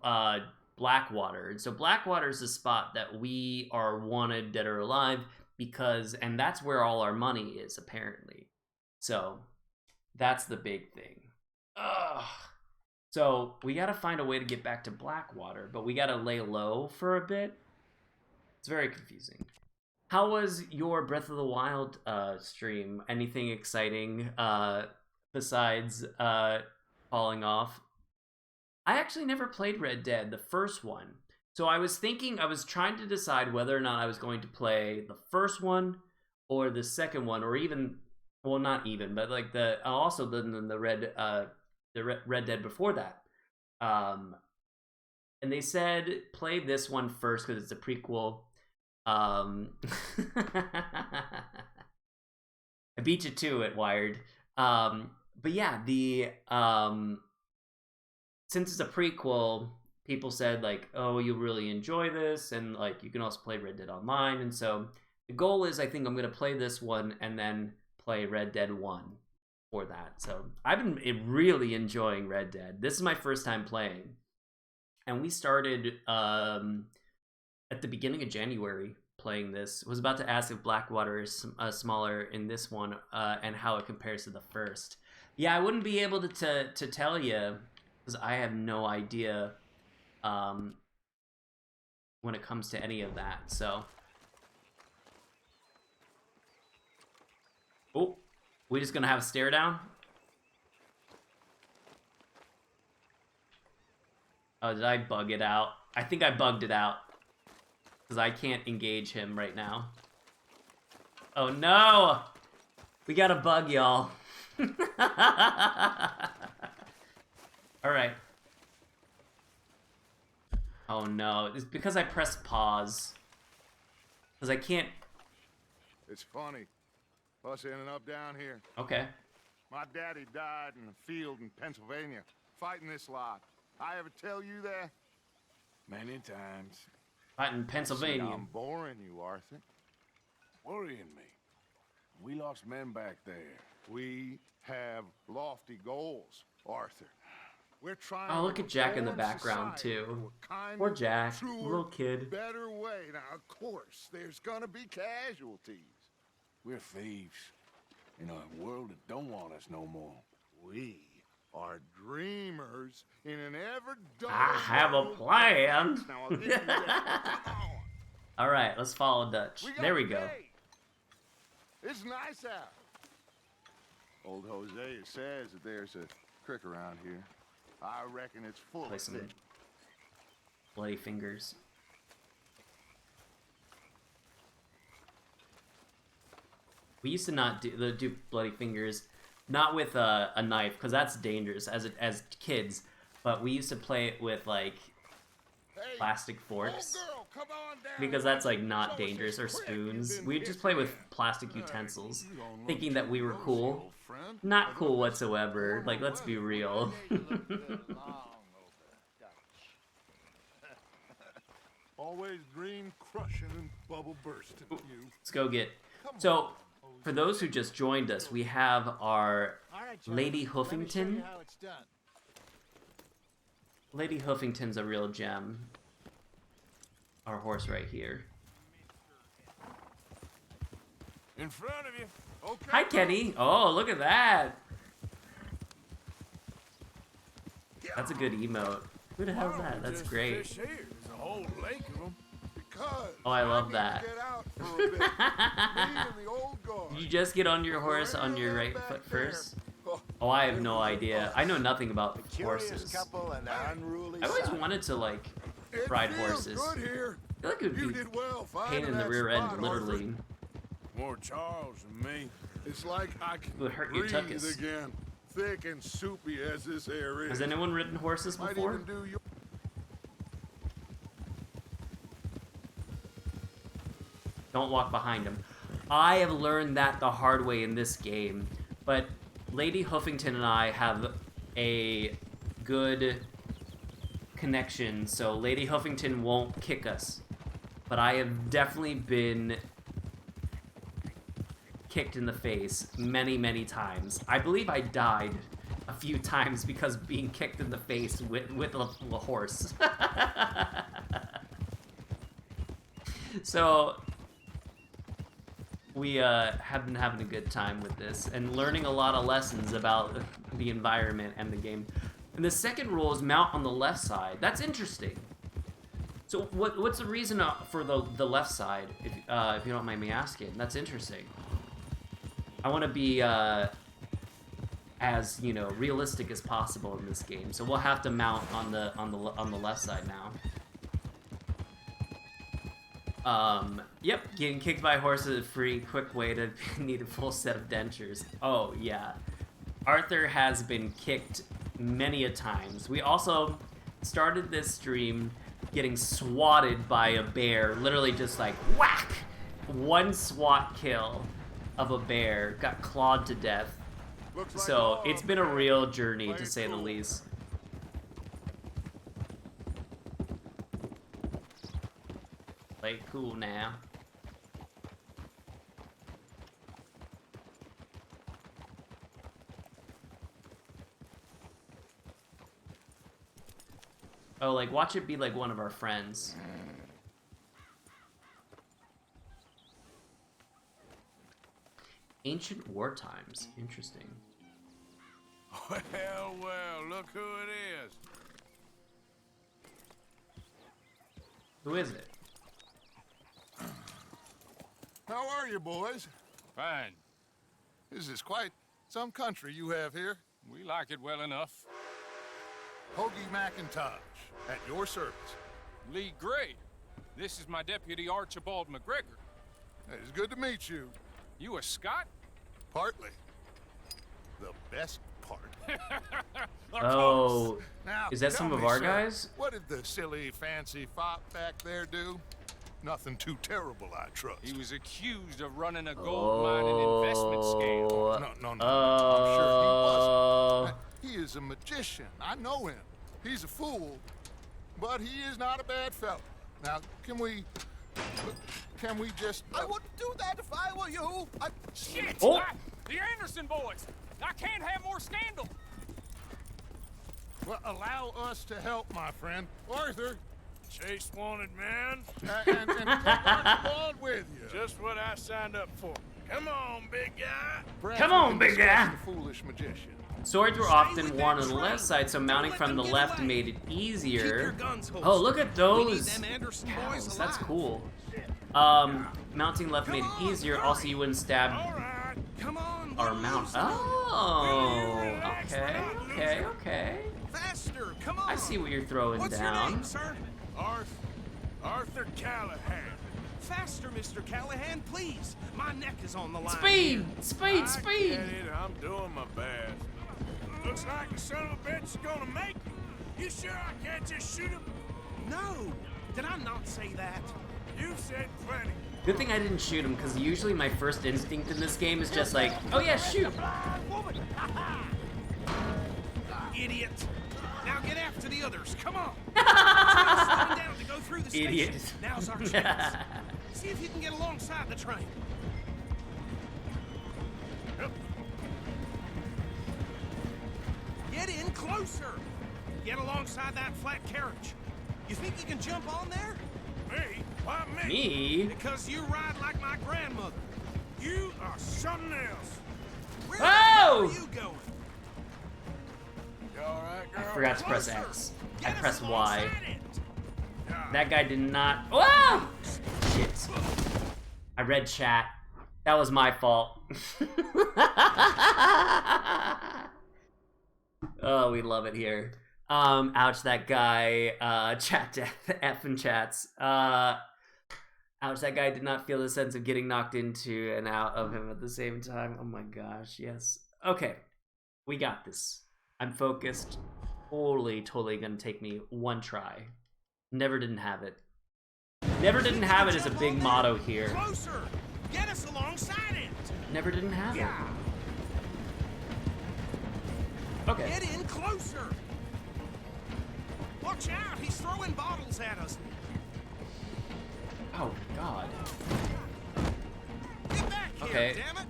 Blackwater. And so Blackwater is the spot that we are wanted, dead or alive, because... And that's where all our money is, apparently. So... That's the big thing. Ugh. So we gotta find a way to get back to Blackwater, but we gotta lay low for a bit. It's very confusing. How was your Breath of the Wild stream? Anything exciting besides falling off? I actually never played Red Dead, the first one. So I was trying to decide whether or not I was going to play the first one or the second one, or even... Well, not even, but like the Red Dead before that. And they said play this one first because it's a prequel. I beat you to it, Wired. But yeah, the since it's a prequel, people said like, oh, you'll really enjoy this, and like you can also play Red Dead Online. And so the goal is, I think I'm gonna play this one and then play Red Dead 1 for that. So I've been really enjoying Red Dead. This is my first time playing. And we started at the beginning of January playing this. I was about to ask if Blackwater is smaller in this one and how it compares to the first. Yeah, I wouldn't be able to tell you because I have no idea when it comes to any of that. So... Oh, we just gonna have a stare down? Oh, did I bug it out? I think I bugged it out. Because I can't engage him right now. Oh no! We got a bug, y'all. Alright. Oh no, it's because I pressed pause. Because I can't... It's funny. Us ending up down here. Okay. My daddy died in a field in Pennsylvania, fighting this lot. I ever tell you that? Many times. Fighting Pennsylvania. See, I'm boring you, Arthur. Worrying me. We lost men back there. We have lofty goals, Arthur. We're trying. Oh, look at Jack in the background too. Poor Jack, little kid. Better way. Now, of course, there's gonna be casualties. We're thieves in a world that don't want us no more. We are dreamers in an ever-dull I have a plan. Now, I'll give you that. Come on. All right, let's follow Dutch. There we go. It's nice out. Old Hosea says that there's a creek around here. I reckon it's full Play of some fish. bloody fingers. We used to not do bloody fingers, not with a knife, because that's dangerous as kids. But we used to play it with like plastic forks, because that's like not dangerous, or spoons. We'd just play with plastic utensils, thinking that we were cool. Not cool whatsoever. Like, let's be real. Always dream crushing and bubble bursting. Let's go get. So, for those who just joined us, we have our Lady Hoofington. Lady Hoofington's a real gem. Our horse right here. In front of you. Okay. Hi, Kenny. Oh, look at that. That's a good emote. Who the hell's that? That's great. Fish here. There's a whole lake of them. Because Oh, I love that. get out for a bit. Me and the old guard. You just get on your horse on your right foot first? Oh, I have no idea. I know nothing about horses. Couple and the unruly I always son. wanted to, like, ride horses. Good here. I feel like it You would be did well pain finding in the that rear spot, end, literally. More Charles than me. It's like I can It would hurt your breathe tuchus. again. Thick and soupy as this air is. Has anyone ridden horses Might before? even do your... Don't walk behind him. I have learned that the hard way in this game, but Lady Hoofington and I have a good connection, so Lady Hoofington won't kick us. But I have definitely been kicked in the face many, many times. I believe I died a few times because of being kicked in the face with a horse. So we have been having a good time with this and learning a lot of lessons about the environment and the game. And the second rule is mount on the left side. That's interesting. So what's the reason for the left side, if you don't mind me asking? That's interesting. I want to be as, you know, realistic as possible in this game. So we'll have to mount on the left side now. Yep, getting kicked by a horse is a free, quick way to need a full set of dentures. Oh, yeah. Arthur has been kicked many a times. We also started this stream getting swatted by a bear. Literally just like, whack! One swat kill of a bear. Got clawed to death. So, it's been a real journey, to say the least. Play cool now. Oh, like, watch it be like one of our friends. Ancient war times. Interesting. Well, well, look who it is. Who is it? How are you, boys? Fine. This is quite some country you have here. We like it well enough. Hoagie McIntosh, at your service. Lee Gray. This is my deputy Archibald McGregor. It is good to meet you. You a Scot? Partly. The best part. Oh, Now, is that tell some of me, our sir, guys? What did the silly, fancy fop back there do? Nothing too terrible, I trust. He was accused of running a gold mining investment scam. No, I'm sure he wasn't. He is a magician. I know him. He's a fool, but he is not a bad fellow. Now, can we just... I wouldn't do that if I were you. Shit! Oh. The Anderson boys! I can't have more scandal! Well, allow us to help, my friend. Arthur, Chase wanted man. and take Archibald with you. Just what I signed up for. Come on, big guy. Perhaps Come we on, can big discuss guy. the foolish magician. Swords were often worn on the left side, so mounting from the left made it easier. Oh, look at those cows. That's cool. Mounting left made it easier. Also, you wouldn't stab or mount. Oh, okay. Faster, come on. I see what you're throwing What's down. your name, sir? Arthur Callahan. Faster, Mr. Callahan, please. My neck is on the line. Speed! I get it. I'm doing my best. Looks like the son of a bitch is gonna make it. You sure I can't just shoot him? No. Did I not say that? You said plenty. Good thing I didn't shoot him, because usually my first instinct in this game is just like, oh yeah, shoot! Idiot. Now get after the others. Come on. Slow down to go through the station. Idiot. Now's our chance. See if you can get alongside the train. Get in closer. get alongside that flat carriage. You think you can jump on there? Me? Why me? Me? Because you ride like my grandmother. You are something else. Where the hell Oh! are you going? You all right, I girl? forgot to press X. I pressed Y. Alongside it. That guy did not. Whoa! Shit. I read chat. That was my fault. Oh, we love it here. Ouch, that guy. Chat death. F in chats. Ouch, that guy did not feel the sense of getting knocked into and out of him at the same time. Oh my gosh, yes. Okay, we got this. I'm focused. Totally gonna take me one try. Never didn't have it. Never didn't have it is a big motto here. Closer. Get us alongside it. Never didn't have it. Okay. Get in closer. Watch out, he's throwing bottles at us. Oh God. Get back here, Okay. damn it.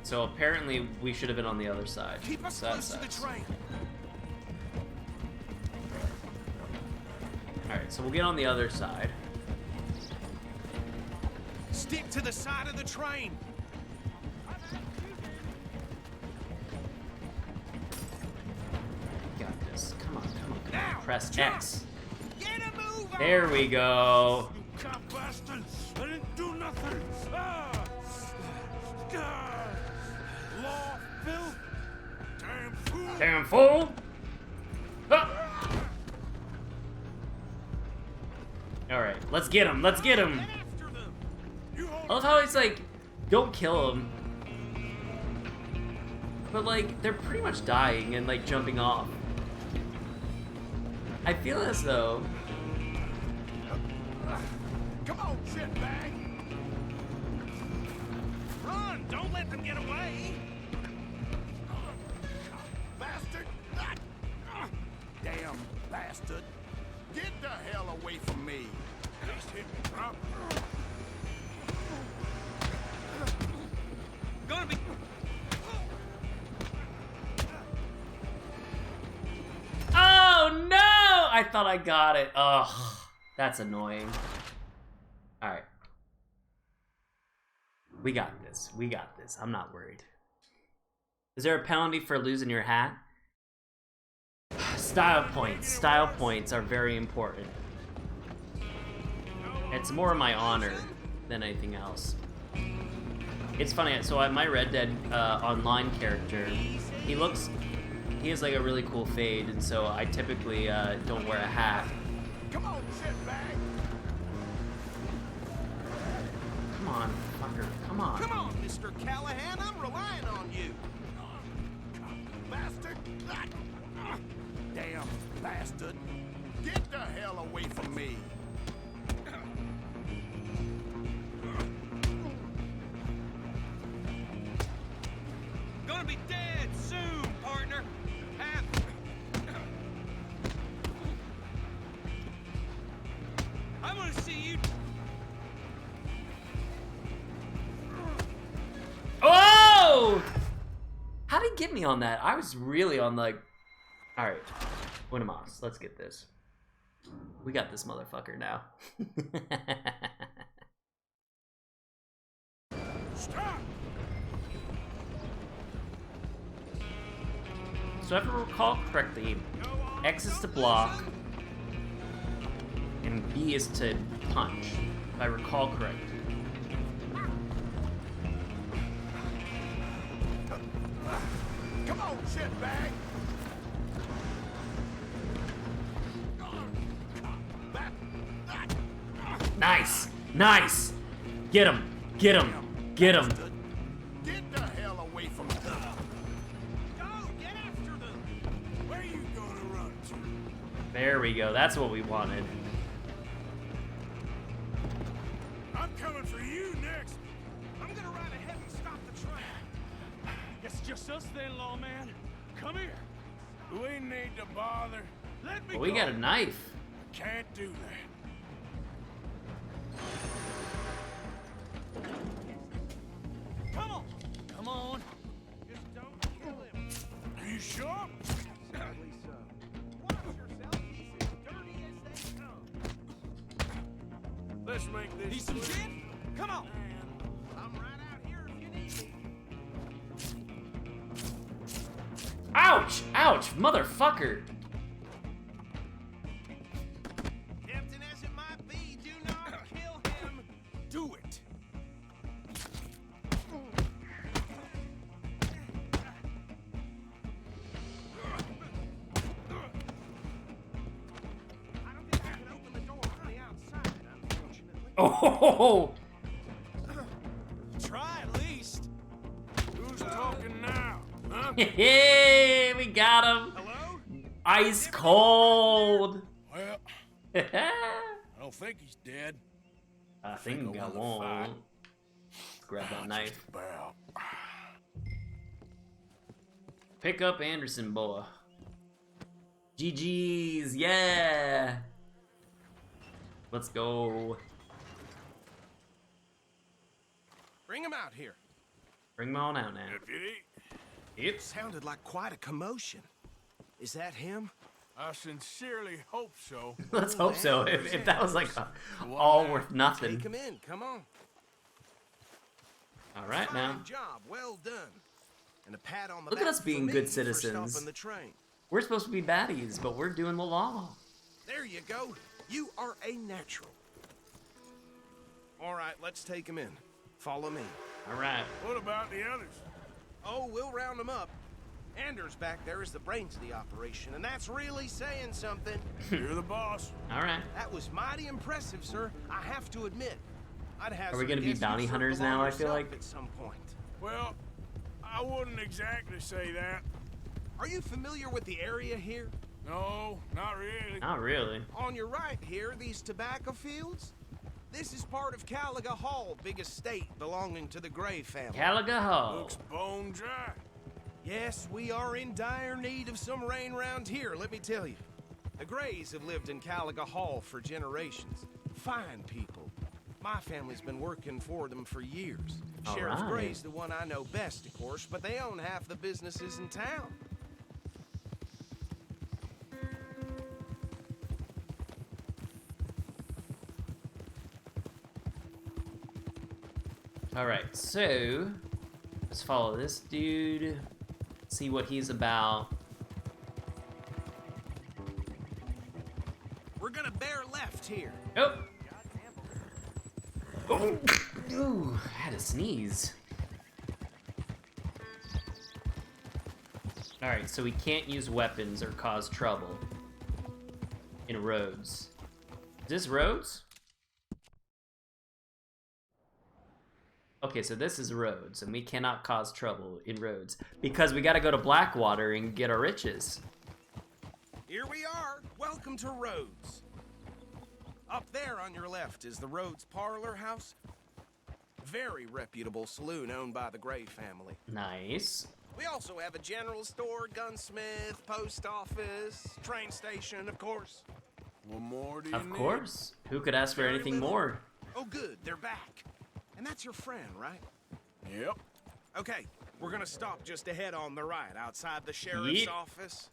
So apparently we should have been on the other side. Keep us So that close to the sucks. train. Alright, so we'll get on the other side. Stick to the side of the train. Got this. Come on. Now, Press jump. X. Get a move on. There we go. Cop bastard! I didn't do nothing! Ah! Ah! Law, Phil! Damn fool! Damn fool! Ah! Alright, let's get him. Let's get him. I love how he's like, don't kill him. But like, they're pretty much dying and like jumping off. I feel as though. Come on, shitbag. Run! Don't let them get away. Bastard! Damn bastard! Get the hell away from me! Please hit me, drop. Gonna be. Oh no! I thought I got it. Ugh, that's annoying. Alright. We got this. We got this. I'm not worried. Is there a penalty for losing your hat? Style points. Style points are very important. It's more my honor than anything else. It's funny, so my Red Dead Online character, he has like a really cool fade, and so I typically don't wear a hat. Come on, shitbag! Come on, fucker, come on. Come on, Mr. Callahan, I'm relying on you. Bastard! Damn bastard! Get the hell away from me! Gonna be dead soon, partner. I want to see you. Oh! How did he get me on that? I was really on like. All right, Winamos, let's get this. We got this motherfucker now. Stop! So if I recall correctly, X is to block, and B is to punch, if I recall correctly. Come on, shitbag! Nice! Nice! Get him! Get him! Get him! Get the hell away from me! Go, get after them. Where are you gonna run to? There we go. That's what we wanted. I'm coming for you next. I'm gonna ride ahead and stop the train. It's just us then, lawman. Come here. We ain't need to bother. Let me Well, we go. got a knife. Can't do that. Come on. Come on. Just don't kill him. Are you sure? Sadly so. Watch yourself. Let's make this. Need some gin? Come on. I'm right out here if you need me. Ouch! Ouch! Motherfucker! Tempting as it might be, do not kill him. Do it. I don't think I can open the door from the outside, unfortunately. Oh! Try at least. Who's talking now? Huh? Hey, we got him! Hello? Ice cold! Well, I don't think he's dead. I think I won the fight. won't. Grab that knife. About. Pick up Anderson, boy. GG's, yeah! Let's go. Bring him out here. Bring him on out now. Deputy, Yep. Sounded like quite a commotion. Is that him? I sincerely hope so. Let's hope so. If that was like all worth nothing. Take him in. Come on. All right Fine now. job. Well done. And a pat on the Look back at us for being me good for citizens. stopping the train. We're supposed to be baddies, but we're doing the law. There you go. You are a natural. All right, let's take him in. Follow me. All right. What about the others? Oh, we'll round them up. Anders back there is the brains of the operation, and that's really saying something. You're the boss. All right. That was mighty impressive, sir. I have to admit. I'd have Are we some gonna be guess bounty you hunters belong now, I feel yourself like? at some point. Well, I wouldn't exactly say that. Are you familiar with the area here? No, not really. Not really. On your right here, these tobacco fields? This is part of Caliga Hall, big estate belonging to the Gray family. Caliga Hall. Looks bone dry. Yes, we are in dire need of some rain round here, let me tell you. The Grays have lived in Caliga Hall for generations. Fine people. My family's been working for them for years. All Sheriff right. Gray's the one I know best, of course, but they own half the businesses in town. All right, so let's follow this dude. See what he's about. We're gonna bear left here. Oh. Oh. Ooh, I had to sneeze. All right, so we can't use weapons or cause trouble in roads. Is this roads? Okay, so this is roads, and we cannot cause trouble in roads because we got to go to Blackwater and get our riches. Here we are. Welcome to Rhodes. Up there on your left is the Rhodes Parlor House. Very reputable saloon owned by the Gray family. Nice. We also have a general store, gunsmith, post office, train station, of course. What more do you Of need? course. Who could ask for Very anything little. more? Oh, good. They're back. And that's your friend, right? Yep. Okay, we're gonna stop just ahead on the right, outside the sheriff's Yeet. office.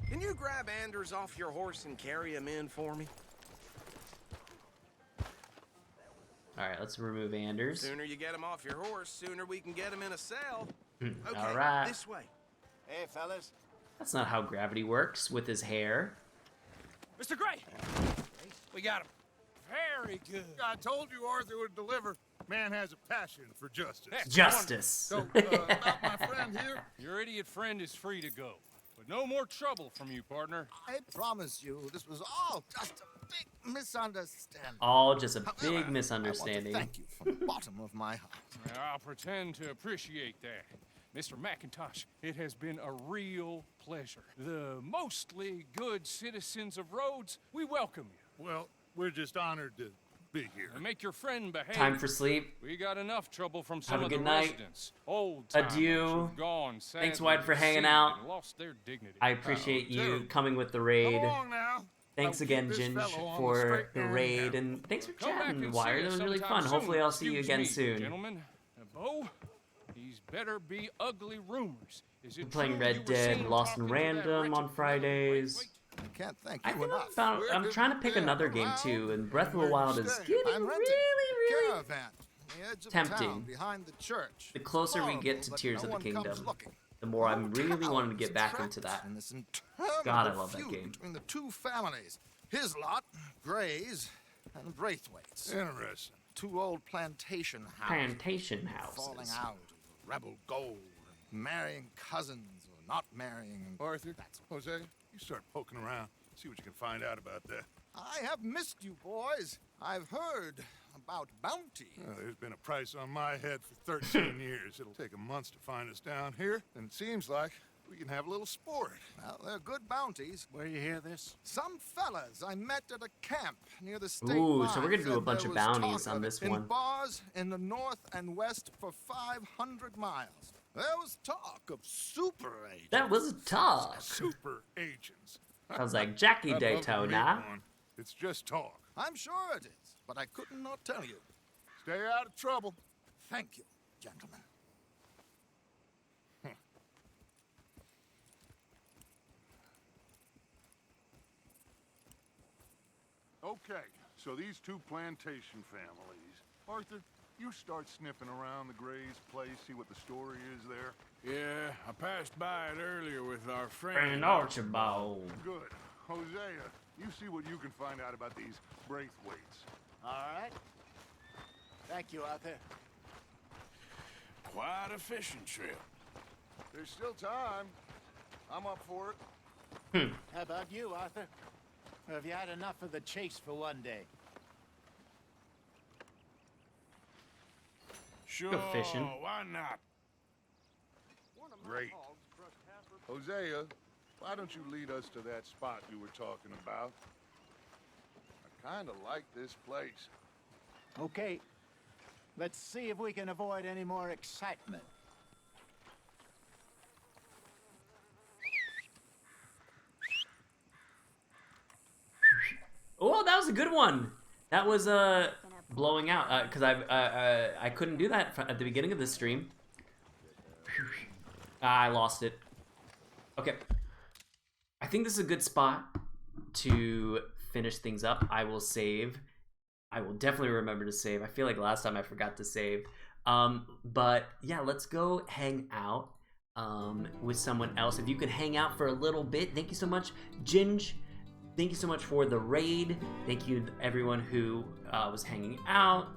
Can you grab Anders off your horse and carry him in for me? All right, let's remove Anders. Sooner you get him off your horse, sooner we can get him in a cell. Okay, All right. this way. Hey, fellas. That's not how gravity works with his hair. Mr. Gray! We got him. Very good. I told you Arthur would deliver. Man has a passion for justice. Justice. So, about my friend here, Your idiot friend is free to go. But no more trouble from you, partner. I promise you, this was all just a big misunderstanding. All just a However, big misunderstanding. I want to thank you from the bottom of my heart. I'll pretend to appreciate that. Mr. McIntosh, it has been a real pleasure. The mostly good citizens of Rhodes, we welcome you. well, we're just honored to be here. And make your friend behave. Time for sleep. We got enough trouble from some Have a of the good night. residents. Old Adieu. who've gone, Thanks, sadly White, for hanging deceived out. and lost their dignity. I appreciate you terrible. coming with the raid. Come along now. Thanks I'll again, keep this Ginge, fellow on the for straight the and raid, narrow. and thanks for Come back chatting, and Wire. see That us was really sometime fun. soon. Hopefully, I'll see you Excuse again me, soon. Gentlemen, Bo, these better be ugly rumors. Is it I'm playing true Red you were Dead seen Lost and talking to that Random wretched on Fridays. I can't thank I you feel enough. I'm trying to pick another game too, and Breath of the Wild is getting really Caravan, the edge of tempting. town, behind the church. The closer we get to Tears of the Kingdom, the more I'm really wanting to get back into that. God, I love that game. Between the two families, his lot, Gray's, and Braithwaite's. Interesting. Two old plantation houses. Falling out, rebel gold, marrying cousins or not marrying. Arthur, Jose, you start poking around. See what you can find out about that. I have missed you, boys. I've heard about bounty. There's been a price on my head for 13 years. It'll take a month to find us down here, and it seems like we can have a little sport. Well, they're good bounties. Where you hear this? Some fellas I met at a camp near the state Ooh, line so we're gonna do a said bunch there of was bounties talk on of this it in one. bars in the north and west for 500 miles. There was talk of super agents. That was talk. Super agents. Sounds like Jackie I'd love to meet Daytona. one. It's just talk. I'm sure it is, but I couldn't not tell you. Stay out of trouble. Thank you, gentlemen. Okay, so these two plantation families. Arthur, you start sniffing around the Gray's place, see what the story is there. Yeah, I passed by it earlier with our friend. And Archibald. Good. Hosea, you see what you can find out about these Braithwaites. All right. Thank you, Arthur. Quite a fishing trip. There's still time. I'm up for it. How about you, Arthur? Or have you had enough of the chase for one day? Sure, Go fishing. why not? Great. Hosea, why don't you lead us to that spot you were talking about? I kind of like this place. Okay. Let's see if we can avoid any more excitement. Oh, that was a good one. That was blowing out because I couldn't do that at the beginning of the stream. I lost it. Okay. I think this is a good spot to finish things up. I will save. I will definitely remember to save. I feel like last time I forgot to save. But yeah, let's go hang out with someone else. If you could hang out for a little bit. Thank you so much, Ginge. Thank you so much for the raid. Thank you to everyone who was hanging out.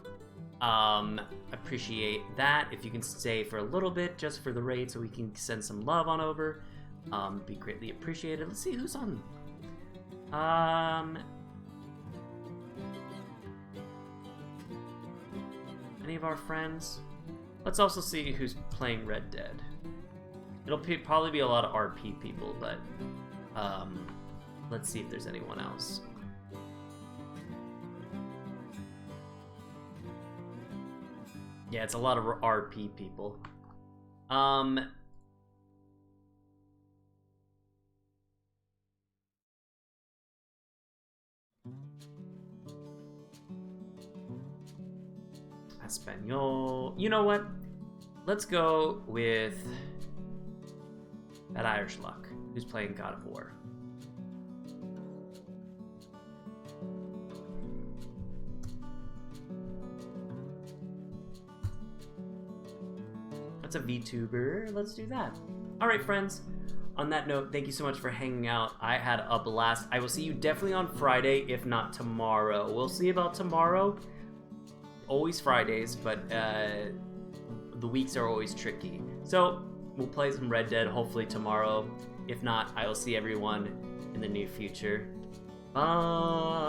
Appreciate that. If you can stay for a little bit just for the raid so we can send some love on over, be greatly appreciated. Let's see who's on. Any of our friends? Let's also see who's playing Red Dead. It'll probably be a lot of RP people, but let's see if there's anyone else. Yeah, it's a lot of RP people. Espanol. You know what? Let's go with that Irish luck who's playing God of War. That's a VTuber. Let's do that. All right, friends. On that note, thank you so much for hanging out. I had a blast. I will see you definitely on Friday, if not tomorrow. We'll see about tomorrow. Always Fridays, but the weeks are always tricky. So we'll play some Red Dead hopefully tomorrow. If not, I will see everyone in the near future. Bye.